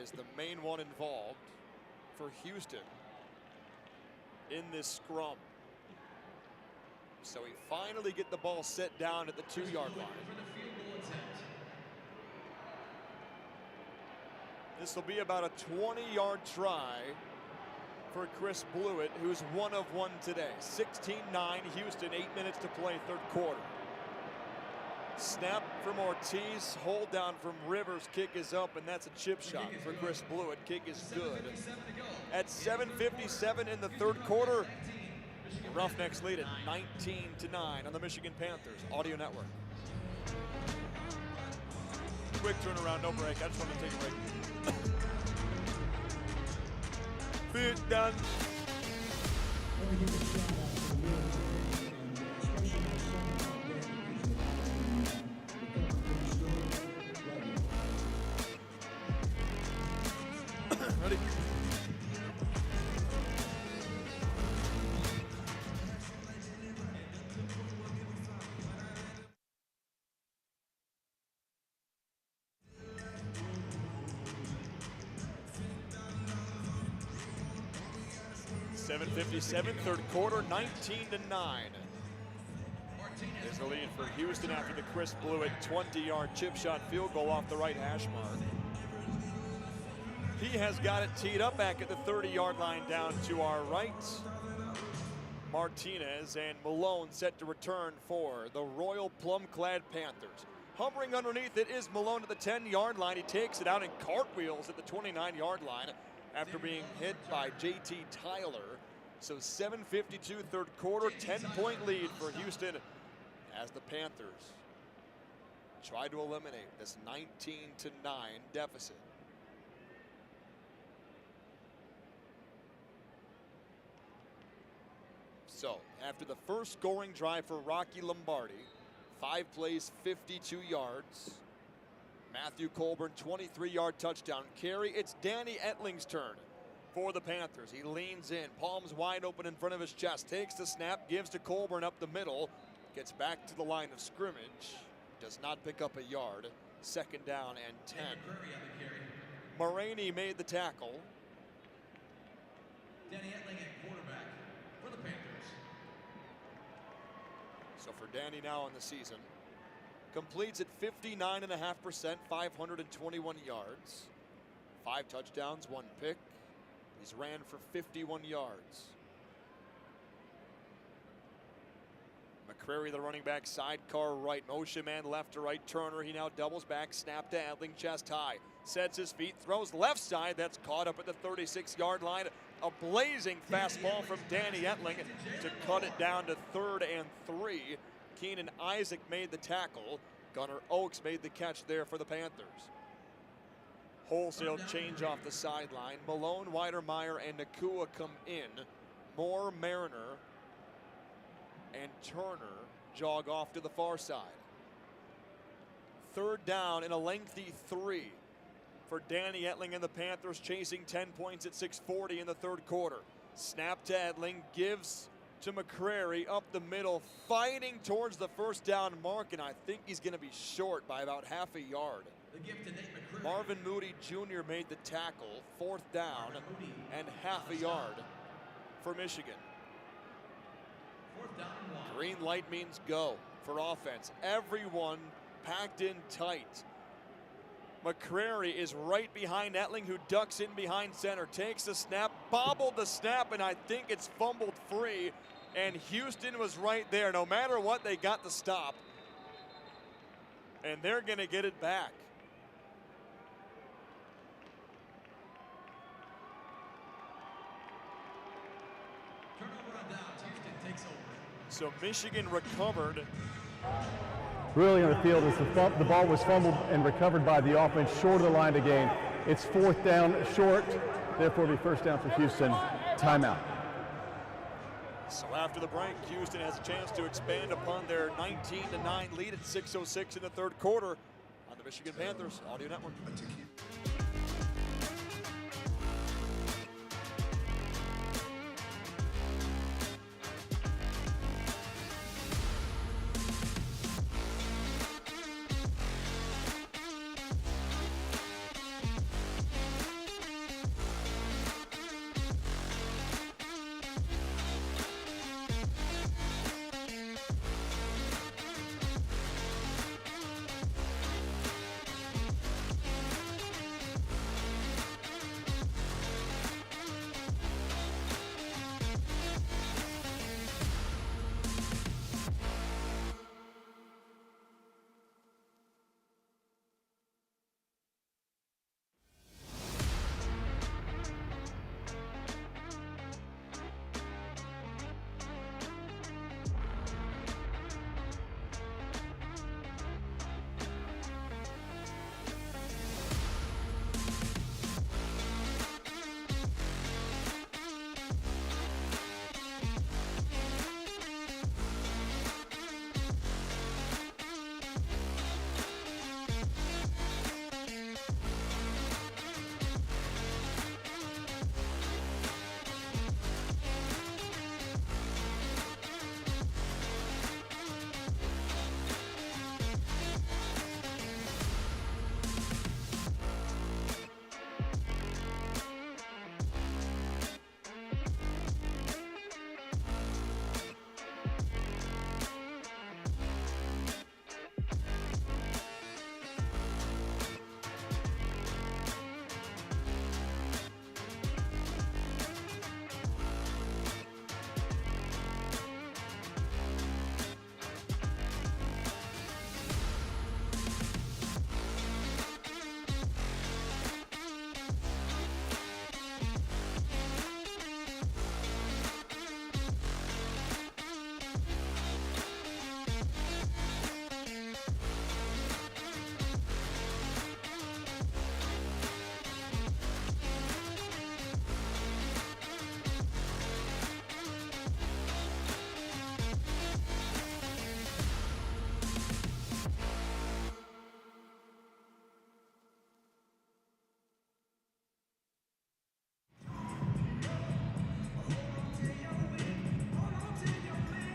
is the main one involved for Houston in this scrum. So we finally get the ball set down at the 2-yard line. This will be about a 20-yard try for Chris Blewett, who's 1 of 1 today. 16-9, Houston, 8 minutes to play, third quarter. Snap from Ortiz, hold down from Rivers, kick is up, and that's a chip shot for Chris Blewett. Kick is good. At 7:57 in the third quarter, the Roughnecks lead it 19-9 on the Michigan Panthers Audio Network. Quick turnaround, no break. I just want to take a break. Fit done. Ready? .7:57, third quarter, 19-9. There's the lead for Houston after the Chris Blewett 20-yard chip shot field goal off the right hash mark. He has got it teed up back at the 30-yard line down to our right. Martinez and Malone set to return for the Royal Plum-clad Panthers. Hovering underneath it is Malone at the 10-yard line. He takes it out and cartwheels at the 29-yard line after being hit by JT Tyler. So 7:52 third quarter, 10-point lead for Houston as the Panthers try to eliminate this 19-9 deficit. So after the first scoring drive for Rocky Lombardi, 5 plays, 52 yards. Matthew Colburn, 23-yard touchdown carry. It's Danny Ettling's turn for the Panthers. He leans in, palms wide open in front of his chest, takes the snap, gives to Colburn up the middle, gets back to the line of scrimmage, does not pick up a yard. Second down and 10. Maraney made the tackle. Danny Etling at quarterback for the Panthers. So for Danny now in the season, completes at 59.5%, 521 yards, 5 touchdowns, 1 pick. He's ran for 51 yards. McCrary, the running back, sidecar right, motion man left to right, Turner. He now doubles back, snap to Adling, chest high, sets his feet, throws left side. That's caught up at the 36-yard line. A blazing fastball from Danny Etling to cut it down to 3rd and 3. Keenan Isaac made the tackle. Gunnar Oakes made the catch there for the Panthers. Wholesale change off the sideline. Malone, Weidermeyer, and Nakua come in. Moore, Mariner, and Turner jog off to the far side. Third down and a lengthy 3 for Danny Etling and the Panthers, chasing 10 points at 6:40 in the third quarter. Snap to Etling, gives to McCrary up the middle, fighting towards the first down mark, and I think he's going to be short by about half a yard. Marvin Moody Jr. made the tackle, 4th down and half a yard for Michigan. Green light means go for offense. Everyone packed in tight. McCrary is right behind Etling, who ducks in behind center, takes the snap, bobbled the snap, and I think it's fumbled free. And Houston was right there. No matter what, they got the stop. And they're going to get it back. Turnover on downs. Houston takes over. So Michigan recovered. Really on the field as the ball was fumbled and recovered by the offense short of the line to gain. It's 4th down short, therefore it'll be first down for Houston. Timeout. So after the break, Houston has a chance to expand upon their 19-9 lead at 6:06 in the third quarter on the Michigan Panthers Audio Network.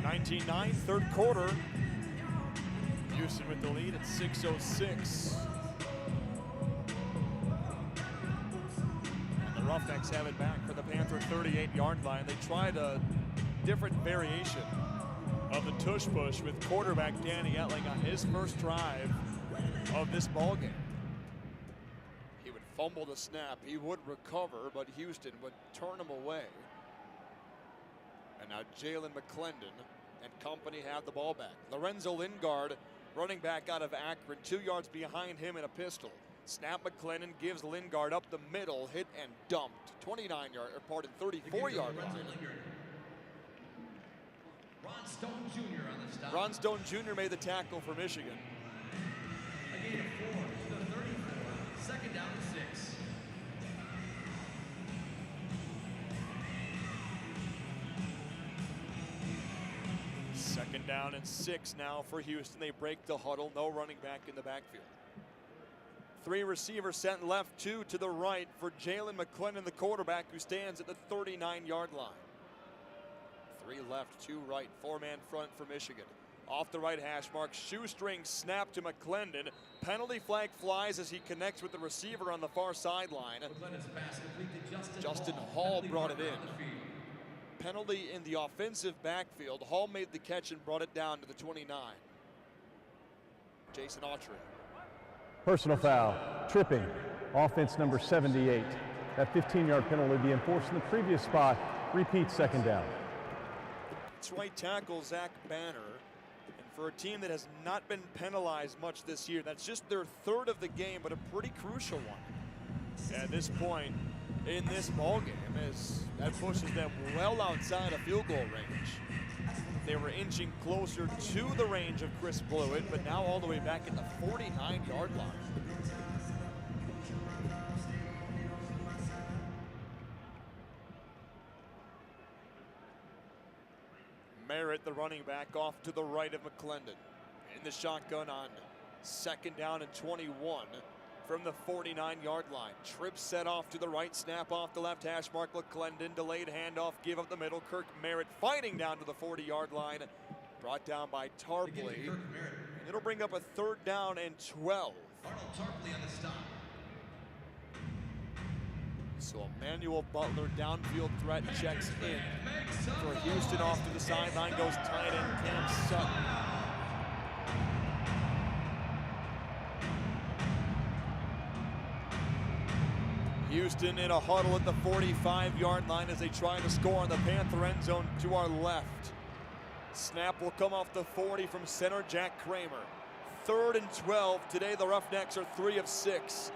19-9, third quarter. Houston with the lead at 6:06. And the Roughnecks have it back for the Panther 38-yard line. They tried a different variation of the tush push with quarterback Danny Etling on his first drive of this ballgame. He would fumble the snap, he would recover, but Houston would turn him away. And now Jalen McClendon and company have the ball back. Lorenzo Lingard, running back out of Akron, 2 yards behind him in a pistol. Snap. McClendon gives Lingard up the middle, hit and dumped. 34-yard line. Ron Stone Jr. on the stop. Ron Stone Jr. made the tackle for Michigan. A gain of 4 to the 34. Second down and 6. Second down and 6 now for Houston. They break the huddle. No running back in the backfield. 3 receivers sent left, 2 to the right for Jalen McClendon, the quarterback, who stands at the 39-yard line. 3 left, 2 right, 4-man front for Michigan. Off the right hash mark, shoestring snap to McClendon. Penalty flag flies as he connects with the receiver on the far sideline. Justin Hall brought it in. Penalty in the offensive backfield. Hall made the catch and brought it down to the 29. Jason Autry. Personal foul, tripping, offense number 78. That 15-yard penalty will be enforced in the previous spot. Repeat, second down. It's right tackle Zach Banner. And for a team that has not been penalized much this year, that's just their 3rd of the game, but a pretty crucial one at this point in this ball game, as that pushes them well outside of field goal range. They were inching closer to the range of Chris Blewett, but now all the way back at the 49-yard line. Merritt, the running back, off to the right of McClendon. In the shotgun on 2nd down and 21 from the 49-yard line. Trip set off to the right, snap off the left hash mark. McClendon, delayed handoff, give up the middle. Kirk Merritt fighting down to the 40-yard line. Brought down by Tarpley. And it'll bring up a 3rd down and 12. Arnold Tarpley on the stop. So Emmanuel Butler, downfield threat, checks in. For Houston, off to the sideline goes tight end Cam Sutton. Houston in a huddle at the 45-yard line as they try to score in the Panther end zone to our left. Snap will come off the 40 from center Jack Kramer. 3rd and 12. Today the Roughnecks are 3 of 6.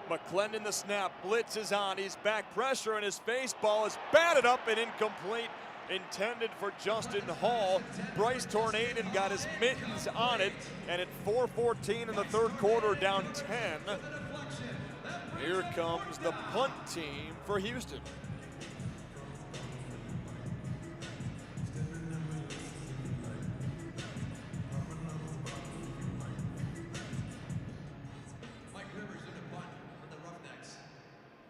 McClendon the snap. Blitz is on. He's back, pressure, and his face ball is batted up and incomplete. Intended for Justin Hall. Bryce Tornaden got his mittens on it, and at 4:14 in the 3rd quarter, down 10. Here comes the punt team for Houston. Mike Rivers in the punt for the Roughnecks.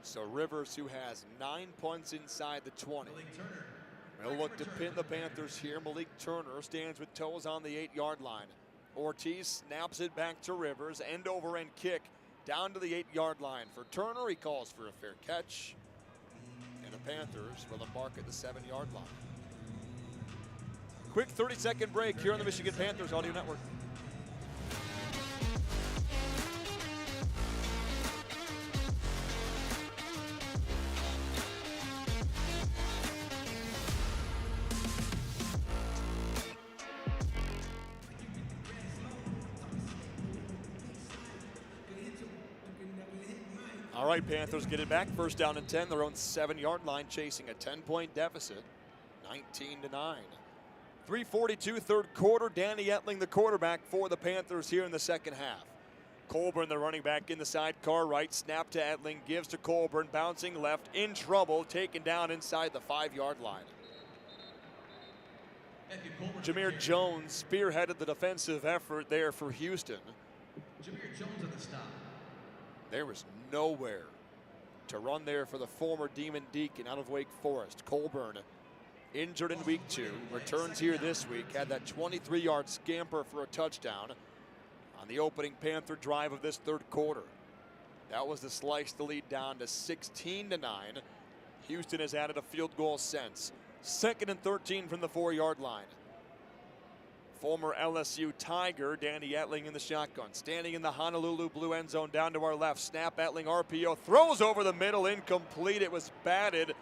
So Rivers, who has 9 punts inside the 20. Will look to pin the Panthers here. Malik Turner stands with toes on the 8-yard line. Ortiz snaps it back to Rivers. End over end kick down to the 8-yard line. For Turner, he calls for a fair catch. And the Panthers will embark at the 7-yard line. Quick 30-second break here on the Michigan Panthers Audio Network. All right, Panthers get it back. 1st down and 10, their own 7-yard line, chasing a 10-point deficit, 19-9. 3:42, 3rd quarter. Danny Etling, the quarterback for the Panthers here in the 2nd half. Colburn, the running back, in the sidecar right. Snap to Etling, gives to Colburn, bouncing left, in trouble, taken down inside the 5-yard line. Jameer Jones spearheaded the defensive effort there for Houston. Jameer Jones on the stop. There was nowhere to run there for the former Demon Deacon out of Wake Forest. Colburn, injured in week 2, returns here this week, had that 23-yard scamper for a touchdown on the opening Panther drive of this 3rd quarter. That was to slice the lead down to 16-9. Houston has added a field goal since. 2nd and 13 from the 4-yard line. Former LSU Tiger, Danny Etling in the shotgun. Standing in the Honolulu blue end zone down to our left. Snap, Etling, RPO, throws over the middle, incomplete. It was batted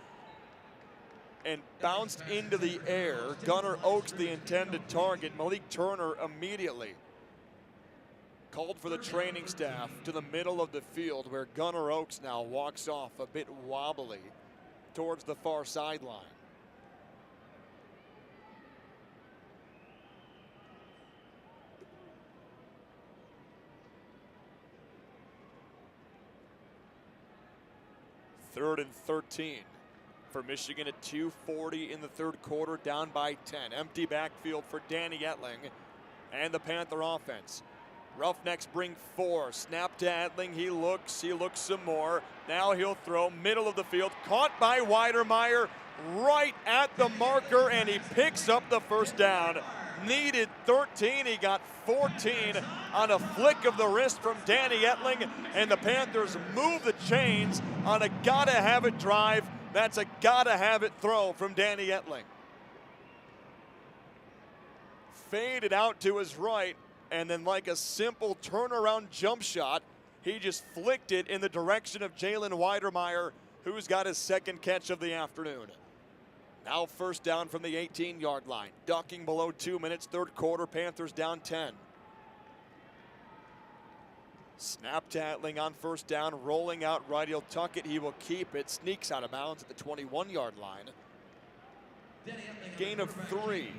and bounced into the air. Gunnar Oaks, the intended target. Malik Turner immediately called for the training staff to the middle of the field, where Gunnar Oaks now walks off a bit wobbly towards the far sideline. Third and 13 for Michigan at 2:40 in the 3rd quarter, down by 10. Empty backfield for Danny Etling and the Panther offense. Roughnecks bring 4. Snap to Etling. He looks some more. Now he'll throw, middle of the field. Caught by Weidermeyer right at the marker, and he picks up the 1st down. Needed 13. He got 14 on a flick of the wrist from Danny Etling, and the Panthers move the chains on a gotta-have-it drive. That's a gotta-have-it throw from Danny Etling. Faded out to his right, and then like a simple turnaround jump shot, he just flicked it in the direction of Jalen Weidermeyer, who's got his 2nd catch of the afternoon. Now 1st down from the 18-yard line. Ducking below 2 minutes, 3rd quarter, Panthers down 10. Snap to Etling on 1st down, rolling out right. He'll tuck it, he will keep it. Sneaks out of bounds at the 21-yard line. Gain of 3.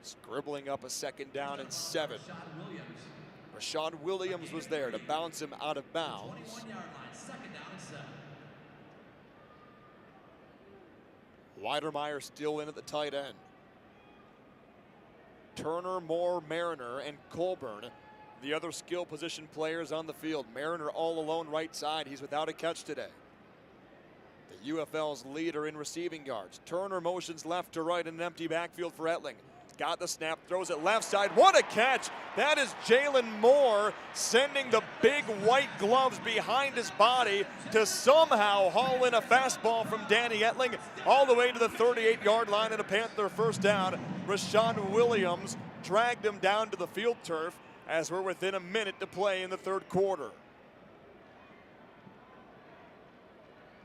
Scribbling up a 2nd down and 7. Rashad Williams was there to bounce him out of bounds. 21-yard line, 2nd down and 7. Weidermeyer still in at the tight end. Turner, Moore, Mariner, and Colburn, the other skill position players on the field. Mariner all alone right side. He's without a catch today. The UFL's leader in receiving yards. Turner motions left to right in an empty backfield for Etling. Got the snap, throws it left side. What a catch! That is Jalen Moore sending the big white gloves behind his body to somehow haul in a fastball from Danny Etling all the way to the 38-yard line and a Panther first down. Rashawn Williams dragged him down to the field turf as we're within a minute to play in the third quarter.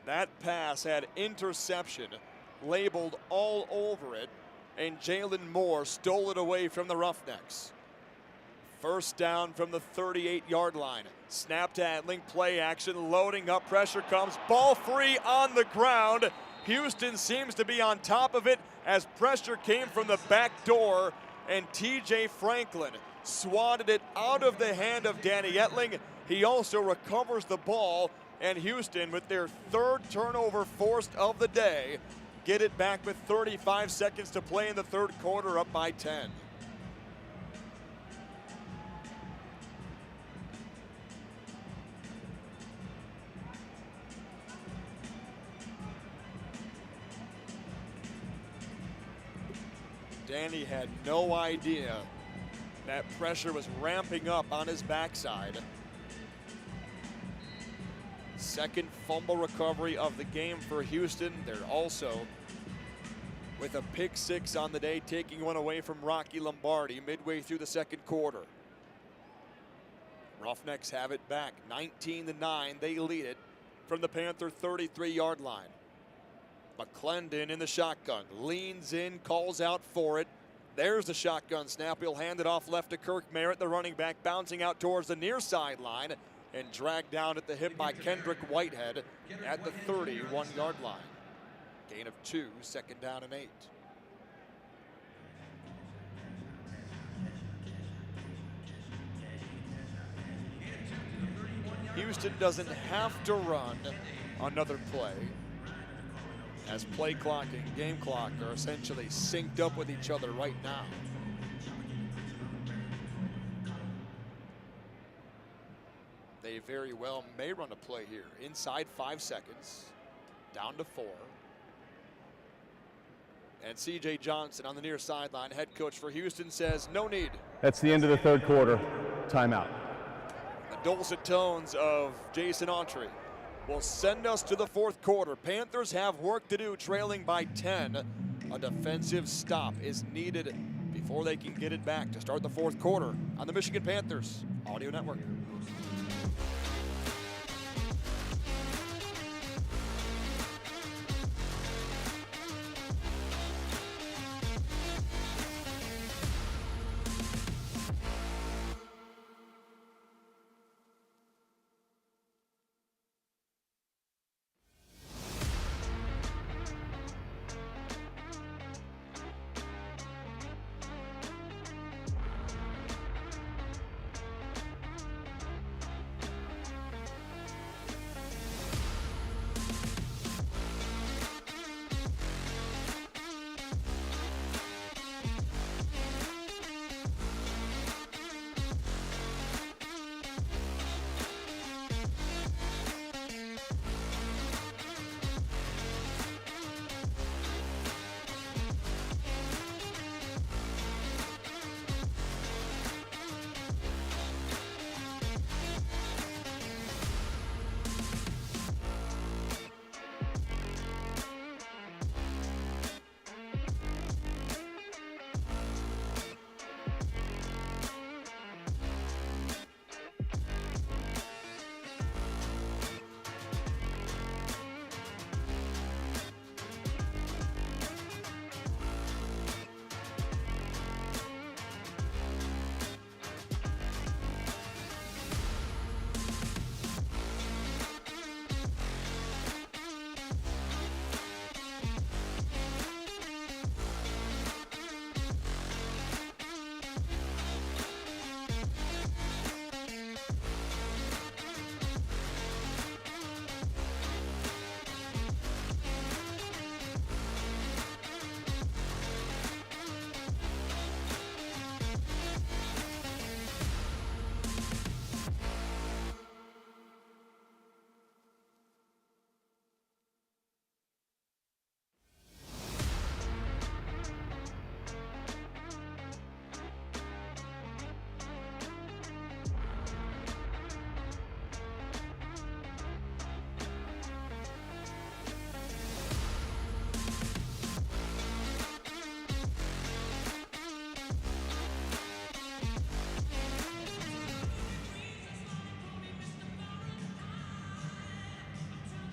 That pass had interception labeled all over it, and Jalen Moore stole it away from the Roughnecks. First down from the 38-yard line. Snap to Etling, play action, loading up, pressure comes, ball free on the ground. Houston seems to be on top of it as pressure came from the back door, and TJ Franklin swatted it out of the hand of Danny Etling. He also recovers the ball, and Houston, with their third turnover forced of the day, get it back with 35 seconds to play in the third quarter, up by 10. Danny had no idea that pressure was ramping up on his backside. Second fumble recovery of the game for Houston. They're also with a pick six on the day, taking one away from Rocky Lombardi midway through the second quarter. Roughnecks have it back, 19-9. They lead it from the Panther 33-yard line. McClendon in the shotgun, leans in, calls out for it. There's the shotgun snap. He'll hand it off left to Kirk Merritt, the running back, bouncing out towards the near sideline and dragged down at the hip by Kendrick Whitehead at the 31-yard line. Gain of 2, second down and 8. Houston doesn't have to run another play, as play clock and game clock are essentially synced up with each other right now. They very well may run a play here. Inside 5 seconds, down to 4. And C.J. Johnson on the near sideline, head coach for Houston, says no need. That's the end of the third quarter. Timeout. The dulcet tones of Jason Autry will send us to the fourth quarter. Panthers have work to do, trailing by 10. A defensive stop is needed before they can get it back to start the fourth quarter on the Michigan Panthers Audio Network.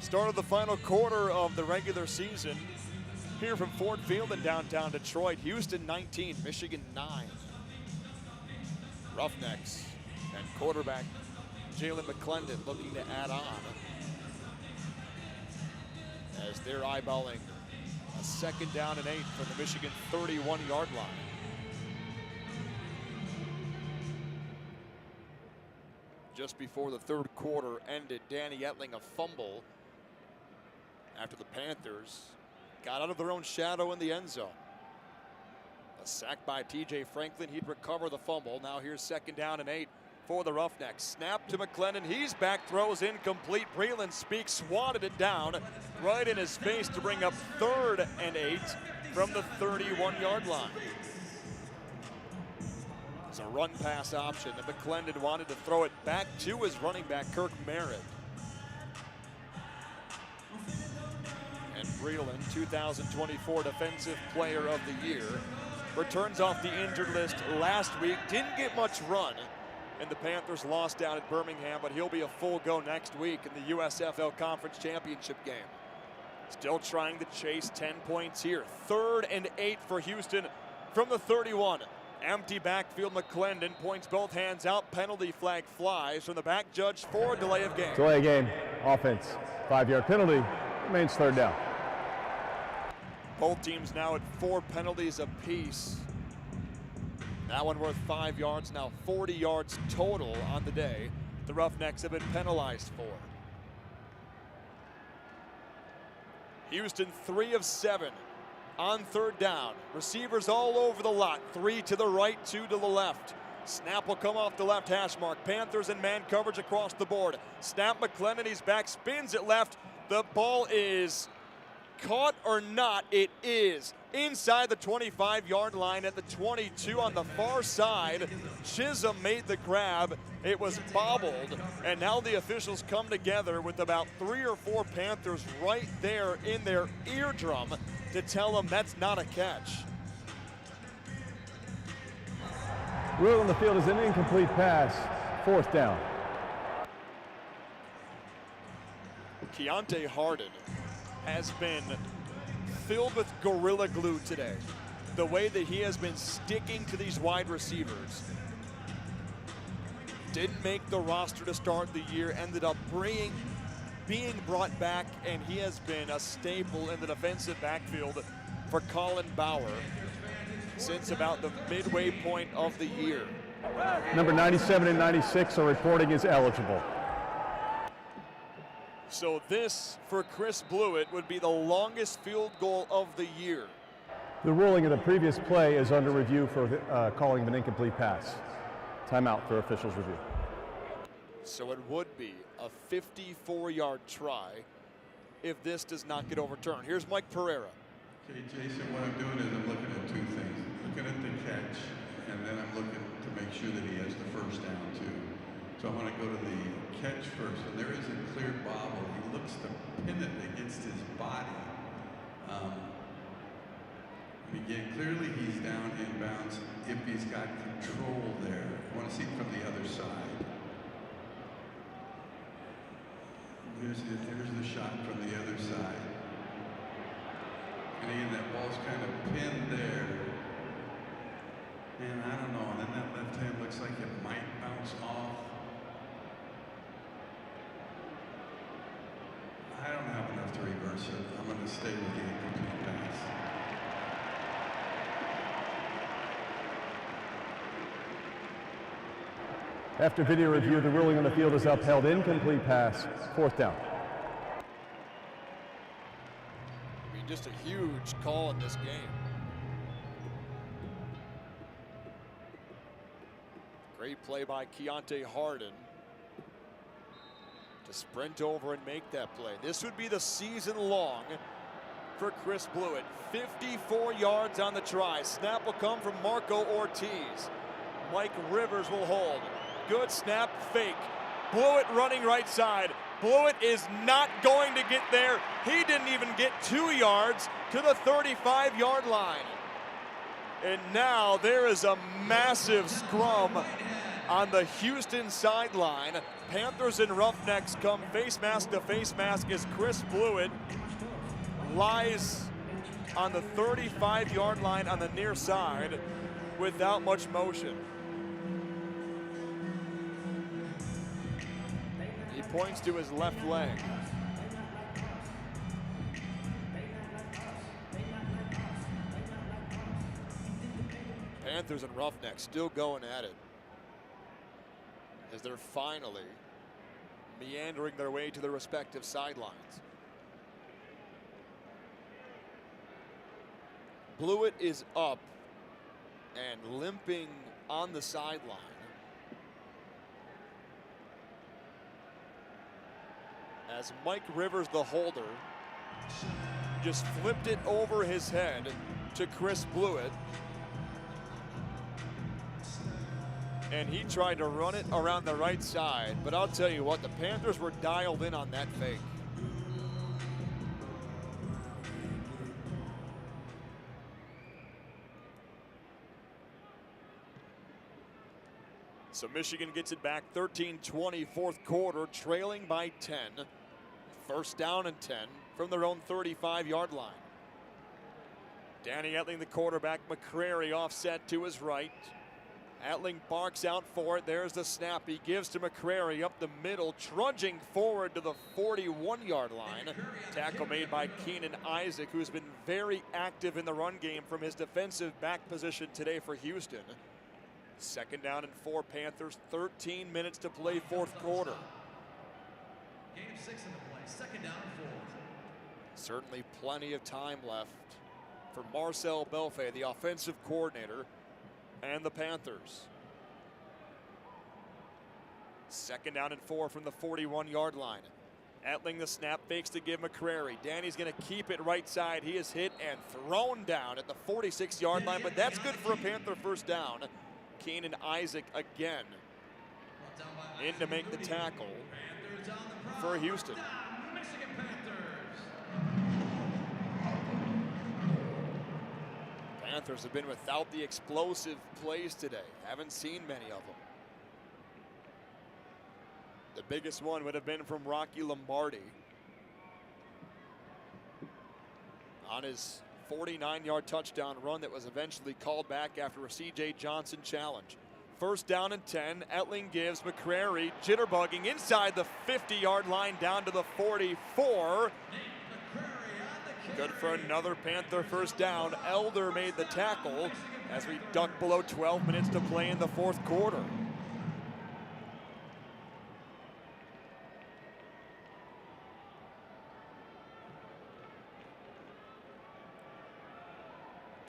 Start of the final quarter of the regular season here from Ford Field in downtown Detroit. Houston 19, Michigan 9. Roughnecks and quarterback Jalen McClendon looking to add on as they're eyeballing a 2nd down and 8 from the Michigan 31-yard line. Just before the third quarter ended, Danny Etling a fumble after the Panthers got out of their own shadow in the end zone. A sack by TJ Franklin. He'd recover the fumble. Now here's 2nd down and 8 for the Roughnecks. Snap to McClendon. He's back, throws incomplete. Breland Speaks swatted it down right in his face to bring up 3rd and 8 from the 31-yard line. It's a run pass option, and McClendon wanted to throw it back to his running back, Kirk Merritt. And Breland, 2024 Defensive Player of the Year, returns off the injured list last week. Didn't get much run, and the Panthers lost down at Birmingham, but he'll be a full go next week in the USFL Conference Championship game. Still trying to chase 10 points here. 3rd and 8 for Houston from the 31. Empty backfield. McClendon points both hands out. Penalty flag flies from the back judge for a delay of game. Delay of game. Offense. 5-yard penalty. Remains 3rd down. Both teams now at 4 penalties apiece. That one worth 5 yards. Now 40 yards total on the day the Roughnecks have been penalized for. Houston 3 of 7 on 3rd down. Receivers all over the lot. 3 to the right, 2 to the left. Snap will come off the left hash mark. Panthers in man coverage across the board. Snap McClendon, he's back, spins it left. The ball is caught or not. It is inside the 25-yard line at the 22 on the far side. Chisholm made the grab. It was bobbled, and now the officials come together with about 3 or 4 Panthers right there in their eardrum to tell them that's not a catch. Rule on the field is an incomplete pass. 4th down. Keontae Harden has been filled with Gorilla Glue today. The way that he has been sticking to these wide receivers. Didn't make the roster to start the year, ended up being brought back, and he has been a staple in the defensive backfield for Colin Bauer since about the midway point of the year. Number 97 and 96 are reporting is eligible. So this, for Chris Blewett, would be the longest field goal of the year. The ruling of the previous play is under review for calling of an incomplete pass. Timeout for officials review. So it would be a 54-yard try if this does not get overturned. Here's Mike Pereira. Okay, Jason, what I'm doing is I'm looking at 2 things. Looking at the catch, and then I'm looking to make sure that he has the 1st down, too. So I want to go to the catch first, and there is a clear bobble. He looks to pin it against his body. And again, clearly he's down inbounds if he's got control there. I want to see it from the other side. There's the shot from the other side. And again, that ball's kind of pinned there. And I don't know, and then that left hand looks like it might bounce off. I don't have enough to reverse it. I'm going to stay with the incomplete pass. After video review, the ruling on the field is upheld. Incomplete pass. 4th down. I mean, just a huge call in this game. Great play by Keontae Harden to sprint over and make that play. This would be the season long for Chris Blewett. 54 yards on the try. Snap will come from Marco Ortiz. Mike Rivers will hold. Good snap, fake. Blewett running right side. Blewett is not going to get there. He didn't even get 2 yards to the 35-yard line. And now there is a massive scrum on the Houston sideline. Panthers and Roughnecks come face mask to face mask as Chris Blewett lies on the 35-yard line on the near side without much motion. He points to his left leg. Panthers and Roughnecks still going at it as they're finally meandering their way to their respective sidelines. Blewett is up and limping on the sideline. As Mike Rivers, the holder, just flipped it over his head to Chris Blewett. And he tried to run it around the right side, but I'll tell you what, the Panthers were dialed in on that fake. So Michigan gets it back 13-20, fourth quarter, trailing by 10. First down and 10 from their own 35-yard line. Danny Etling, the quarterback, McCrary offset to his right. Etling barks out for it. There's the snap. He gives to McCrary up the middle, trudging forward to the 41-yard line. Tackle made by Keenan Isaac, who's been very active in the run game from his defensive back position today for Houston. Second down and 4 Panthers, 13 minutes to play fourth quarter. Game 6 in the play, second down and 4. Certainly plenty of time left for Marcel Belfay, the offensive coordinator, and the Panthers. Second down and 4 from the 41-yard line. Etling the snap, fakes to give McCrary. Danny's going to keep it right side. He is hit and thrown down at the 46-yard line, but that's good for a Panther first down. Keenan Isaac again in to make the tackle for Houston. Michigan Panthers. Panthers have been without the explosive plays today. Haven't seen many of them. The biggest one would have been from Rocky Lombardi on his 49-yard touchdown run that was eventually called back after a C.J. Johnson challenge. First down and 10. Etling gives McCrary jitterbugging inside the 50-yard line down to the 44. Good for another Panther first down. Elder made the tackle as we duck below 12 minutes to play in the fourth quarter.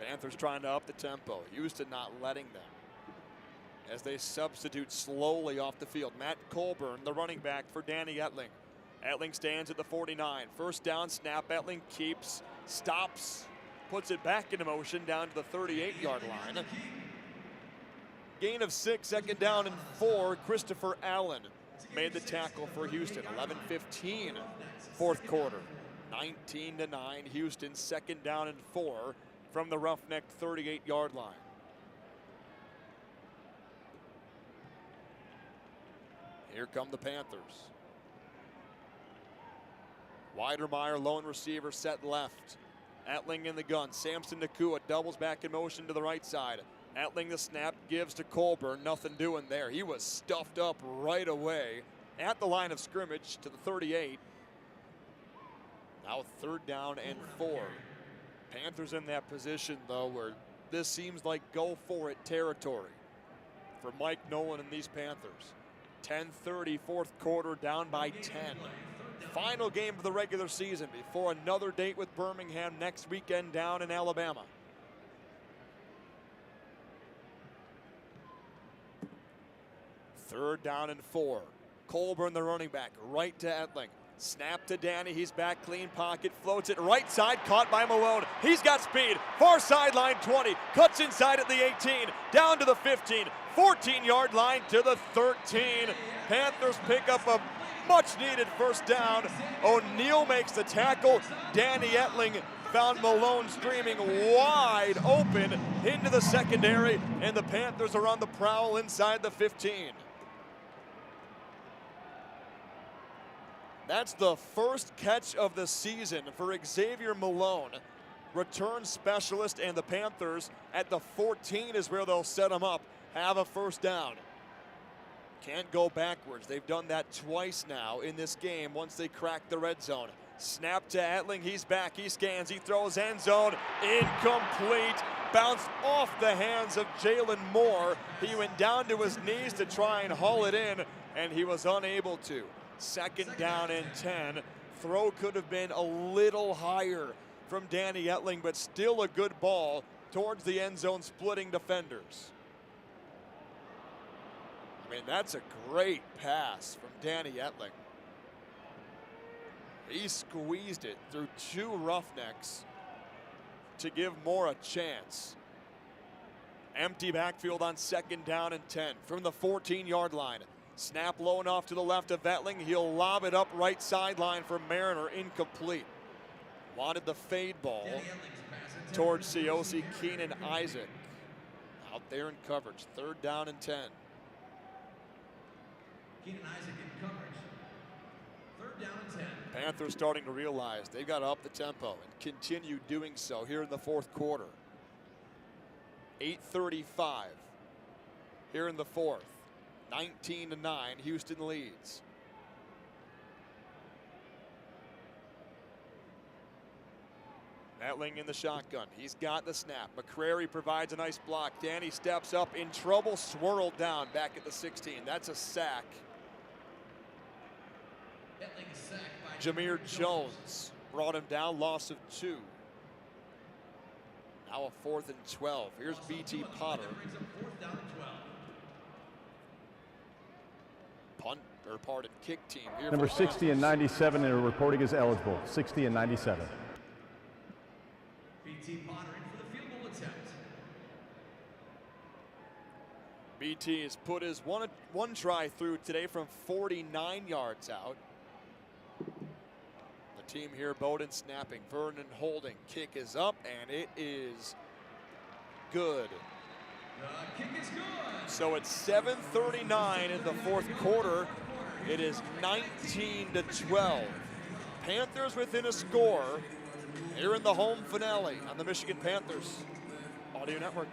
Panthers trying to up the tempo. Houston not letting them as they substitute slowly off the field. Matt Colburn, the running back for Danny Etling. Etling stands at the 49. First down snap. Etling keeps, stops, puts it back into motion down to the 38-yard line. Gain of 6, second down and 4. Christopher Allen made the tackle for Houston. 11:15, fourth quarter. 19-9, Houston, second down and 4 from the Roughneck 38-yard line. Here come the Panthers. Weidermeyer, lone receiver, set left. Etling in the gun. Samson Nakua doubles back in motion to the right side. Etling the snap, gives to Colburn. Nothing doing there. He was stuffed up right away at the line of scrimmage to the 38. Now third down and 4. Panthers in that position, though, where this seems like go-for-it territory for Mike Nolan and these Panthers. 10:30, fourth quarter, down by 10. Final game of the regular season before another date with Birmingham next weekend down in Alabama. Third down and 4. Colburn, the running back, right to Etling. Snap to Danny, he's back, clean pocket, floats it right side, caught by Malone. He's got speed, far sideline 20, cuts inside at the 18, down to the 15, 14-yard line to the 13. Panthers pick up a much-needed first down. O'Neal makes the tackle. Danny Etling found Malone streaming wide open into the secondary, and the Panthers are on the prowl inside the 15. That's the first catch of the season for Xavier Malone. Return specialist, and the Panthers at the 14 is where they'll set him up. Have a first down. Can't go backwards. They've done that twice now in this game once they crack the red zone. Snap to Etling. He's back. He scans. He throws end zone. Incomplete. Bounced off the hands of Jalen Moore. He went down to his knees to try and haul it in, and he was unable to. Second down and 10. Throw could have been a little higher from Danny Etling, but still a good ball towards the end zone, splitting defenders. I mean, that's a great pass from Danny Etling. He squeezed it through two Roughnecks to give Moore a chance. Empty backfield on second down and 10 from the 14-yard line. Snap low enough to the left of Etling. He'll lob it up right sideline for Mariner, incomplete. Wanted the fade ball towards Siosi Keenan Isaac. Out there in coverage, third down and 10. Keenan Isaac in coverage. Third down and 10. Panthers starting to realize they've got to up the tempo and continue doing so here in the fourth quarter. 8:35 here in the fourth. 19-9, Houston leads. Etling in the shotgun. He's got the snap. McCrary provides a nice block. Danny steps up in trouble, swirled down back at the 16. That's a sack. Jameer Jones brought him down, loss of 2. Now a 4th and 12. Here's BT Potter. Kick team here. Number 60 and 97 are reporting as eligible. 60 and 97. BT Potter in for the field goal attempt. BT has put his one try through today from 49 yards out. The team here, Bowden snapping, Vernon holding. Kick is up, and it is good. The kick is good. So it's 7:39 in the fourth quarter. It is 19-12. Panthers within a score here in the home finale on the Michigan Panthers Audio Network.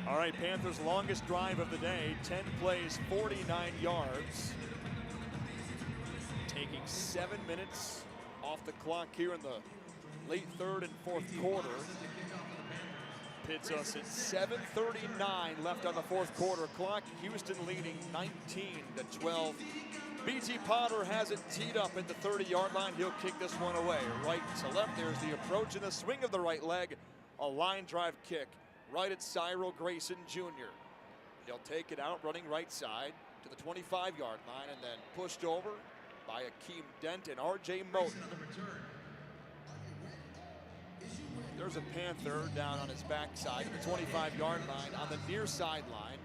All right, Panthers' longest drive of the day, 10 plays, 49 yards. Taking 7 minutes off the clock here in the late third and fourth quarter. Puts us at 7:39 left on the fourth quarter clock. Houston leading 19-12. BT Potter has it teed up at the 30-yard line. He'll kick this one away. Right to left, there's the approach and the swing of the right leg. A line drive kick right at Cyril Grayson Jr. He'll take it out running right side to the 25-yard line and then pushed over by Akeem Dent and R.J. Moten. There's a Panther down on his backside at the 25-yard line on the near sideline.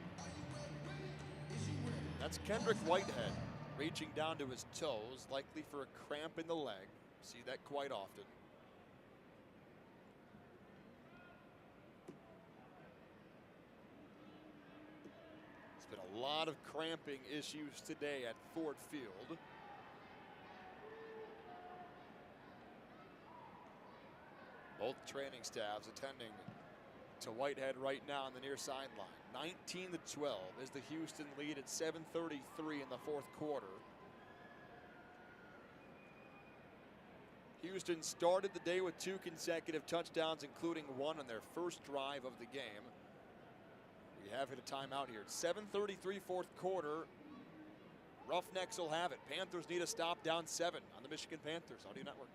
That's Kendrick Whitehead reaching down to his toes, likely for a cramp in the leg. See that quite often. There's been a lot of cramping issues today at Ford Field. Both training staffs attending to Whitehead right now on the near sideline. 19-12 is the Houston lead at 7:33 in the fourth quarter. Houston started the day with 2 consecutive touchdowns, including one on their first drive of the game. We have hit a timeout here. 7:33 fourth quarter. Roughnecks will have it. Panthers need a stop down 7 on the Michigan Panthers Audio Network.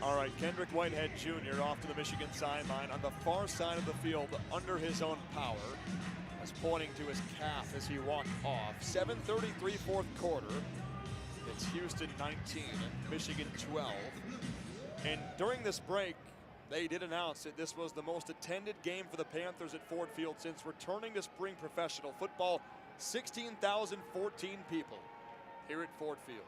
All right, Kendrick Whitehead Jr. off to the Michigan sideline on the far side of the field under his own power. That's pointing to his calf as he walked off. 7:33 fourth quarter. It's Houston 19, Michigan 12. And during this break, they did announce that this was the most attended game for the Panthers at Ford Field since returning to spring professional football. 16,014 people here at Ford Field,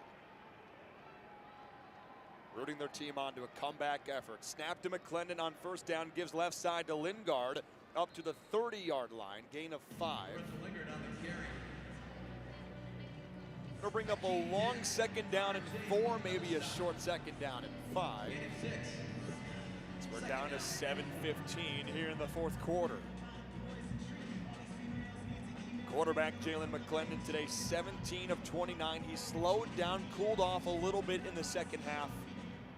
rooting their team on to a comeback effort. Snap to McClendon on first down, gives left side to Lingard up to the 30-yard line, gain of 5. Lingard on the carry. It'll bring up a long second down and 4, maybe a short second down and 5. Gain of 6. So we're down to 7:15 here in the fourth quarter. Quarterback Jalen McClendon today, 17 of 29. He slowed down, cooled off a little bit in the second half.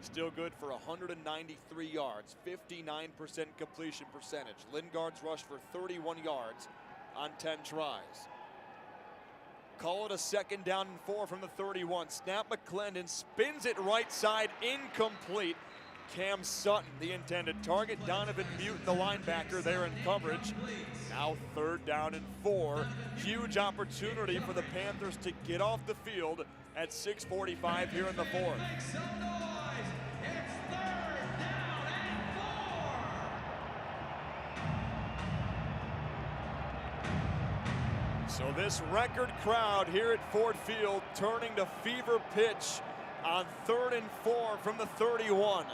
Still good for 193 yards, 59% completion percentage. Lingard's rushed for 31 yards on 10 tries. Call it a second down and 4 from the 31. Snap McClendon, spins it right side, incomplete. Cam Sutton, the intended target. Donovan Mutin, the linebacker, there in coverage. Now third down and 4. Huge opportunity for the Panthers to get off the field at 6:45 here in the fourth. Make some noise. It's third down and 4. So this record crowd here at Ford Field turning to fever pitch on 3rd and 4 from the 31.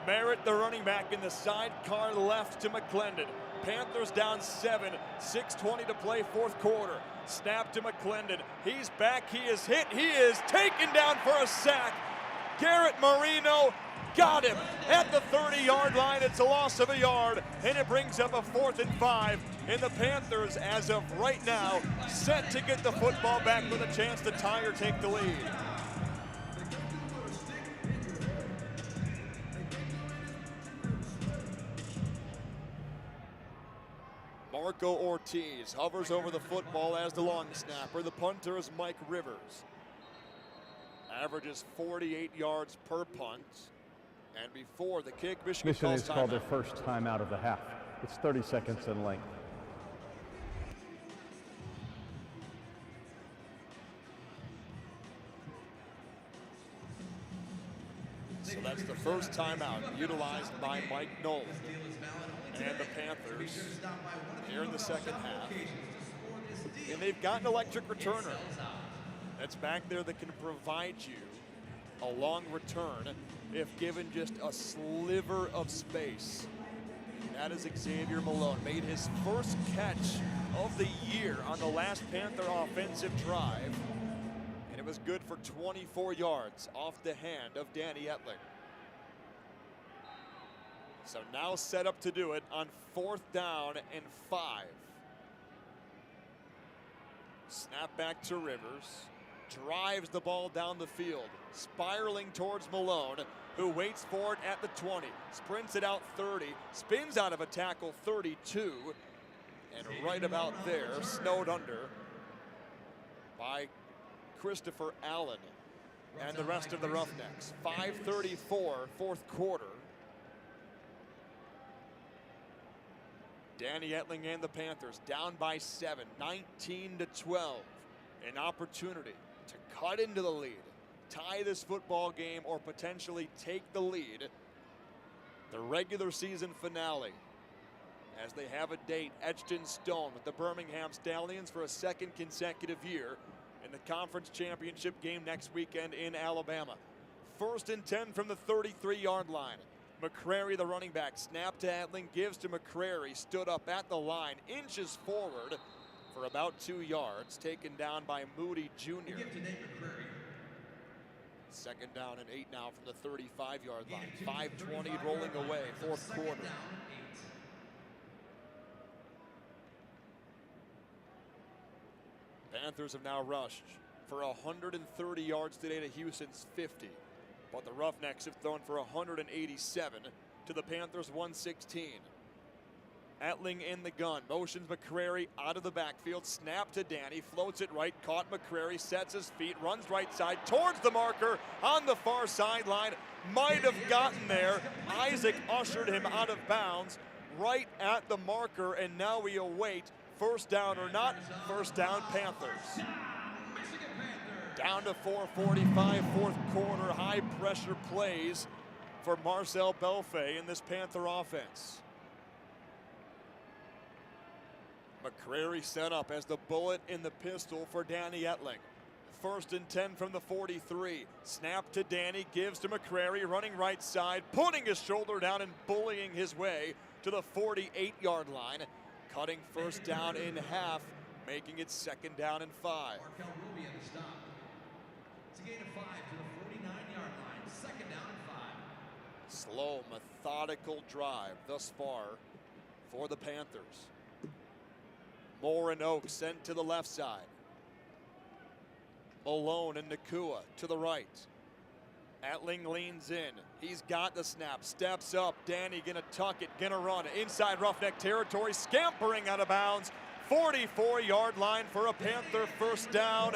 Merritt, the running back, in the sidecar left to McClendon. Panthers down 7, 6:20 to play, fourth quarter. Snap to McClendon. He's back, he is hit, he is taken down for a sack. Garrett Marino got him at the 30-yard line. It's a loss of a yard, and it brings up a 4th and 5. And the Panthers, as of right now, set to get the football back with a chance to tie or take the lead. Marco Ortiz hovers over the football as the long snapper. The punter is Mike Rivers. Averages 48 yards per punt. And before the kick, Michigan has called their timeout. first timeout of the half. It's 30 seconds in length. So that's the first timeout utilized by Mike Nolan. And the Panthers here in the second half. And they've got an electric returner that's back there that can provide you a long return if given just a sliver of space. That is Xavier Malone. Made his first catch of the year on the last Panther offensive drive. And it was good for 24 yards off the hand of Danny Etling. So now set up to do it on 4th down and 5. Snap back to Rivers. Drives the ball down the field. Spiraling towards Malone, who waits for it at the 20. Sprints it out 30. Spins out of a tackle 32. And right about there, snowed under by Christopher Allen and the rest of the Roughnecks. 5:34, fourth quarter. Danny Etling and the Panthers down by 7, 19-12. An opportunity to cut into the lead, tie this football game, or potentially take the lead. The regular season finale, as they have a date etched in stone with the Birmingham Stallions for a second consecutive year in the conference championship game next weekend in Alabama. 1st and 10 from the 33-yard line. McCrary, the running back, snap to Etling, gives to McCrary, stood up at the line, inches forward for about 2 yards, taken down by Moody Jr. Second down and 8 now from the 35-yard line. 5:20 rolling away, fourth quarter. Panthers have now rushed for 130 yards today to Houston's 50. But the Roughnecks have thrown for 187 to the Panthers' 116. Etling in the gun, motions McCrary out of the backfield, snap to Danny, floats it right, caught McCrary, sets his feet, runs right side towards the marker on the far sideline. Might have gotten there. Isaac ushered him out of bounds right at the marker, and now we await first down or not. First down, Panthers. Down to 4:45, fourth quarter, high pressure plays for Marcel Belfay in this Panther offense. McCrary set up as the bullet in the pistol for Danny Etling. 1st and 10 from the 43. Snap to Danny, gives to McCrary, running right side, putting his shoulder down and bullying his way to the 48-yard line. Cutting 1st down in half, making it 2nd down and 5. Markel will be at the stop. It's a gain of 5 to the 49-yard line. 2nd down and 5. Slow, methodical drive thus far for the Panthers. Moore and Oak sent to the left side. Malone and Nakua to the right. Etling leans in. He's got the snap. Steps up. Danny gonna tuck it. Gonna run inside Roughneck territory. Scampering out of bounds. 44-yard line for a Panther 1st down.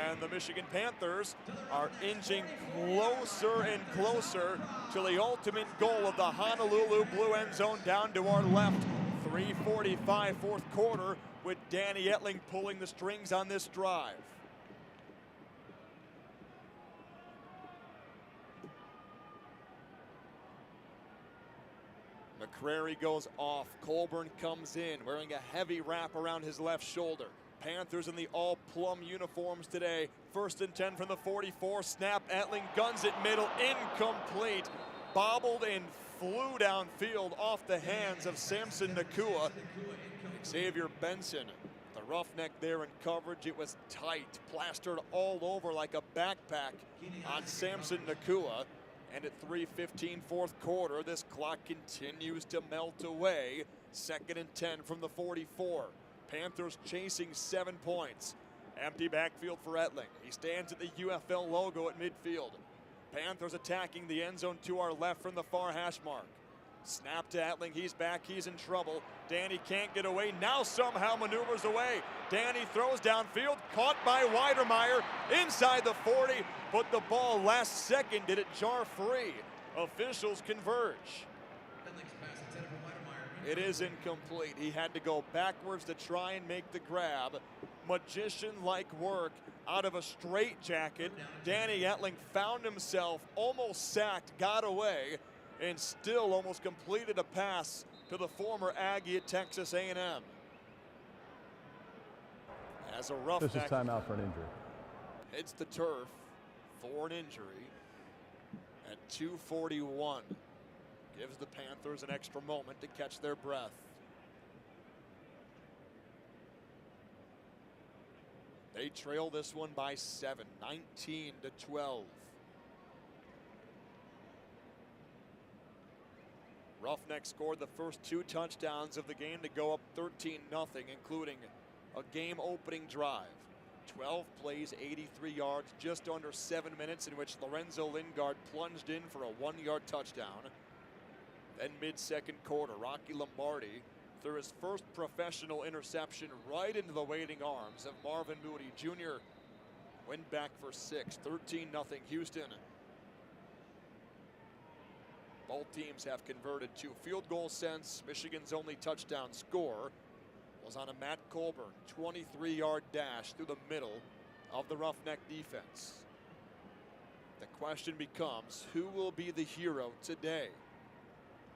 And the Michigan Panthers are inching closer and closer to the ultimate goal of the Honolulu blue end zone down to our left. 3:45 4th quarter with Danny Etling pulling the strings on this drive. McCrary goes off. Colburn comes in wearing a heavy wrap around his left shoulder. Panthers in the all plum uniforms today. 1st and 10 from the 44. Snap. Etling guns it middle. Incomplete. Bobbled and flew downfield off the hands of Samson Nakua. Xavier Benson, the roughneck there in coverage. It was tight, plastered all over like a backpack on Samson Nakua. And at 3:15 4th quarter, this clock continues to melt away. 2nd and 10 from the 44. Panthers chasing 7 points. Empty backfield for Etling. He stands at the UFL logo at midfield. Panthers attacking the end zone to our left from the far hash mark. Snap to Etling, he's back, he's in trouble. Danny can't get away, now somehow maneuvers away. Danny throws downfield, caught by Weidermeyer inside the 40, but the ball last second did it jar free. Officials converge. Etling's pass intended for Weidermeyer. It is incomplete. He had to go backwards to try and make the grab. Magician-like work out of a straitjacket. Danny Etling found himself almost sacked, got away, and still almost completed a pass to the former Aggie at Texas A&M. As a roughneck, This is timeout for an injury. hits the turf for an injury at 2:41. Gives the Panthers an extra moment to catch their breath. They trail this one by 7, 19-12. Roughnecks scored the first 2 touchdowns of the game to go up 13-0, including a game-opening drive. 12 plays, 83 yards, just under 7 minutes, in which Lorenzo Lingard plunged in for a 1-yard touchdown. Then mid-second quarter, Rocky Lombardi threw his first professional interception right into the waiting arms of Marvin Moody Jr. Went back for 6, 13-0 Houston. Both teams have converted 2 field goals since. Michigan's only touchdown score was on a Matt Colburn 23-yard dash through the middle of the Roughneck defense. The question becomes, who will be the hero today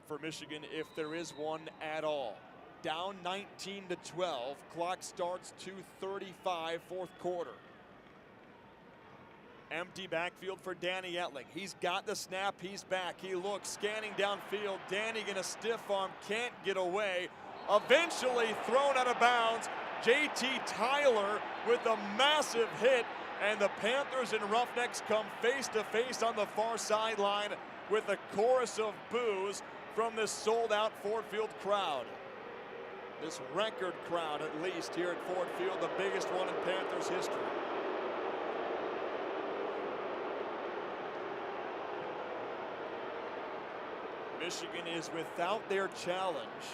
for Michigan, if there is one at all? Down 19-12, clock starts 2:35 4th quarter. Empty backfield for Danny Etling. He's got the snap, he's back, he looks, scanning downfield. Danny gonna stiff arm, can't get away. Eventually thrown out of bounds. JT Tyler with a massive hit, and the Panthers and Roughnecks come face to face on the far sideline with a chorus of boos from this sold out Ford Field crowd. This record crowd, at least here at Ford Field, the biggest one in Panthers history. Michigan is without their challenge.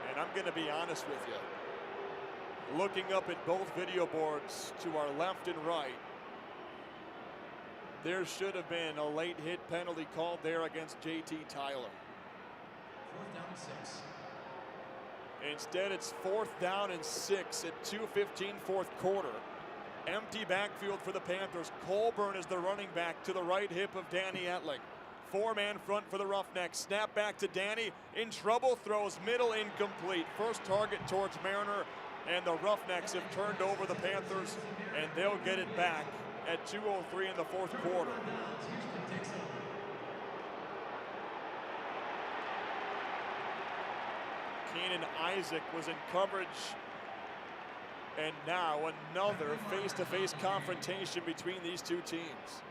And I'm going to be honest with you. Looking up at both video boards to our left and right, there should have been a late hit penalty called there against JT Tyler. 4th down and 6. Instead, it's 4th down and 6 at 2:15 4th quarter. Empty backfield for the Panthers. Colburn is the running back to the right hip of Danny Etling. Four-man front for the Roughnecks. Snap back to Danny. In trouble, throws middle, incomplete. First target towards Mariner, and the Roughnecks have turned over the Panthers, and they'll get it back at 2:03 in the fourth quarter. Keenan Isaac was in coverage, and now another face-to-face confrontation between these two teams.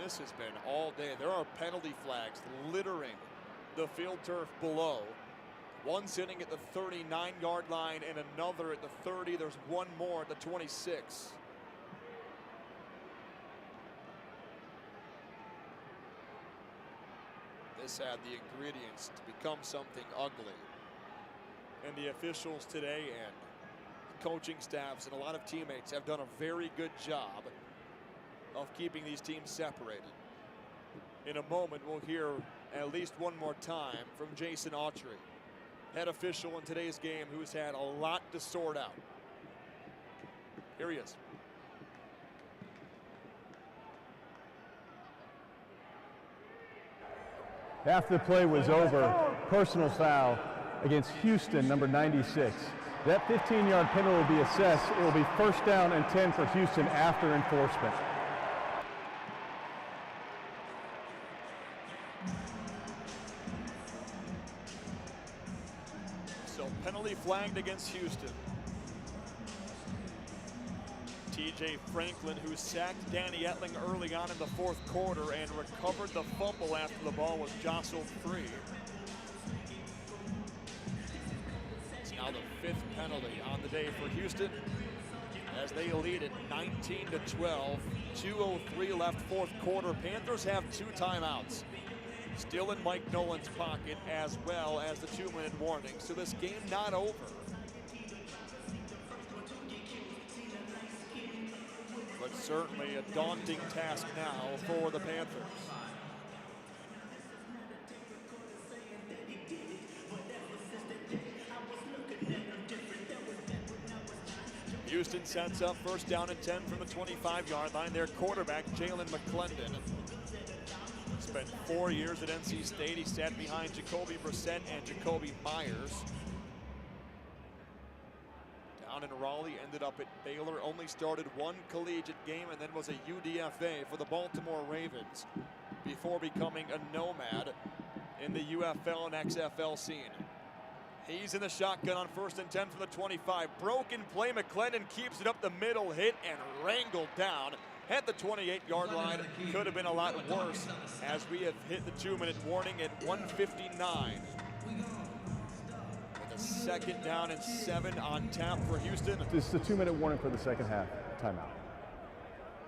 This has been all day. There are penalty flags littering the field turf below. One sitting at the 39-yard line and another at the 30. There's one more at the 26. This had the ingredients to become something ugly. And the officials today and coaching staffs and a lot of teammates have done a very good job of keeping these teams separated. In a moment, we'll hear at least one more time from Jason Autry, head official in today's game, who's had a lot to sort out. Here he is. After the play was over, personal foul against Houston, number 96. That 15-yard penalty will be assessed. It will be first down and 10 for Houston after enforcement. So penalty flagged against Houston. TJ Franklin, who sacked Danny Etling early on in the fourth quarter and recovered the fumble after the ball was jostled free. It's now the fifth penalty on the day for Houston as they lead it 19-12. 2:03 left fourth quarter. Panthers have 2 timeouts. Still in Mike Nolan's pocket, as well as the 2-minute warning. So this game not over. But certainly a daunting task now for the Panthers. Houston sets up first down and 10 from the 25-yard line. Their quarterback, Jalen McClendon, spent 4 years at NC State. He sat behind Jacoby Brissett and Jacoby Myers. Down in Raleigh, ended up at Baylor, only started one collegiate game and then was a UDFA for the Baltimore Ravens before becoming a nomad in the UFL and XFL scene. He's in the shotgun on first and 10 from the 25. Broken play, McClendon keeps it up the middle, hit and wrangled down at the 28-yard line. Could have been a lot worse as we have hit the 2-minute warning at 1:59. Second down and 7 on tap for Houston. This is a 2-minute warning for the second half timeout.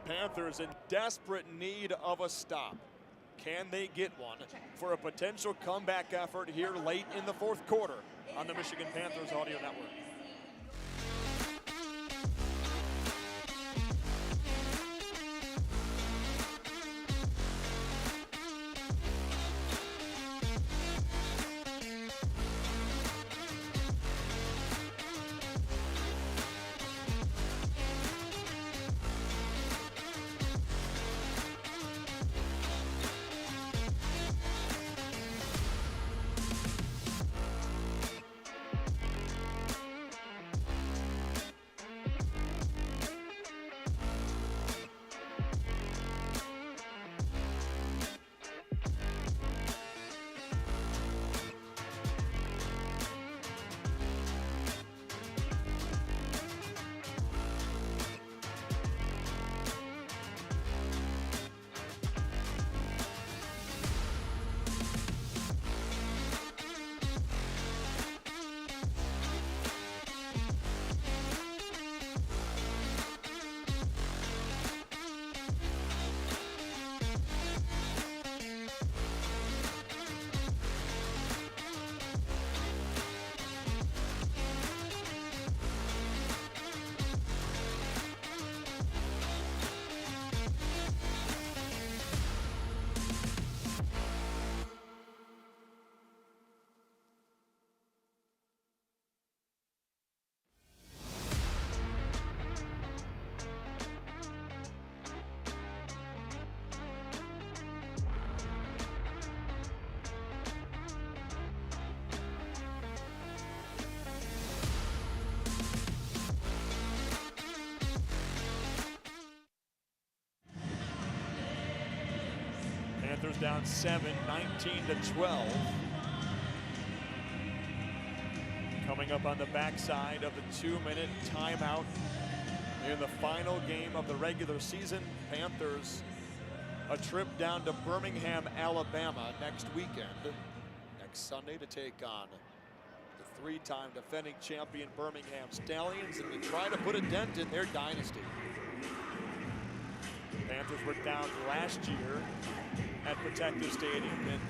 Panthers in desperate need of a stop. Can they get one for a potential comeback effort here late in the fourth quarter on the Michigan Panthers Audio Network? Panthers down 7, 19-12. Coming up on the backside of the 2-minute timeout in the final game of the regular season. Panthers a trip down to Birmingham, Alabama next weekend. Next Sunday to take on the 3-time defending champion Birmingham Stallions and to try to put a dent in their dynasty. Panthers were down last year at Protective Stadium in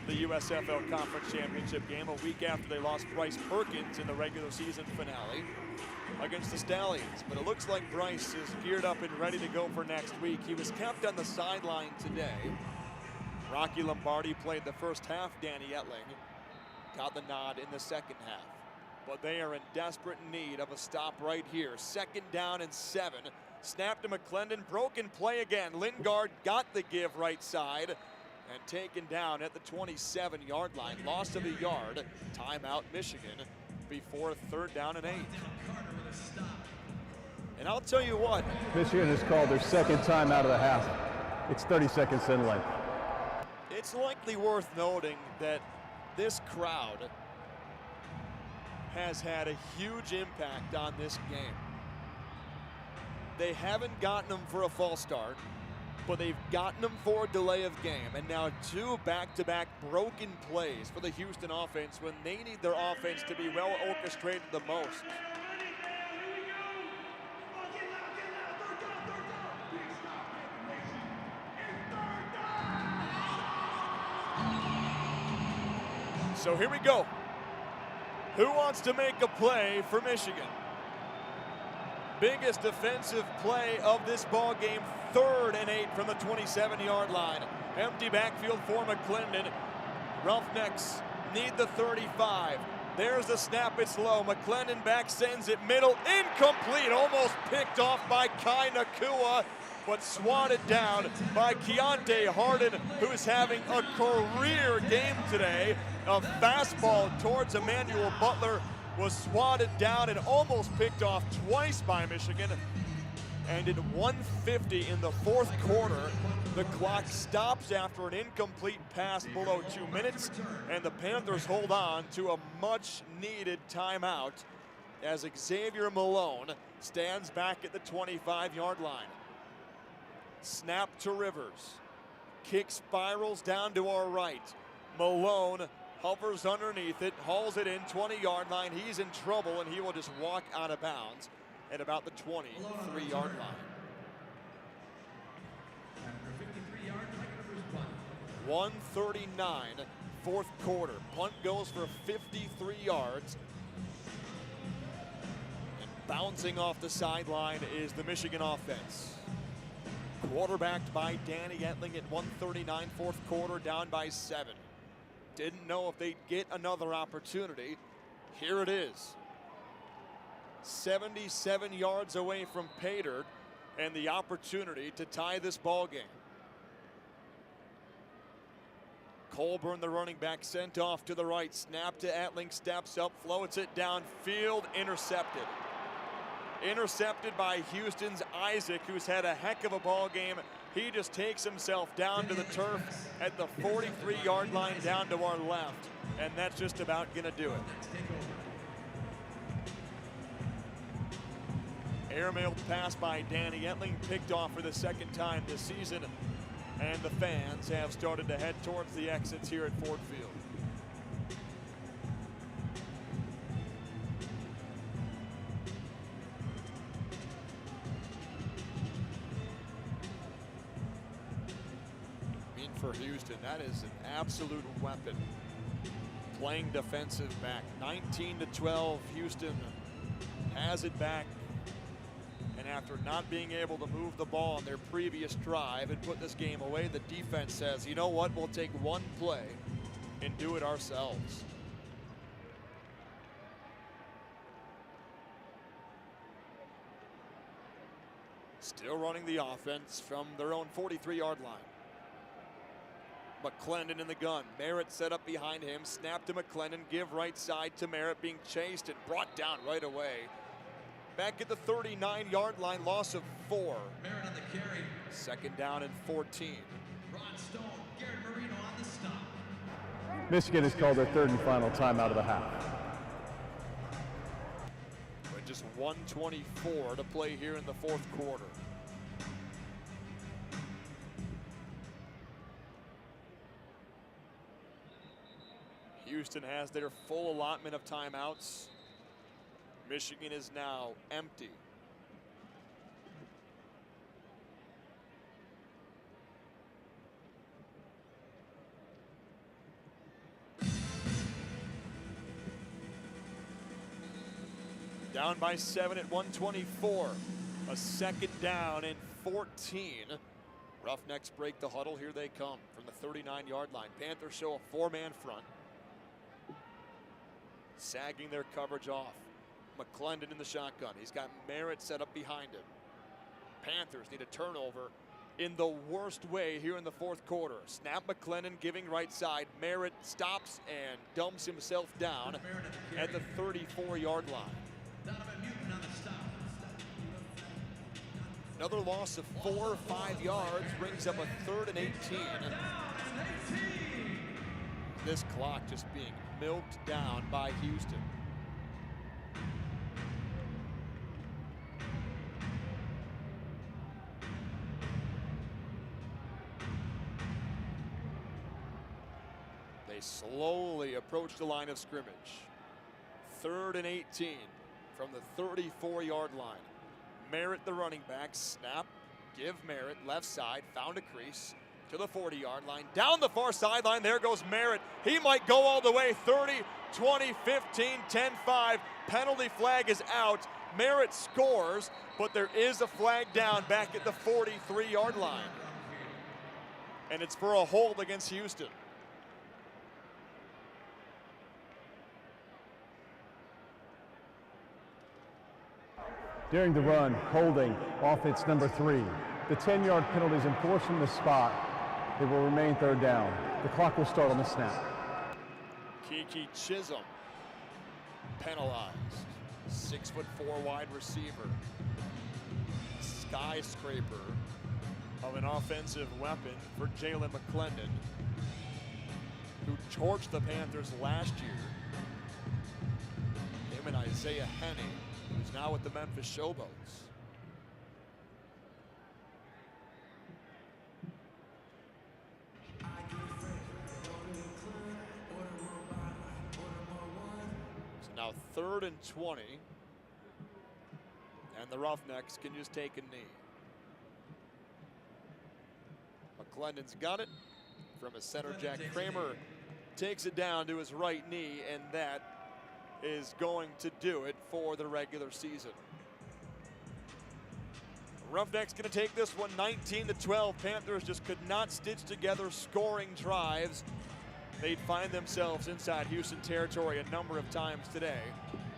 the USFL Conference Championship game a week after they lost Bryce Perkins in the regular season finale against the Stallions. But it looks like Bryce is geared up and ready to go for next week. He was kept on the sideline today. Rocky Lombardi played the first half. Danny Etling got the nod in the second half. But they are in desperate need of a stop right here. 2nd down and 7. Snap to McClendon, broken play again. Lingard got the give right side and taken down at the 27-yard line. Loss of a yard. Timeout Michigan before 3rd down and 8. And I'll tell you what. Michigan has called their 2nd time out of the half. It's 30 seconds in length. It's likely worth noting that this crowd has had a huge impact on this game. They haven't gotten them for a false start, but they've gotten them for a delay of game. And now 2 back-to-back broken plays for the Houston offense when they need their offense to be well orchestrated the most. So here we go. Who wants to make a play for Michigan? Biggest defensive play of this ball game, 3rd and 8 from the 27-yard line. Empty backfield for McClendon. Roughnecks need the 35. There's the snap, it's low. McClendon back sends it middle, incomplete, almost picked off by Kai Nakua, but swatted down by Keontae Harden, who's having a career game today. A fastball towards Emmanuel Butler was swatted down and almost picked off twice by Michigan. And at 1:50 in the 4th quarter, the clock stops after an incomplete pass below 2 minutes, and the Panthers hold on to a much-needed timeout as Xavier Malone stands back at the 25-yard line. Snap to Rivers. Kick spirals down to our right. Malone hovers underneath it, hauls it in, 20-yard line. He's in trouble, and he will just walk out of bounds at about the 23-yard line. 1:39, 4th quarter. Punt goes for 53 yards. And bouncing off the sideline is the Michigan offense. Quarterbacked by Danny Etling at 1:39, 4th quarter, down by 7. Didn't know if they'd get another opportunity. Here it is. 77 yards away from pay dirt and the opportunity to tie this ball game. Colburn, the running back, sent off to the right. Snap to Etling, steps up, floats it downfield, intercepted. Intercepted by Houston's Isaac, who's had a heck of a ball game. He just takes himself down to the turf at the 43-yard line down to our left, and that's just about going to do it. Airmailed pass by Danny Etling, picked off for the 2nd time this season, and the fans have started to head towards the exits here at Ford Field. For Houston, that is an absolute weapon. Playing defensive back. 19-12, Houston has it back. And after not being able to move the ball on their previous drive and put this game away, the defense says, you know what, we'll take one play and do it ourselves. Still running the offense from their own 43-yard line. McClendon in the gun. Merritt set up behind him. Snap to McClendon. Give right side to Merritt, being chased and brought down right away. Back at the 39-yard line, loss of 4. Merritt on the carry. 2nd down and 14. Ron Stone, Garrett Michigan has called their third and final timeout of the half. With just 1:24 to play here in the fourth quarter. Houston has their full allotment of timeouts. Michigan is now empty. Down by 7 at 1:24. A second down and 14. Roughnecks break the huddle. Here they come from the 39-yard line. Panthers show a four-man front, sagging their coverage off. McClendon in the shotgun. He's got Merritt set up behind him. Panthers need a turnover in the worst way here in the fourth quarter. Snap, McClendon giving right side. Merritt stops and dumps himself down at the 34-yard line. Another loss of 4 or 5 yards brings up a 3rd and 18. This clock just being milked down by Houston. They slowly approach the line of scrimmage. 3rd and 18 from the 34-yard line. Merritt, the running back, snap, give Merritt, left side, found a crease to the 40-yard line, down the far sideline. There goes Merritt. He might go all the way. 30, 20, 15, 10, 5. Penalty flag is out. Merritt scores, but there is a flag down back at the 43-yard line. And it's for a hold against Houston. During the run, holding, offense number 3. The 10-yard penalty is enforced from the spot. It will remain third down. The clock will start on the snap. Kiki Chisholm penalized. 6'4" wide receiver. Skyscraper of an offensive weapon for Jalen McClendon, who torched the Panthers last year. Him and Isaiah Henne, who's now with the Memphis Showboats. So now 3rd and 20. And the Roughnecks can just take a knee. McClendon's got it from his center. Jack Kramer takes it down to his right knee, and that is going to do it for the regular season. Roughnecks going to take this one 19-12. Panthers just could not stitch together scoring drives. They'd find themselves inside Houston territory a number of times today.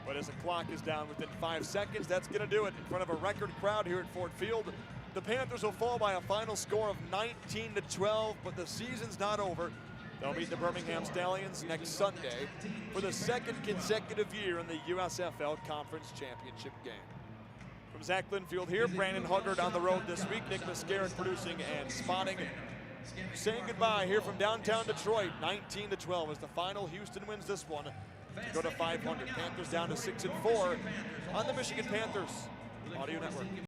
But as the clock is down within 5 seconds, that's going to do it in front of a record crowd here at Ford Field. The Panthers will fall by a final score of 19-12, but the season's not over. They'll meet the Birmingham Stallions next Sunday for the 2nd consecutive year in the USFL Conference Championship game. From Zach Linfield here, Brandon Huggard on the road this week, Nick Mascarin producing and spotting. Saying goodbye here from downtown Detroit, 19-12 as the final. Houston wins this one to go to 500. Panthers down to 6-4 on the Michigan Panthers Audio Network.